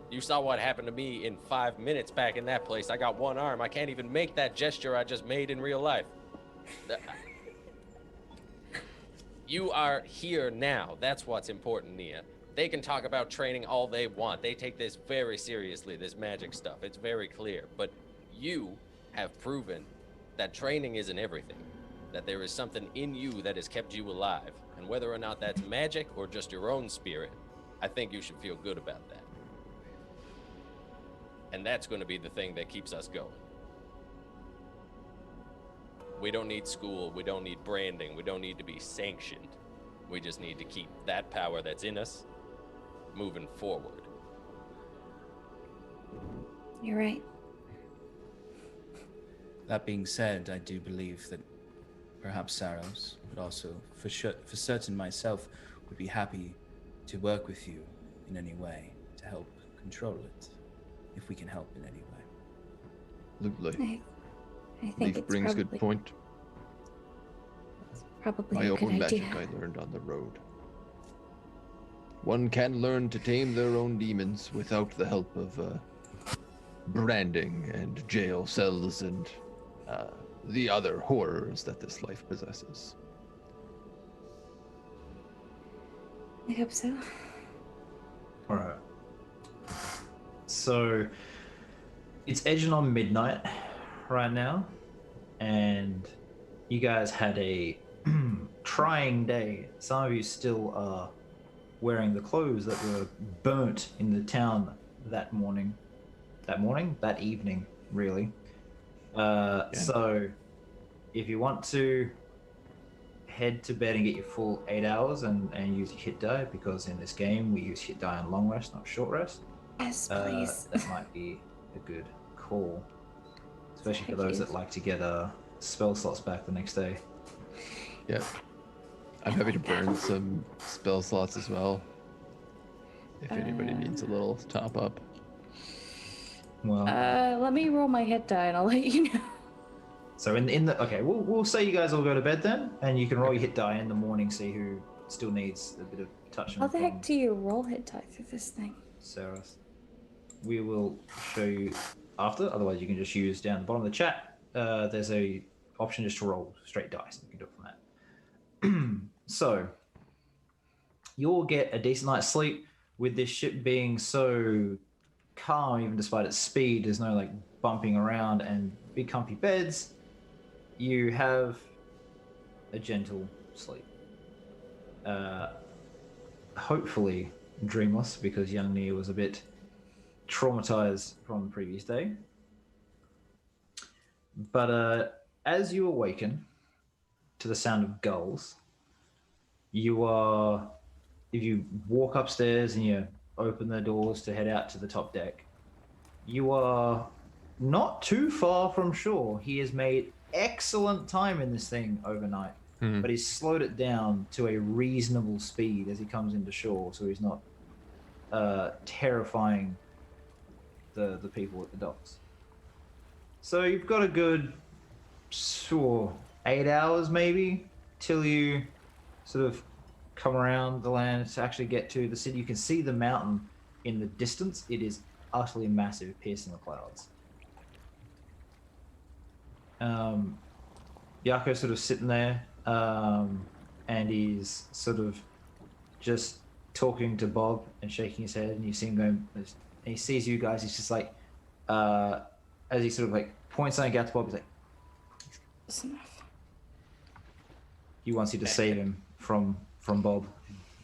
You saw what happened to me in 5 minutes back in that place. I got one arm. I can't even make that gesture I just made in real life. You are here now. That's what's important, Nia. They can talk about training all they want. They take this very seriously, this magic stuff. It's very clear. But you have proven that training isn't everything. That there is something in you that has kept you alive. And whether or not that's magic or just your own spirit, I think you should feel good about that. And that's going to be the thing that keeps us going. We don't need school. We don't need branding. We don't need to be sanctioned. We just need to keep that power that's in us moving forward. You're right. That being said, I do believe that perhaps Saros, but also for certain myself, would be happy to work with you in any way to help control it, if we can help in any way. Lovely. I think Leaf it's brings probably, good point. probably My a good own idea. magic I learned on the road. One can learn to tame their own demons without the help of branding and jail cells and the other horrors that this life possesses. I hope so. All right. So it's edging on midnight right now, and you guys had a trying day. Some of you still are wearing the clothes that were burnt in the town that evening, really. So if you want to head to bed and get your full 8 hours and use your hit die, because in this game we use hit die on long rest, not short rest. Yes, please. That might be a good call, especially for Thank those you. that like to get spell slots back the next day. Yeah. I'm happy to burn some spell slots as well. If anybody needs a little top up. Well, Let me roll my hit die and I'll let you know. so in the okay, we'll say you guys all go to bed then, and you can roll your hit die in the morning, see who still needs a bit of touching. How the from heck do you roll hit die through this thing? Saros. We will show you after. Otherwise, you can just use down the bottom of the chat. There's a option just to roll straight dice. You can do it from that. So you'll get a decent night's sleep with this ship being so calm, even despite its speed. There's no like bumping around and big comfy beds. You have a gentle sleep. Hopefully dreamless, because young Nia was a bit traumatized from the previous day. But as you awaken to the sound of gulls, if you walk upstairs and you open the doors to head out to the top deck, you are not too far from shore. He has made excellent time in this thing overnight, but he's slowed it down to a reasonable speed as he comes into shore, so he's not terrifying the people at the docks. So you've got a good 8 hours maybe till you sort of come around the land to actually get to the city. You can see the mountain in the distance. It is utterly massive, piercing the clouds. Jako's sort of sitting there, and he's sort of just talking to Bob and shaking his head, and you see him going, and he sees you guys. He's just like, as he sort of like points something out to Bob, he's like, That's enough. he wants you to save him from Bob.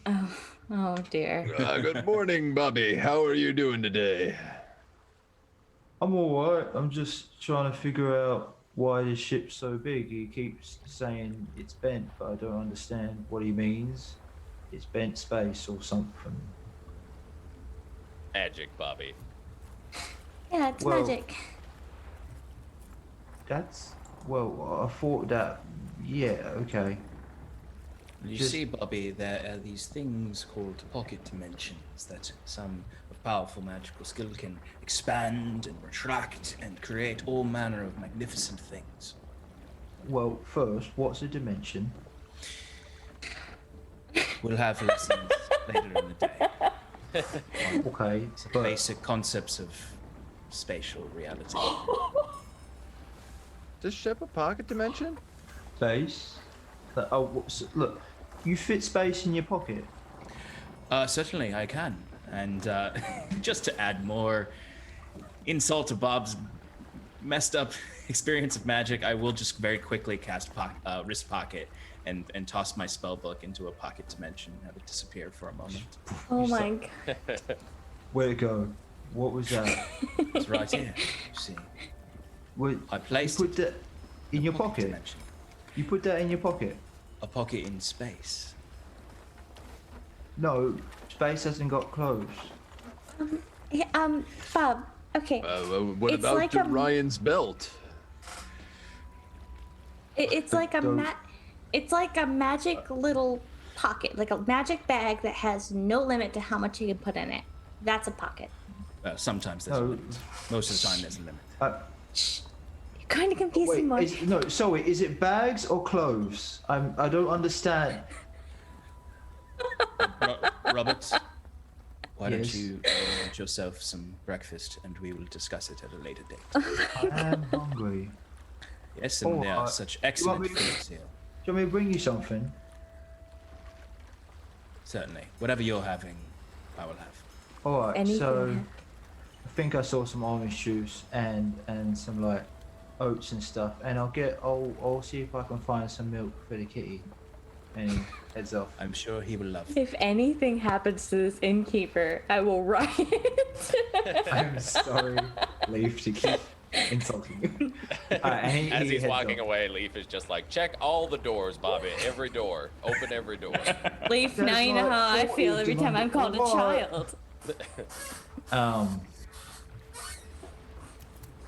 Oh dear. Good morning, Bobby. How are you doing today? I'm all right. I'm just trying to figure out why this ship's so big. He keeps saying it's bent, but I don't understand what he means. It's bent space or something. Magic, Bobby. Yeah, it's Well- magic. I thought that, yeah, okay. You Just- see, Bobby, there are these things called pocket dimensions that some of powerful magical skill can expand and retract and create all manner of magnificent things. Well, first, what's a dimension? We'll have lessons later in the day. Okay, Some but basic concepts of spatial reality. Does ship a pocket dimension? space. Look, you fit space in your pocket. Certainly, I can. And just to add more insult to Bob's messed up experience of magic, I will just very quickly cast wrist pocket and toss my spell book into a pocket dimension and have it disappear for a moment. Oh my god. Where'd it go? What was that? It's right here. You see, Where, I placed you put it that in your pocket? dimension. You put that in your pocket? A pocket in space. No, space hasn't got clothes. Bob. Okay. What It's about like a- Ryan's belt? It's like it's like a magic little pocket, like a magic bag that has no limit to how much you can put in it. That's a pocket. Sometimes there's a No. limit. Most of the time there's a limit. You're kind of confusing more. Is it bags or clothes? I don't understand. Robert, why Yes? don't you get yourself some breakfast and we will discuss it at a later date. I am hungry. Yes, and there are Alright. such You want excellent me to- foods here. Do you want me to bring you something? Certainly. Whatever you're having, I will have. All right. Anything. So, I think I saw some orange juice and some like oats and stuff, and I'll see if I can find some milk for the kitty. And he heads off. I'm sure he will love it. If anything happens to this innkeeper, I will riot. I'm sorry, Leaf, to keep insulting you. And As he he's heads walking off. away, Leaf is just like, check all the doors, Bobby. Every door. Open every door. Leaf, That's now you know not how I what feel you every time I'm called a want. child.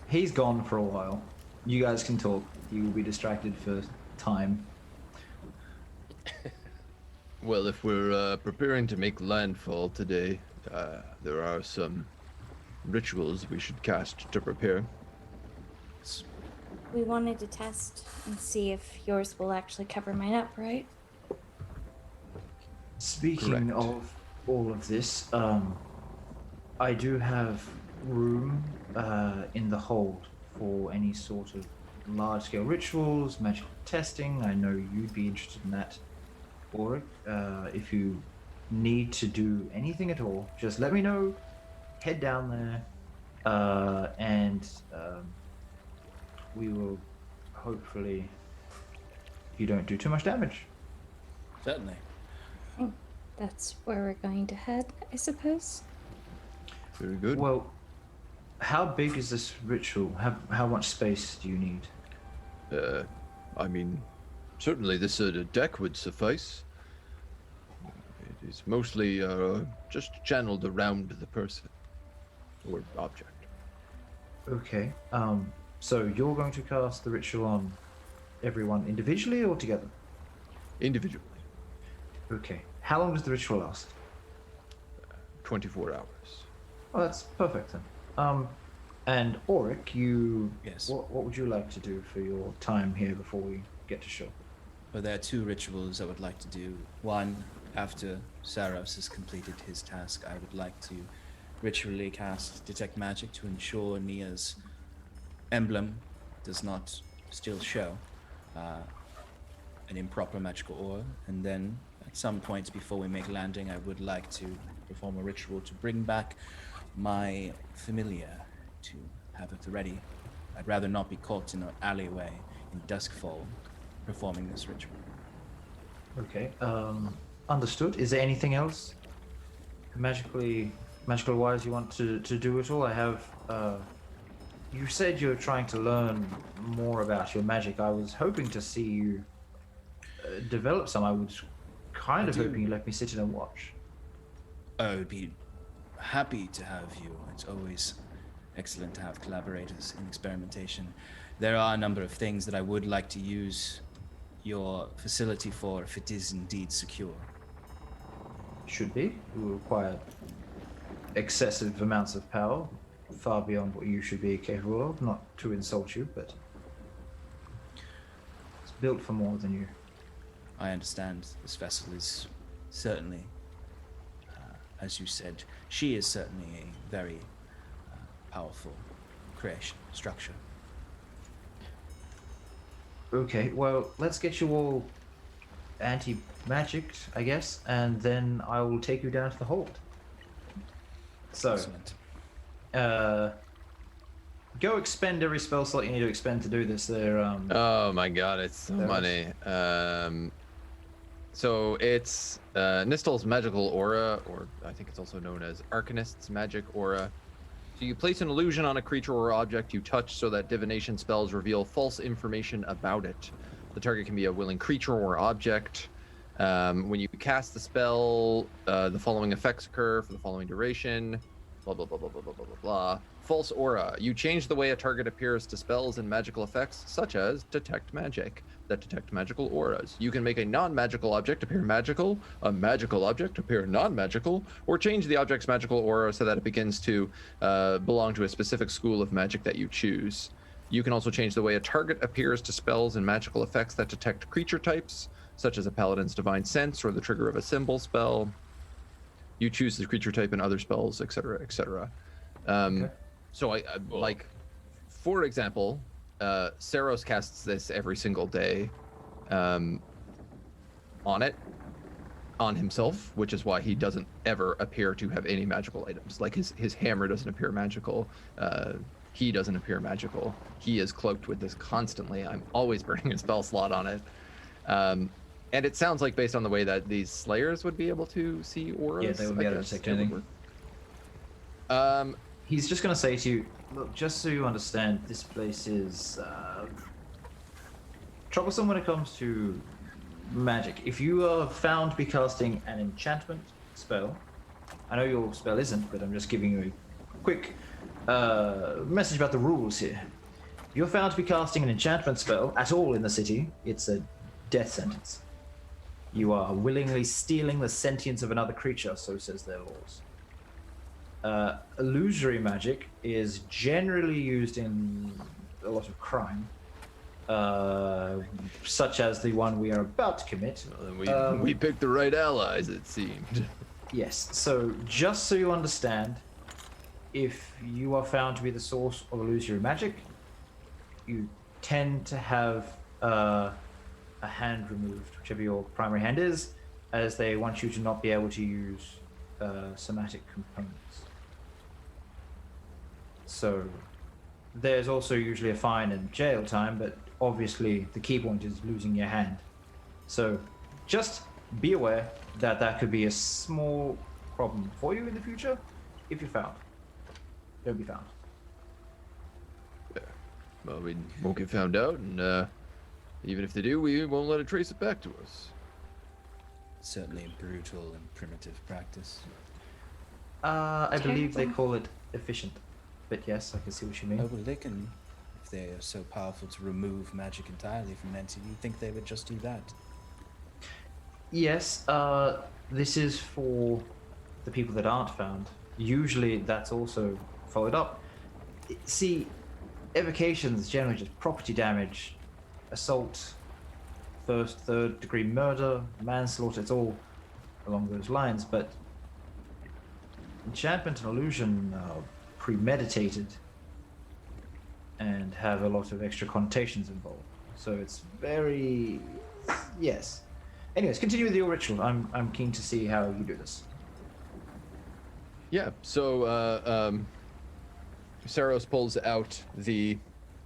He's gone for a while. You guys can talk. You will be distracted for time. Well, if we're preparing to make landfall today, there are some rituals we should cast to prepare. We wanted to test and see if yours will actually cover mine up, right? Speaking Correct. of all of this, I do have room in the hold for any sort of large-scale rituals, magical testing. I know you'd be interested in that, Auric. If you need to do anything at all, just let me know. Head down there, and we will hopefully, you don't do too much damage. Certainly. That's where we're going to head, I suppose. Very good. Well, how big is this ritual? How much space do you need? I mean, certainly this deck would suffice. It is mostly just channeled around the person or object. Okay. So you're going to cast the ritual on everyone individually or together? Individually, Okay. How long does the ritual last? 24 hours. Oh, that's perfect then. And Auric, you. Yes. What would you like to do for your time here before we get to shore? But there are two rituals I would like to do. One, after Saros has completed his task, I would like to ritually cast Detect Magic to ensure Nia's emblem does not still show an improper magical aura. And then, at some point before we make landing, I would like to perform a ritual to bring back my familiar to have it ready. I'd rather not be caught in an alleyway in Duskfall performing this ritual. Okay. Understood. Is there anything else magical wise you want to do at all? I have. You said you're trying to learn more about your magic. I was hoping to see you develop some. I was kind of hoping you'd let me sit in and watch. I would be happy to have you. It's always excellent to have collaborators in experimentation. There are a number of things that I would like to use your facility for if it is indeed secure. Should be. It will require excessive amounts of power, far beyond what you should be capable of. Not to insult you, but it's built for more than you. I understand this vessel is certainly, as you said, she is certainly a very powerful creation, structure. Okay, well, let's get you all anti-magicked, I guess, and then I will take you down to the hold. So, Excellent. go expend every spell slot you need to expend to do this. There, Oh my god, it's so There money. So it's Nistel's magical aura, or I think it's also known as Arcanist's magic aura. So you place an illusion on a creature or object you touch so that divination spells reveal false information about it. The target can be a willing creature or object. When you cast the spell, the following effects occur for the following duration. Blah, blah, blah, blah, blah, blah, blah, blah, blah. False aura. You change the way a target appears to spells and magical effects, such as detect magic, that detect magical auras. You can make a non-magical object appear magical, a magical object appear non-magical, or change the object's magical aura so that it begins to belong to a specific school of magic that you choose. You can also change the way a target appears to spells and magical effects that detect creature types, such as a paladin's divine sense or the trigger of a symbol spell. You choose the creature type and other spells, etc., etc. Okay. So I like, for example, Saros casts this every single day on himself, which is why he doesn't ever appear to have any magical items. Like his hammer doesn't appear magical. He doesn't appear magical. He is cloaked with this constantly. I'm always burning a spell slot on it. And it sounds like, based on the way that these slayers would be able to see auras. Yeah, they would be able to detect anything. He's just going to say to you, look, just so you understand, this place is troublesome when it comes to magic. If you are found to be casting an enchantment spell, I know your spell isn't, but I'm just giving you a quick message about the rules here. If you're found to be casting an enchantment spell at all in the city, it's a death sentence. You are willingly stealing the sentience of another creature, so says their laws. Illusory magic is generally used in a lot of crime, such as the one we are about to commit. We picked the right allies, it seemed. Yes, so just so you understand, if you are found to be the source of illusory magic, you tend to have a hand removed, whichever your primary hand is, as they want you to not be able to use somatic components. So there's also usually a fine and jail time, but obviously the key point is losing your hand. So just be aware that that could be a small problem for you in the future if you're found. Don't be found. Yeah. Well, we won't get found out, and even if they do, we won't let it trace it back to us. Certainly a brutal and primitive practice. I believe they call it efficient. But yes, I can see what you mean. Oh, well, they can, if they are so powerful to remove magic entirely from an entity, you'd think they would just do that. Yes, this is for the people that aren't found. Usually that's also followed up. See, evocations generally just property damage, assault, first, third degree murder, manslaughter, it's all along those lines, but enchantment and illusion are premeditated and have a lot of extra connotations involved. So it's very... yes. Anyways, continue with your ritual. I'm keen to see how you do this. Yeah, so Saros pulls out the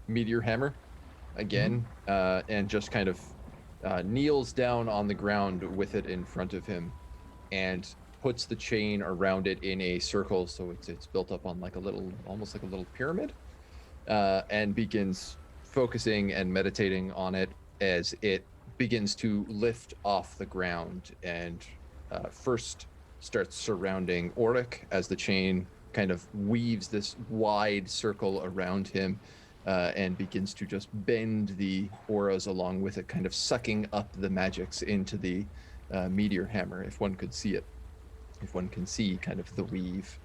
meteor hammer again, and just kind of kneels down on the ground with it in front of him and puts the chain around it in a circle, so it's built up on like a little, almost like a little pyramid, and begins focusing and meditating on it as it begins to lift off the ground, and first starts surrounding Auric as the chain kind of weaves this wide circle around him, and begins to just bend the auras along with it, kind of sucking up the magics into the meteor hammer, if one could see it, if one can see kind of the weave.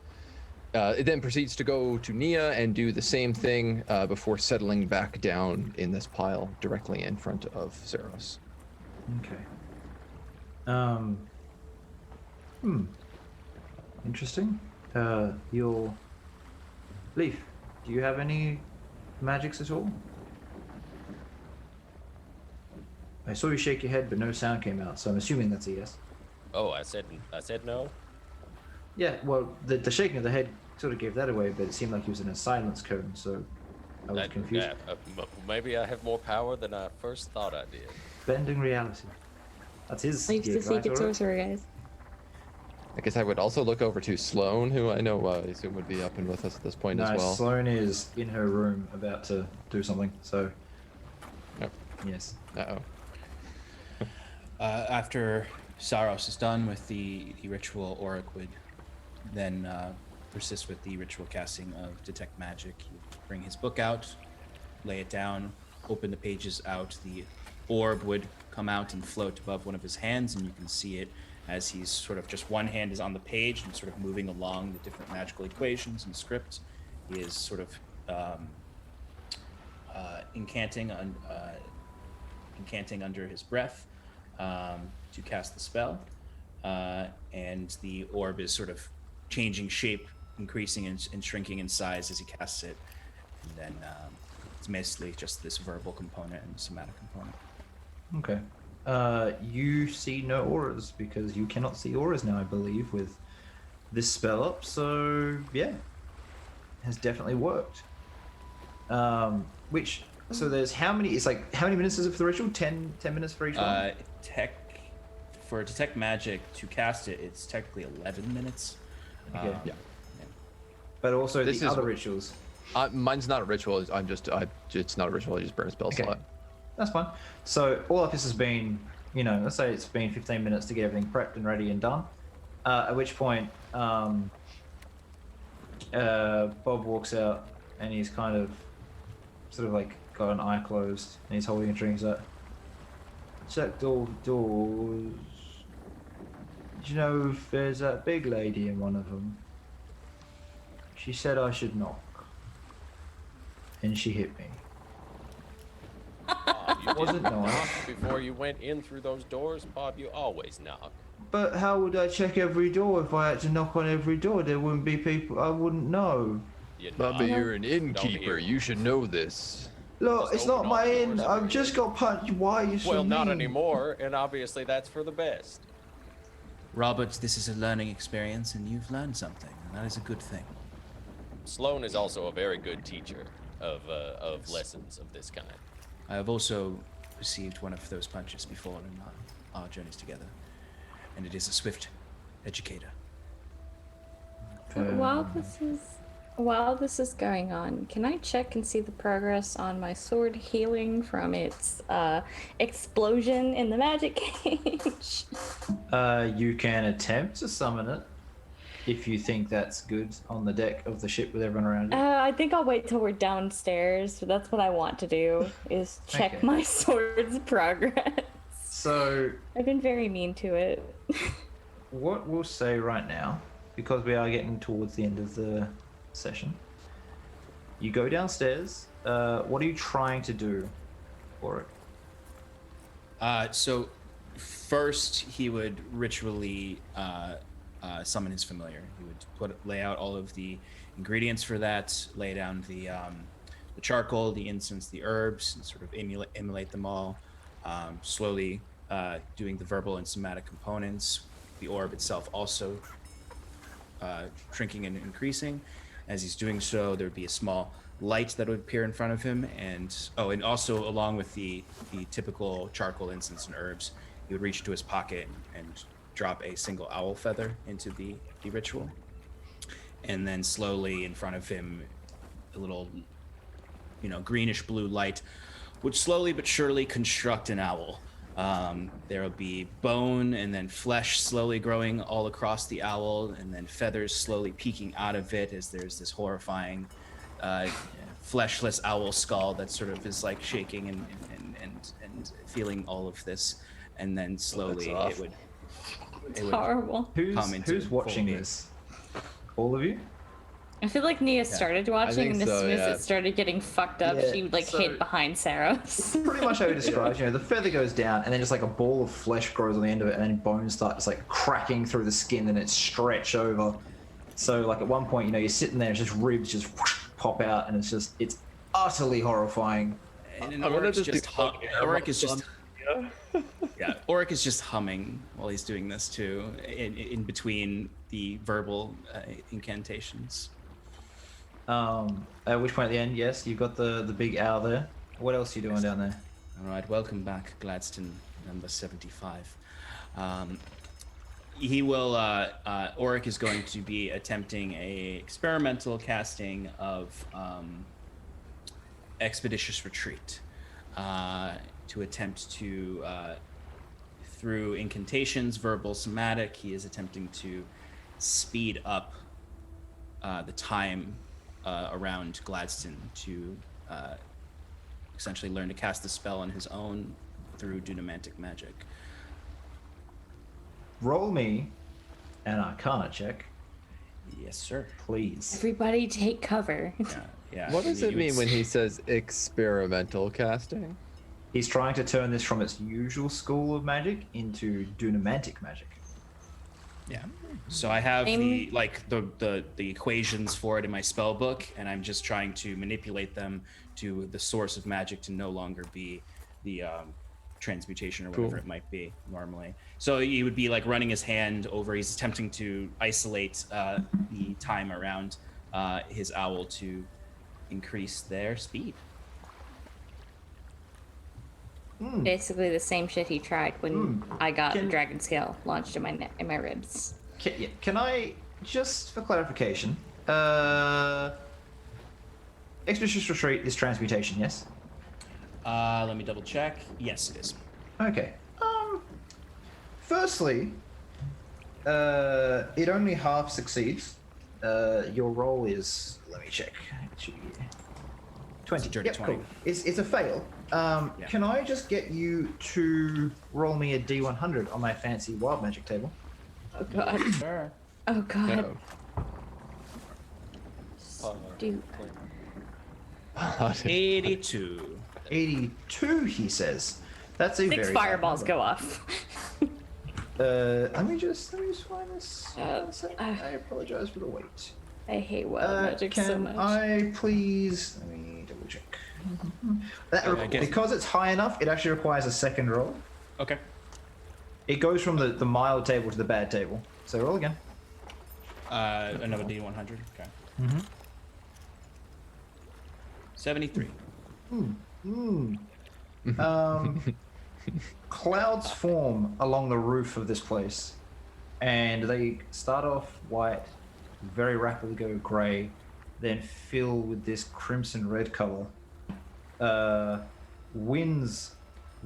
It then proceeds to go to Nia and do the same thing before settling back down in this pile directly in front of Saros. Okay. Interesting. Your Leaf, do you have any magics at all? I saw you shake your head, but no sound came out, so I'm assuming that's a yes. Oh, I said no. Yeah, well, the shaking of the head sort of gave that away, but it seemed like he was in a silence cone, so I was confused. Maybe I have more power than I first thought I did. Bending reality. That's his. Leaf's the secret sorcerer, guys. I guess I would also look over to Sloane, who I know I assume would be up and with us at this point as well. Sloane is in her room about to do something, so... Yep. Yes. Uh-oh. After Saros is done with the ritual, Auric would then persist with the ritual casting of Detect Magic. He would bring his book out, lay it down, open the pages out. The orb would come out and float above one of his hands, and you can see it as he's sort of just one hand is on the page and sort of moving along the different magical equations and scripts. He is sort of incanting under his breath to cast the spell, and the orb is sort of changing shape, increasing and shrinking in size as he casts it. And then it's mostly just this verbal component and somatic component. Okay. You see no auras because you cannot see auras now, I believe, with this spell up. So yeah, has definitely worked. So there's how many? It's like how many minutes is it for the ritual? 10 minutes for each one. For Detect Magic to cast it, it's technically 11 minutes. Okay. Yeah. But also This the is- other rituals. Mine's not a ritual. It's not a ritual. I just burn a spell Okay. slot. That's fine. So all of this has been, let's say it's been 15 minutes to get everything prepped and ready and done. At which point, Bob walks out and he's kind of, sort of like got an eye closed and he's holding a drink. He's like, checked all the doors. Do you know if there's that big lady in one of them? She said I should knock. And she hit me. You Wasn't didn't nice. knock before you went in through those doors, Bob. You always knock. But how would I check every door if I had to knock on every door? There wouldn't be people. I wouldn't know. You Bubba, knock. you're an innkeeper. hear. You should know this. Look, Just it's not open all my the inn. doors I've every just day. got punched. Why are you so Well, not mean? anymore, and obviously that's for the best. Robert, this is a learning experience, and you've learned something, and that is a good thing. Sloane is also a very good teacher of lessons of this kind. I have also received one of those punches before in our journeys together, and it is a swift educator. While this is going on, can I check and see the progress on my sword healing from its explosion in the magic cage? You can attempt to summon it if you think that's good on the deck of the ship with everyone around you. I think I'll wait till we're downstairs. That's what I want to do, is check Okay. my sword's progress. So I've been very mean to it. what we'll say right now, because we are getting towards the end of the session, you go downstairs. What are you trying to do for it? So first he would ritually summon his familiar. He would lay out all of the ingredients for that, lay down the charcoal, the incense, the herbs, and sort of emulate them all, slowly doing the verbal and somatic components. The orb itself also shrinking and increasing. As he's doing so, there would be a small light that would appear in front of him, and also along with the typical charcoal, incense, and herbs, he would reach into his pocket and drop a single owl feather into the ritual, and then slowly in front of him, a little, greenish blue light would slowly but surely construct an owl. There will be bone and then flesh slowly growing all across the owl, and then feathers slowly peeking out of it as there's this horrifying fleshless owl skull that sort of is like shaking and feeling all of this, and then slowly it would Horrible. come into Who's watching full this? All of you? I feel like Nia started watching, think and as so, soon as yeah. it started getting fucked up, Yeah, she hid behind Saros. Pretty much how he describes. The feather goes down, and then just like a ball of flesh grows on the end of it, and then bones start just like cracking through the skin, and it's stretch over. So like at one point, you're sitting there, it's just ribs just pop out, and it's utterly horrifying. And then I wanna Auric just just be Auric is just Yeah. Auric is just humming while he's doing this too, in between the verbal incantations. At which point at the end, yes, you've got the big owl there. What else are you doing down there? All right, welcome back, Gladstone number 75. He will. Auric is going to be attempting a experimental casting of Expeditious Retreat. to attempt to, through incantations, verbal, somatic, he is attempting to speed up the time around Gladstone to essentially learn to cast the spell on his own through dunamantic magic. Roll me an Arcana check, Yes, sir. please. Everybody take cover. Yeah. What does it mean it's- when he says experimental casting? He's trying to turn this from its usual school of magic into dunamantic magic. Yeah. So I have I'm- the equations for it in my spell book, and I'm just trying to manipulate them to the source of magic to no longer be the transmutation or whatever Cool. it might be normally. So he would be like running his hand over. He's attempting to isolate the time around his owl to increase their speed. Basically the same shit he tried when I got Can- dragon scale launched in my ribs. Can I, just for clarification, Expeditious Retreat is transmutation, yes? Let me double check. Yes, it is. Okay. Firstly, it only half succeeds. Your roll is, let me check. It should be 20. It's a dirty Yep, 20. cool. It's a fail. Can I just get you to roll me a D100 on my fancy wild magic table? Oh god. Sure. Oh god. No. Dude. 82. 82, he says. That's a 6 very fireballs high go off. number. Let me just find this. I apologize for the wait. I hate wild magic can so much. I please? Let me double check. I guess- Because it's high enough, it actually requires a second roll. Okay. It goes from the mild table to the bad table. So roll again. Another D100. Okay. 73. Clouds form along the roof of this place, and they start off white, very rapidly go grey, then fill with this crimson red color. Winds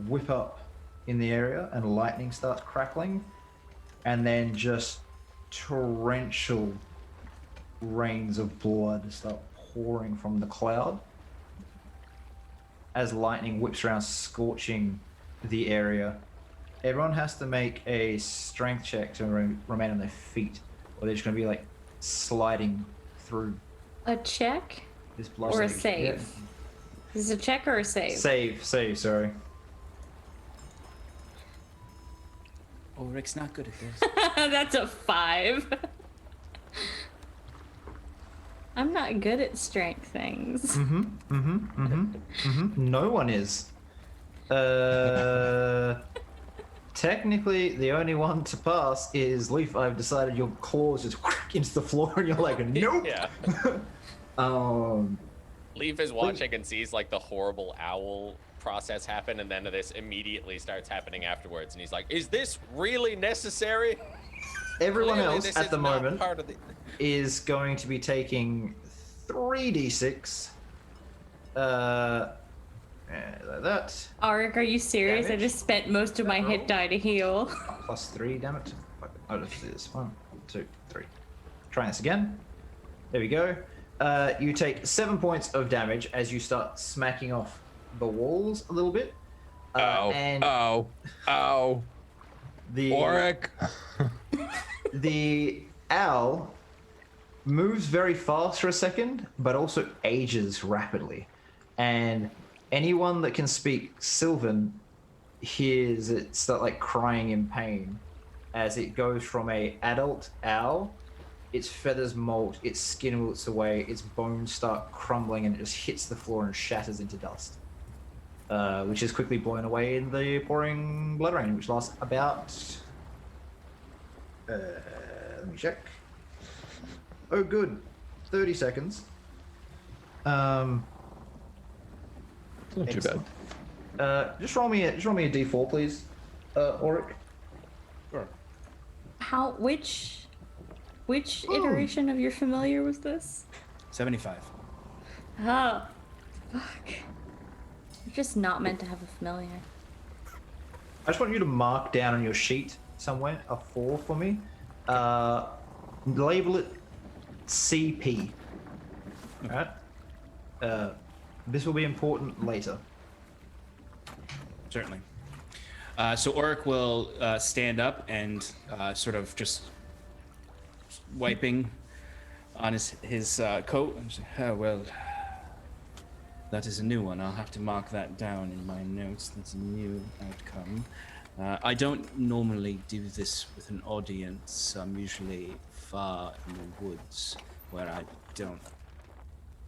whip up in the area, and lightning starts crackling, and then just torrential rains of blood start pouring from the cloud as lightning whips around, scorching the area. Everyone has to make a strength check to remain on their feet, or they're just going to be like sliding through A check this blood. or a save? Is it a check or a save? Save, sorry. Oh, Rick's not good at this. That's a 5. I'm not good at strength things. No one is. Technically, the only one to pass is Leaf. I've decided your claws just whack into the floor, and you're like, nope. Yeah. Leaf is watching and sees like the horrible owl process happen, and then this immediately starts happening afterwards, and he's like, "Is this really necessary?" Everyone Clearly, else this at is the not moment part of the... is going to be taking 3d6. Like that. Arik, are you serious? Damage. I just spent most of my hit Roll. die to heal. Plus 3, damn it. Oh, let's do this. 1, 2, 3. Trying this again. There we go. You take 7 points of damage as you start smacking off the walls a little bit. And Ow. the Oric. the owl moves very fast for a second, but also ages rapidly. And anyone that can speak Sylvan hears it start like crying in pain as it goes from a adult owl. Its feathers molt, its skin wilts away, its bones start crumbling, and it just hits the floor and shatters into dust, which is quickly blown away in the pouring blood rain, which lasts about... let me check. Oh, good. 30 seconds. Not too bad. Excellent. Just roll me a d4, please, Auric. Sure. Which iteration of your familiar was this? 75. Oh, fuck. just not meant to have a familiar. I just want you to mark down on your sheet somewhere a 4 for me. Label it CP. Alright? This will be important later. Certainly. So Oric will stand up and sort of just wiping on his coat and say, oh, well, that is a new one. I'll have to mark that down in my notes. That's a new outcome. I don't normally do this with an audience. I'm usually far in the woods where I don't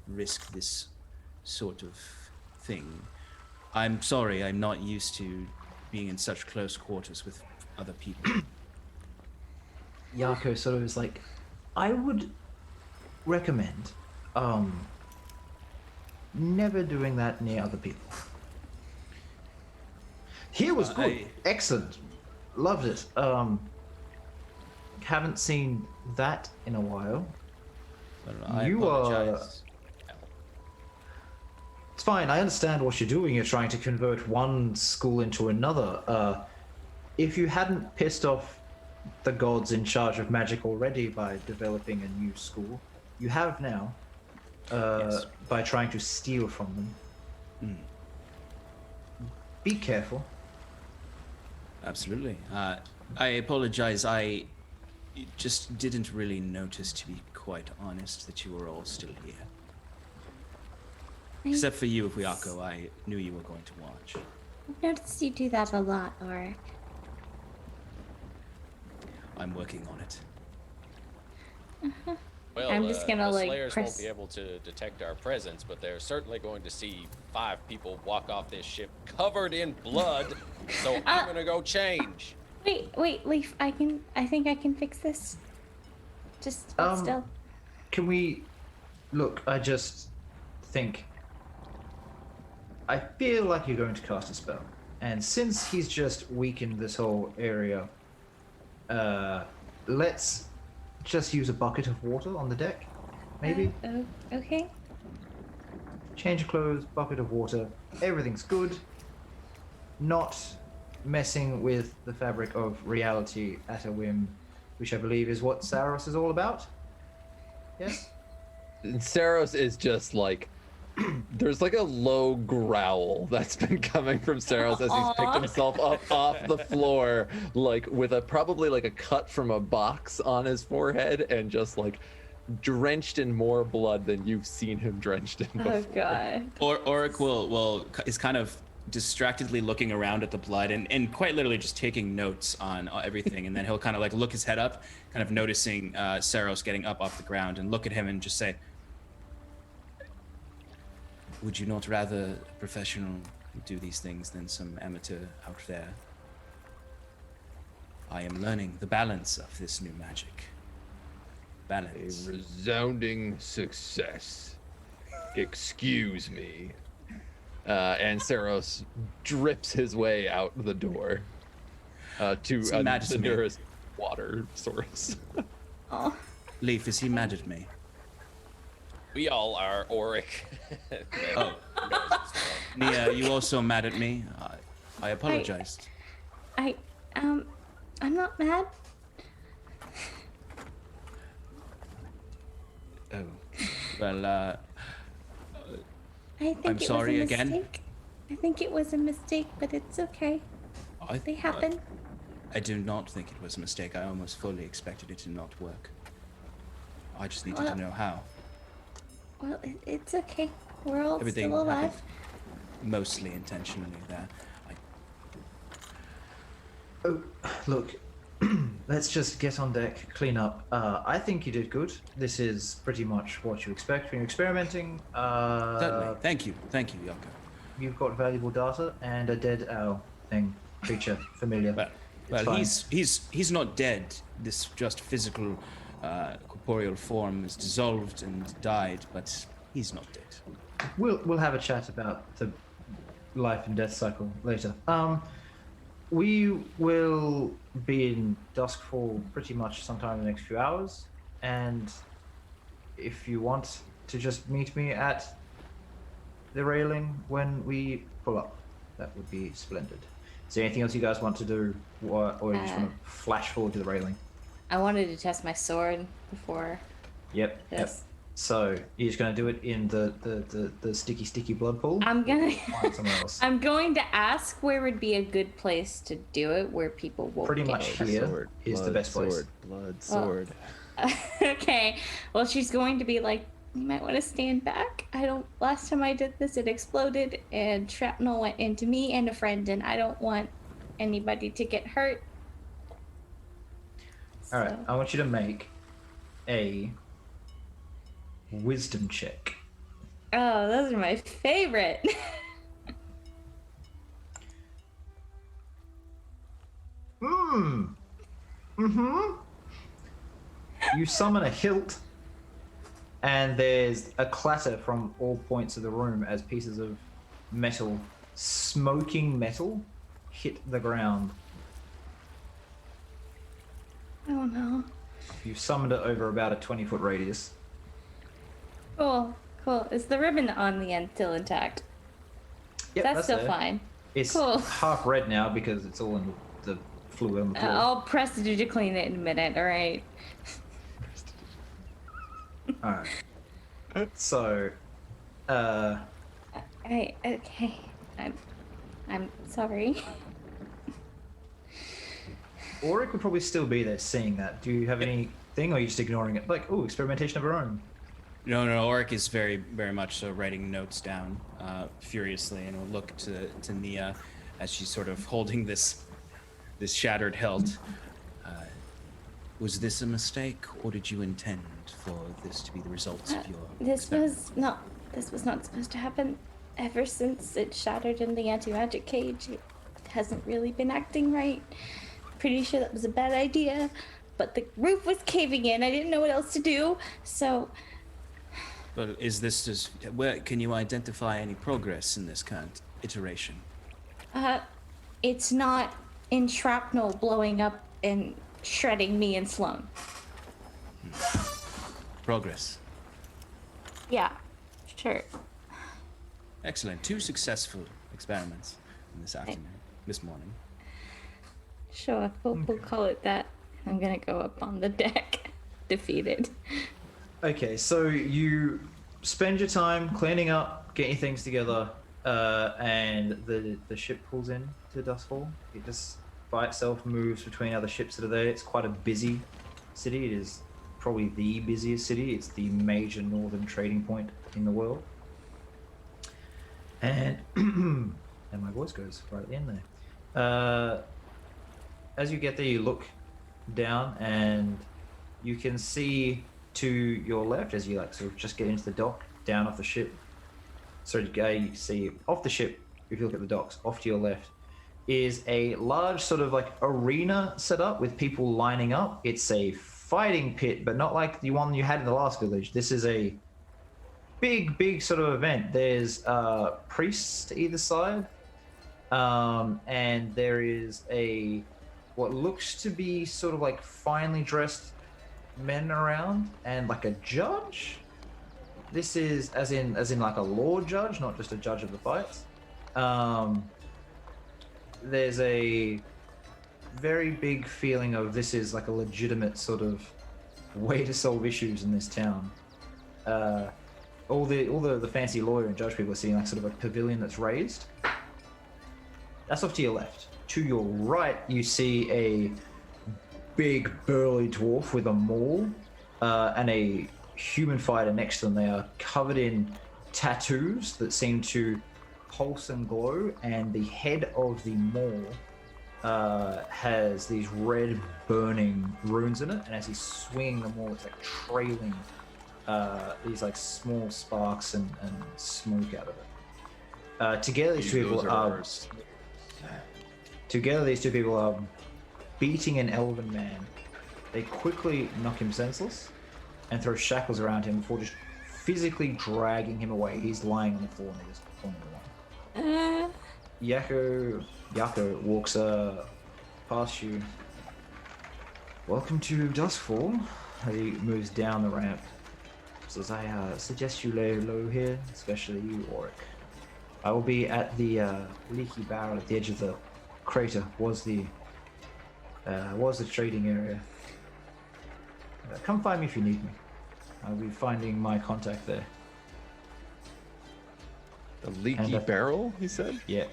risk this sort of thing. I'm sorry, I'm not used to being in such close quarters with other people. Jaako sort of is like, I would recommend never doing that near other people. Here was good. Excellent. Loved it. Haven't seen that in a while. I apologize. It's fine. I understand what you're doing. You're trying to convert one school into another. If you hadn't pissed off the gods in charge of magic already by developing a new school, you have now Yes. by trying to steal from them. Be careful. Absolutely. I apologize. I just didn't really notice, to be quite honest, that you were all still here. Except for you, Jaako. I knew you were going to watch. I've noticed you do that a lot, Oric. I'm working on it. Well, I'm just gonna, the like, Slayers press- won't be able to detect our presence, but they're certainly going to see 5 people walk off this ship covered in blood. So I'm gonna go change. Wait, Leaf. I think I can fix this. Just hold still. Can we look? I just think. I feel like you're going to cast a spell, and since he's just weakened this whole area, let's just use a bucket of water on the deck, maybe. Okay. Change of clothes, bucket of water, everything's good. Not messing with the fabric of reality at a whim, which I believe is what Saros is all about. Yes? Saros is just like, there's like a low growl that's been coming from Saros as he's picked himself up off the floor, like with probably like a cut from a box on his forehead and just like drenched in more blood than you've seen him drenched in before. Oh god. Oric is kind of distractedly looking around at the blood and quite literally just taking notes on everything, and then he'll kind of like look his head up, kind of noticing Saros getting up off the ground, and look at him and just say, would you not rather a professional do these things than some amateur out there? I am learning the balance of this new magic. Balance. A resounding success. Excuse me. And Saros drips his way out the door to he mad the at me? nearest water source. Oh. Leaf, is he mad at me? We all are, Oric. Oh. Nia, you also mad at me? I apologized. I'm not mad. Oh. Well, I think I'm sorry it was a again. mistake. I think it was a mistake, but it's okay. They happen. I do not think it was a mistake. I almost fully expected it to not work. I just needed to know how. Well, it's okay. We're all Everything still alive. happened mostly intentionally there. Oh, look, let's just get on deck, clean up. I think you did good. This is pretty much what you expect when you're experimenting. Certainly. Thank you, Jaako. You've got valuable data and a dead owl creature, familiar. Well, fine. he's not dead. This just physical, corporeal form is dissolved and died, but he's not dead. We'll have a chat about the life and death cycle later. We will be in Duskfall pretty much sometime in the next few hours, and if you want to just meet me at the railing when we pull up. That would be splendid. Is there anything else you guys want to do, or you just want to flash forward to the railing? I wanted to test my sword before. Yep. So you're just gonna do it in the sticky blood pool? I'm gonna. Find somewhere else. I'm going to ask where would be a good place to do it, where people won't. Pretty get much hurt. here is the best place. Sword. Okay. Well, she's going to be like, you might want to stand back. Last time I did this, it exploded and shrapnel went into me and a friend, and I don't want anybody to get hurt. All right. I want you to make a wisdom check. Oh, those are my favorite. You summon a hilt, and there's a clatter from all points of the room as pieces of metal, smoking metal, hit the ground. Oh no. You've summoned it over about a 20-foot radius. Cool. Is the ribbon on the end still intact? Yep, That's still there. fine. It's Cool. half red now because it's all in the fluid on the floor. I'll press to clean it in a minute, alright? Alright. So, Okay. I'm sorry. Auric would probably still be there seeing that. Do you have anything, or are you just ignoring it? Like, experimentation of her own. No, Auric is very, very much so writing notes down furiously, and will look to Nia as she's sort of holding this shattered hilt. Was this a mistake, or did you intend for this to be the results of your This was not supposed to happen. Ever since it shattered in the anti-magic cage, it hasn't really been acting right. Pretty sure that was a bad idea, but the roof was caving in. I didn't know what else to do, so... But is this just... Can you identify any progress in this current iteration? It's not in shrapnel blowing up and shredding me and Sloan. Progress. Yeah, sure. Excellent. 2 successful experiments in this morning. Sure, we'll call it that. I'm gonna go up on the deck, defeated. Okay, so you spend your time cleaning up, getting things together, and the ship pulls in to Duskfall. It just by itself moves between other ships that are there. It's quite a busy city. It is probably the busiest city. It's the major northern trading point in the world. And and my voice goes right at the end there. As you get there, you look down and you can see to your left as you sort of just get into the dock, down off the ship. So you see off the ship, if you look at the docks, off to your left, is a large sort of arena set up with people lining up. It's a fighting pit, but not like the one you had in the last village. This is a big sort of event. There's priests to either side, and there is what looks to be sort of finely dressed men around, and a judge. This is as in a lord judge, not just a judge of the fights. There's a very big feeling of this is a legitimate sort of way to solve issues in this town. All the fancy lawyer and judge people are seeing sort of a pavilion that's raised. That's off to your left. To your right, you see a big burly dwarf with a maul and a human fighter next to them. They are covered in tattoos that seem to pulse and glow, and the head of the maul has these red burning runes in it, and as he's swinging the maul, it's trailing these small sparks and smoke out of it. Together these two people are beating an elven man. They quickly knock him senseless and throw shackles around him before just physically dragging him away. He's lying on the floor and they just pull him away. Jaako walks past you. Welcome to Duskfall. He moves down the ramp. Says, I suggest you lay low here, especially you, Auric. I will be at the leaky barrel at the edge of the crater. Was the trading area. Come find me if you need me. I'll be finding my contact there. The leaky barrel, he said? Yeah.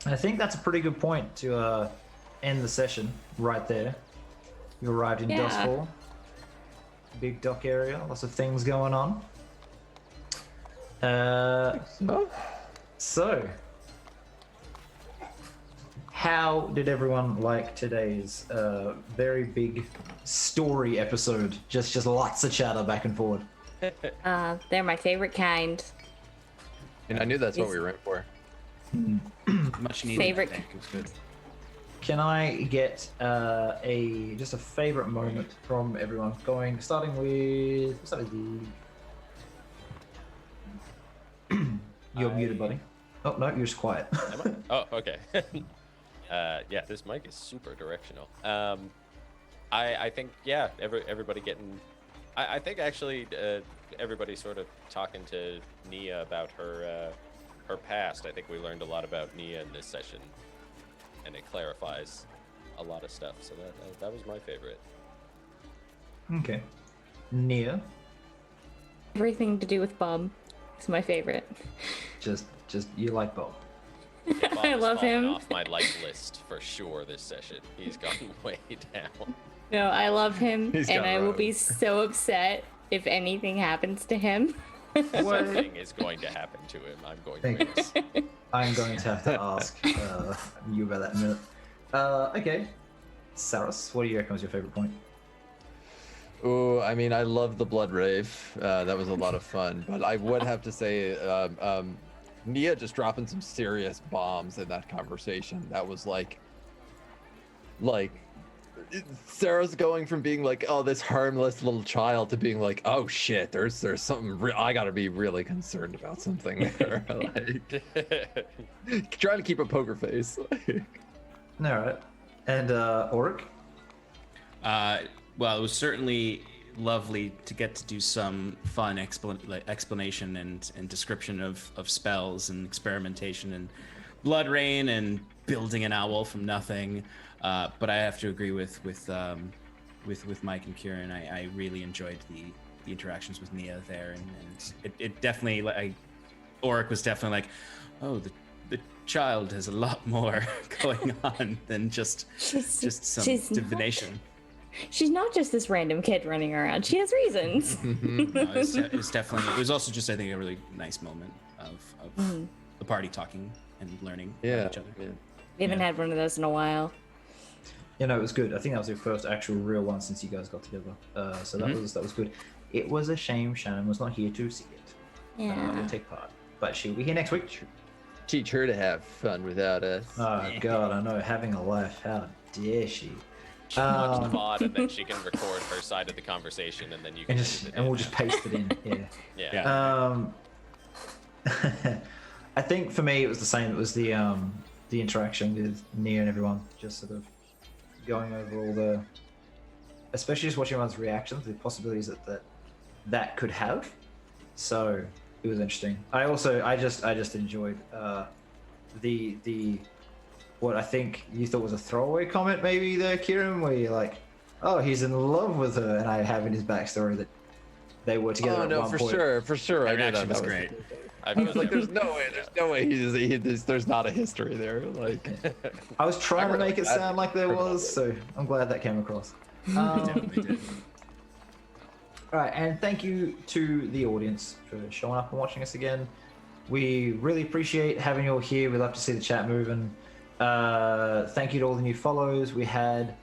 I think that's a pretty good point to end the session right there. You arrived in Duskfall. Big dock area, lots of things going on. So, how did everyone like today's very big story episode? Just lots of chatter back and forth. They're my favorite kind. And I knew that's what we were in for. Much needed. Favorite. I think. It was good. Can I get just a favorite moment from everyone? Starting with You're muted, buddy. Oh no, you're just quiet. Am I? Oh, okay. Yeah, this mic is super directional. I think everybody getting. I think actually everybody sort of talking to Nia about her past. I think we learned a lot about Nia in this session, and it clarifies a lot of stuff. So that was my favorite. Okay, Nia. Everything to do with Bob is my favorite. Just you like Bob. Yeah, Bob I has love fallen him. off my like list for sure this session. He's gone way down. No, I love him, He's and got I will rogue. be so upset if anything happens to him. Something is going to happen to him. I'm going to Thanks. I'm going to have to ask you about that in a minute. Okay, Saras, what do you reckon was your favorite point? Oh, I mean, I love the blood rave. That was a lot of fun. But I would have to say, Nia just dropping some serious bombs in that conversation. That was like Sarah's going from being like, oh, this harmless little child, to being like, oh shit, there's something. I gotta be really concerned about something there. Like, trying to keep a poker face. All right, and Auric. Well, it was certainly lovely to get to do some fun explanation and description of spells and experimentation and blood rain and building an owl from nothing. But I have to agree with Mike and Kieran. I really enjoyed the interactions with Nia there, and it definitely Auric was definitely like, oh, the child has a lot more going on than just some divination. She's not just this random kid running around. She has reasons. No, it's definitely. It was also just, I think, a really nice moment of the party talking and learning about each other. Yeah. We haven't had one of those in a while. You know, it was good. I think that was your first actual real one since you guys got together. So that was good. It was a shame Shannon was not here to see it. Yeah. To take part, but she'll be here next week. Teach her to have fun without us. Oh God, I know, having a life. How dare she? She can watch the VOD and then she can record her side of the conversation, and then you can And we'll just paste it in. Yeah. Yeah. I think for me it was the same. It was the interaction with Nia and everyone, just sort of going over all the, especially just watching everyone's reactions, the possibilities that could have. So it was interesting. I just enjoyed the what I think you thought was a throwaway comment maybe there, Kieran, where you're like, oh, he's in love with her, and I have in his backstory that they were together at one point. For sure. I knew that was was great. I was like, there's no way there's not a history there. Like, I was trying to really make it glad sound like there heard about was, it. so I'm glad that came across. Definitely did. All right, and thank you to the audience for showing up and watching us again. We really appreciate having you all here. We love to see the chat moving. Thank you to all the new follows. We had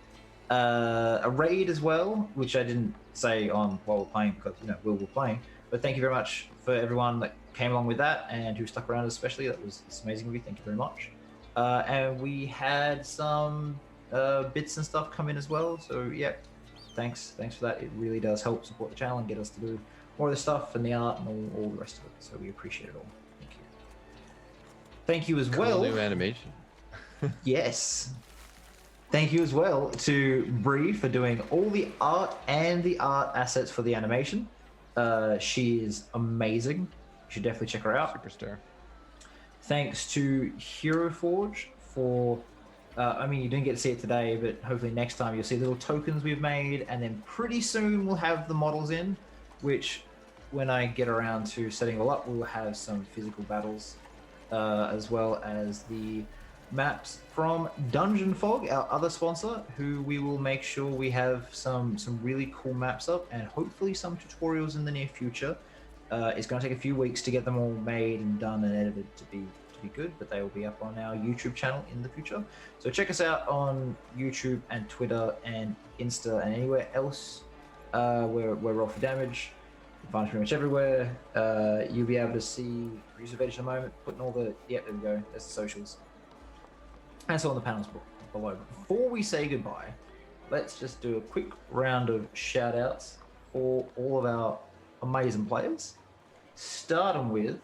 a raid as well, which I didn't say on while we're playing because we were playing. But thank you very much for everyone that came along with that and who stuck around, especially. It's amazing of you. Thank you very much. And we had some bits and stuff come in as well. So yeah, thanks for that. It really does help support the channel and get us to do more of the stuff and the art and all the rest of it. So we appreciate it all. Thank you. Thank you as well. new animation. Yes. Thank you as well to Bree for doing all the art and the art assets for the animation. She is amazing. You should definitely check her out. Superstar. thanks to Hero Forge for. I mean, you didn't get to see it today, but hopefully next time you'll see little tokens we've made, and then pretty soon we'll have the models in, which when I get around to setting it all up, we'll have some physical battles, as well as the maps from Dungeon Fog, our other sponsor, who we will make sure we have some really cool maps up, and hopefully some tutorials in the near future. It's going to take a few weeks to get them all made and done and edited to be good, but they will be up on our YouTube channel in the future. So check us out on YouTube and Twitter and Insta and anywhere else where Roll for Damage. You can find us pretty much everywhere. You'll be able to see producer Voyage in a moment, putting all the there we go. That's the socials. And so on the panels below. Before we say goodbye, let's just do a quick round of shout outs for all of our amazing players. Starting with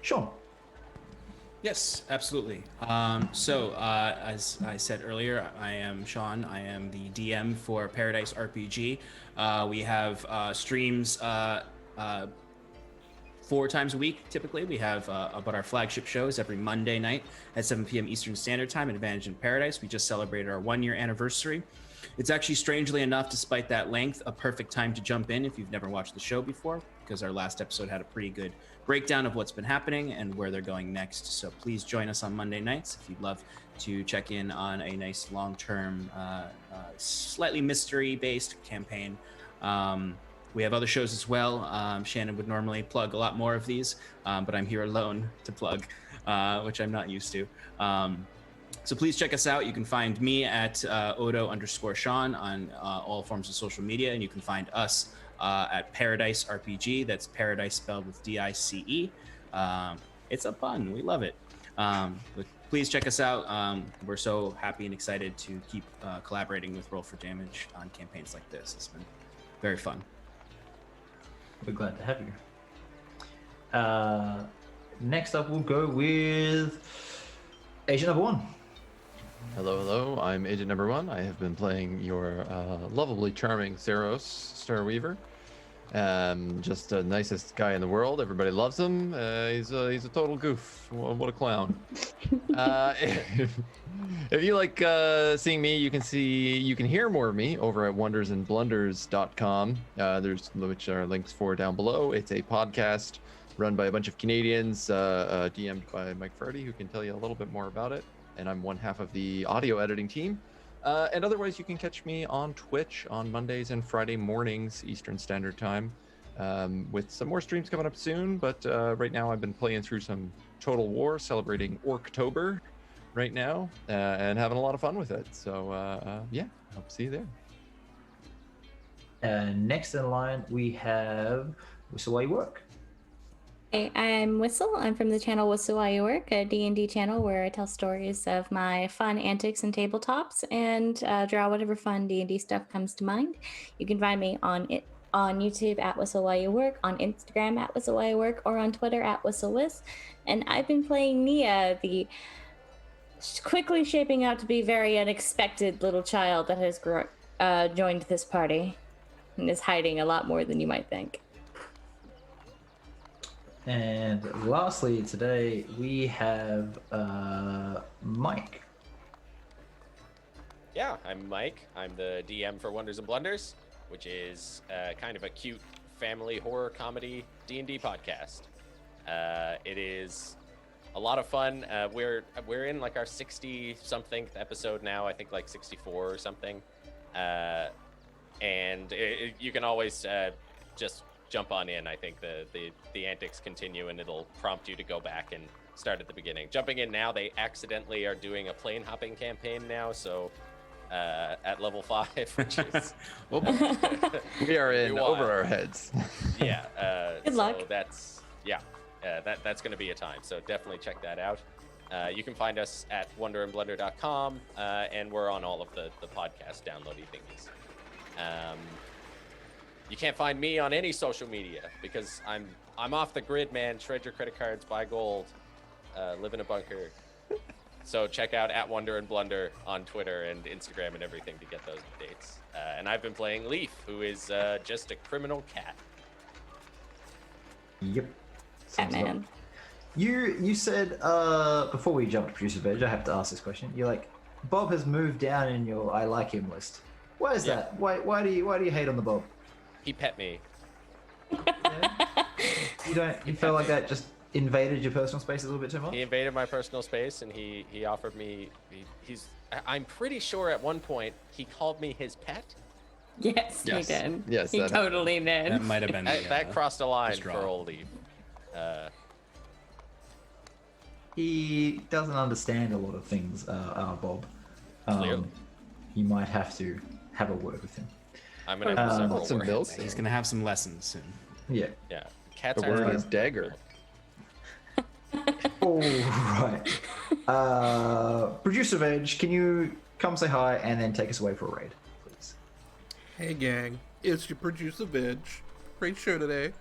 Sean. Yes, absolutely. As I said earlier, I am Sean. I am the DM for Paradise RPG. We have streams 4 times a week, typically. We have about our flagship shows every Monday night at 7 p.m. Eastern Standard Time at Advantage in Paradise. We just celebrated our 1-year anniversary. It's actually, strangely enough, despite that length, a perfect time to jump in if you've never watched the show before, because our last episode had a pretty good breakdown of what's been happening and where they're going next. So please join us on Monday nights if you'd love to check in on a nice long-term, slightly mystery-based campaign. We have other shows as well. Shannon would normally plug a lot more of these, but I'm here alone to plug, which I'm not used to. So please check us out. You can find me at Odo_Sean on all forms of social media, and you can find us at Paradise RPG. That's Paradise spelled with D-I-C-E. It's a fun. We love it. But please check us out. We're so happy and excited to keep collaborating with Roll for Damage on campaigns like this. It's been very fun. We're glad to have you. Next up, we'll go with Agent Number 1. Hello, I'm Agent Number 1. I have been playing your lovably charming Saros Starwever. Just the nicest guy in the world. Everybody loves him. He's a total goof. What a clown. If you like seeing me, you can hear more of me over at wondersandblunders.com. Which are links for down below. It's a podcast run by a bunch of Canadians, DM'd by Mike Friday, who can tell you a little bit more about it. And I'm one half of the audio editing team. And otherwise, you can catch me on Twitch on Mondays and Friday mornings, Eastern Standard Time, with some more streams coming up soon. But right now, I've been playing through some Total War, celebrating Orktober right now, and having a lot of fun with it. So yeah, hope to see you there. Next in line, we have Whistle While You Work. Hey, I'm Whistle. I'm from the channel Whistle While You Work, a D&D channel where I tell stories of my fun antics and tabletops and draw whatever fun D&D stuff comes to mind. You can find me on YouTube at Whistle While You Work, on Instagram at Whistle While You Work, or on Twitter at WhistleWhiz. And I've been playing Nia, the quickly shaping out to be very unexpected little child that has joined this party and is hiding a lot more than you might think. And lastly, today we have Mike. Yeah, I'm Mike. I'm the DM for Wonders and Blunders, which is kind of a cute family horror comedy D&D podcast. It is a lot of fun. We're in like our 60-something episode now. I think like 64 or something. And you can always just jump on in. I think the antics continue, and it'll prompt you to go back and start at the beginning. Jumping in now, they accidentally are doing a plane hopping campaign now, so at level 5, which is we are in over our heads. Yeah. Good luck. So that's that's going to be a time. So definitely check that out. You can find us at wonderandblunder.com, and we're on all of the podcast downloading thingies. You can't find me on any social media because I'm off the grid, man. Shred your credit cards, buy gold, live in a bunker. So check out at Wonder and Blunder on Twitter and Instagram and everything to get those updates. And I've been playing Leaf, who is just a criminal cat. Yep. Batman. You said before we jump to producer Veg, I have to ask this question. You're like, Bob has moved down in your I like him list. Why is that? Why do you hate on the Bob? He pet me. Yeah? You feel like that just invaded your personal space a little bit too much? He invaded my personal space, and he offered me. I'm pretty sure at one point he called me his pet. Yes, he did. Yes, he totally did. That might have been That crossed a line straw. for old Eve. He doesn't understand a lot of things, Bob. Clearly. You might have to have a word with him. I'm gonna have several some words. milk. He's gonna have some lessons soon. Yeah. Yeah, cats The are. word is dagger. All right. Producer Veg, can you come say hi and then take us away for a raid, please? Hey gang, it's your producer Veg. Great show today.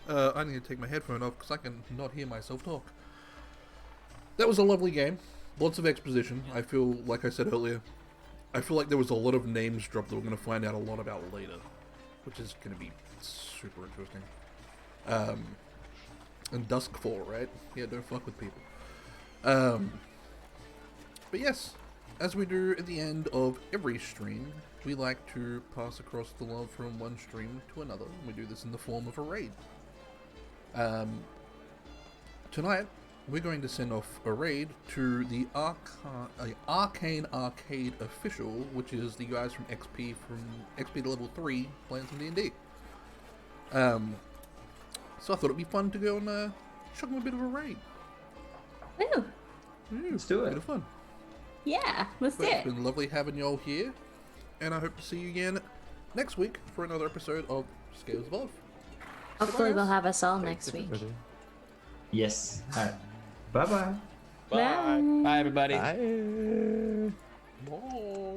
I need to take my headphone off because I can not hear myself talk. That was a lovely game. Lots of exposition. I feel, like I said earlier, I feel like there was a lot of names dropped that we're going to find out a lot about later, which is going to be super interesting. And Duskfall, right? Yeah, don't fuck with people. But yes, as we do at the end of every stream, we like to pass across the love from one stream to another. We do this in the form of a raid. Tonight, we're going to send off a raid to the Arcane Arcade Official, which is the guys from XP to level 3 playing some D&D. So I thought it'd be fun to go and show them a bit of a raid. Woo. Let's do it. Bit of fun. Yeah, let's do But it. it's been lovely having y'all here, and I hope to see you again next week for another episode of Scales Above. Hopefully we'll have us all next week. Yes. All right. Bye-bye. Bye. Bye, everybody. Bye. Bye.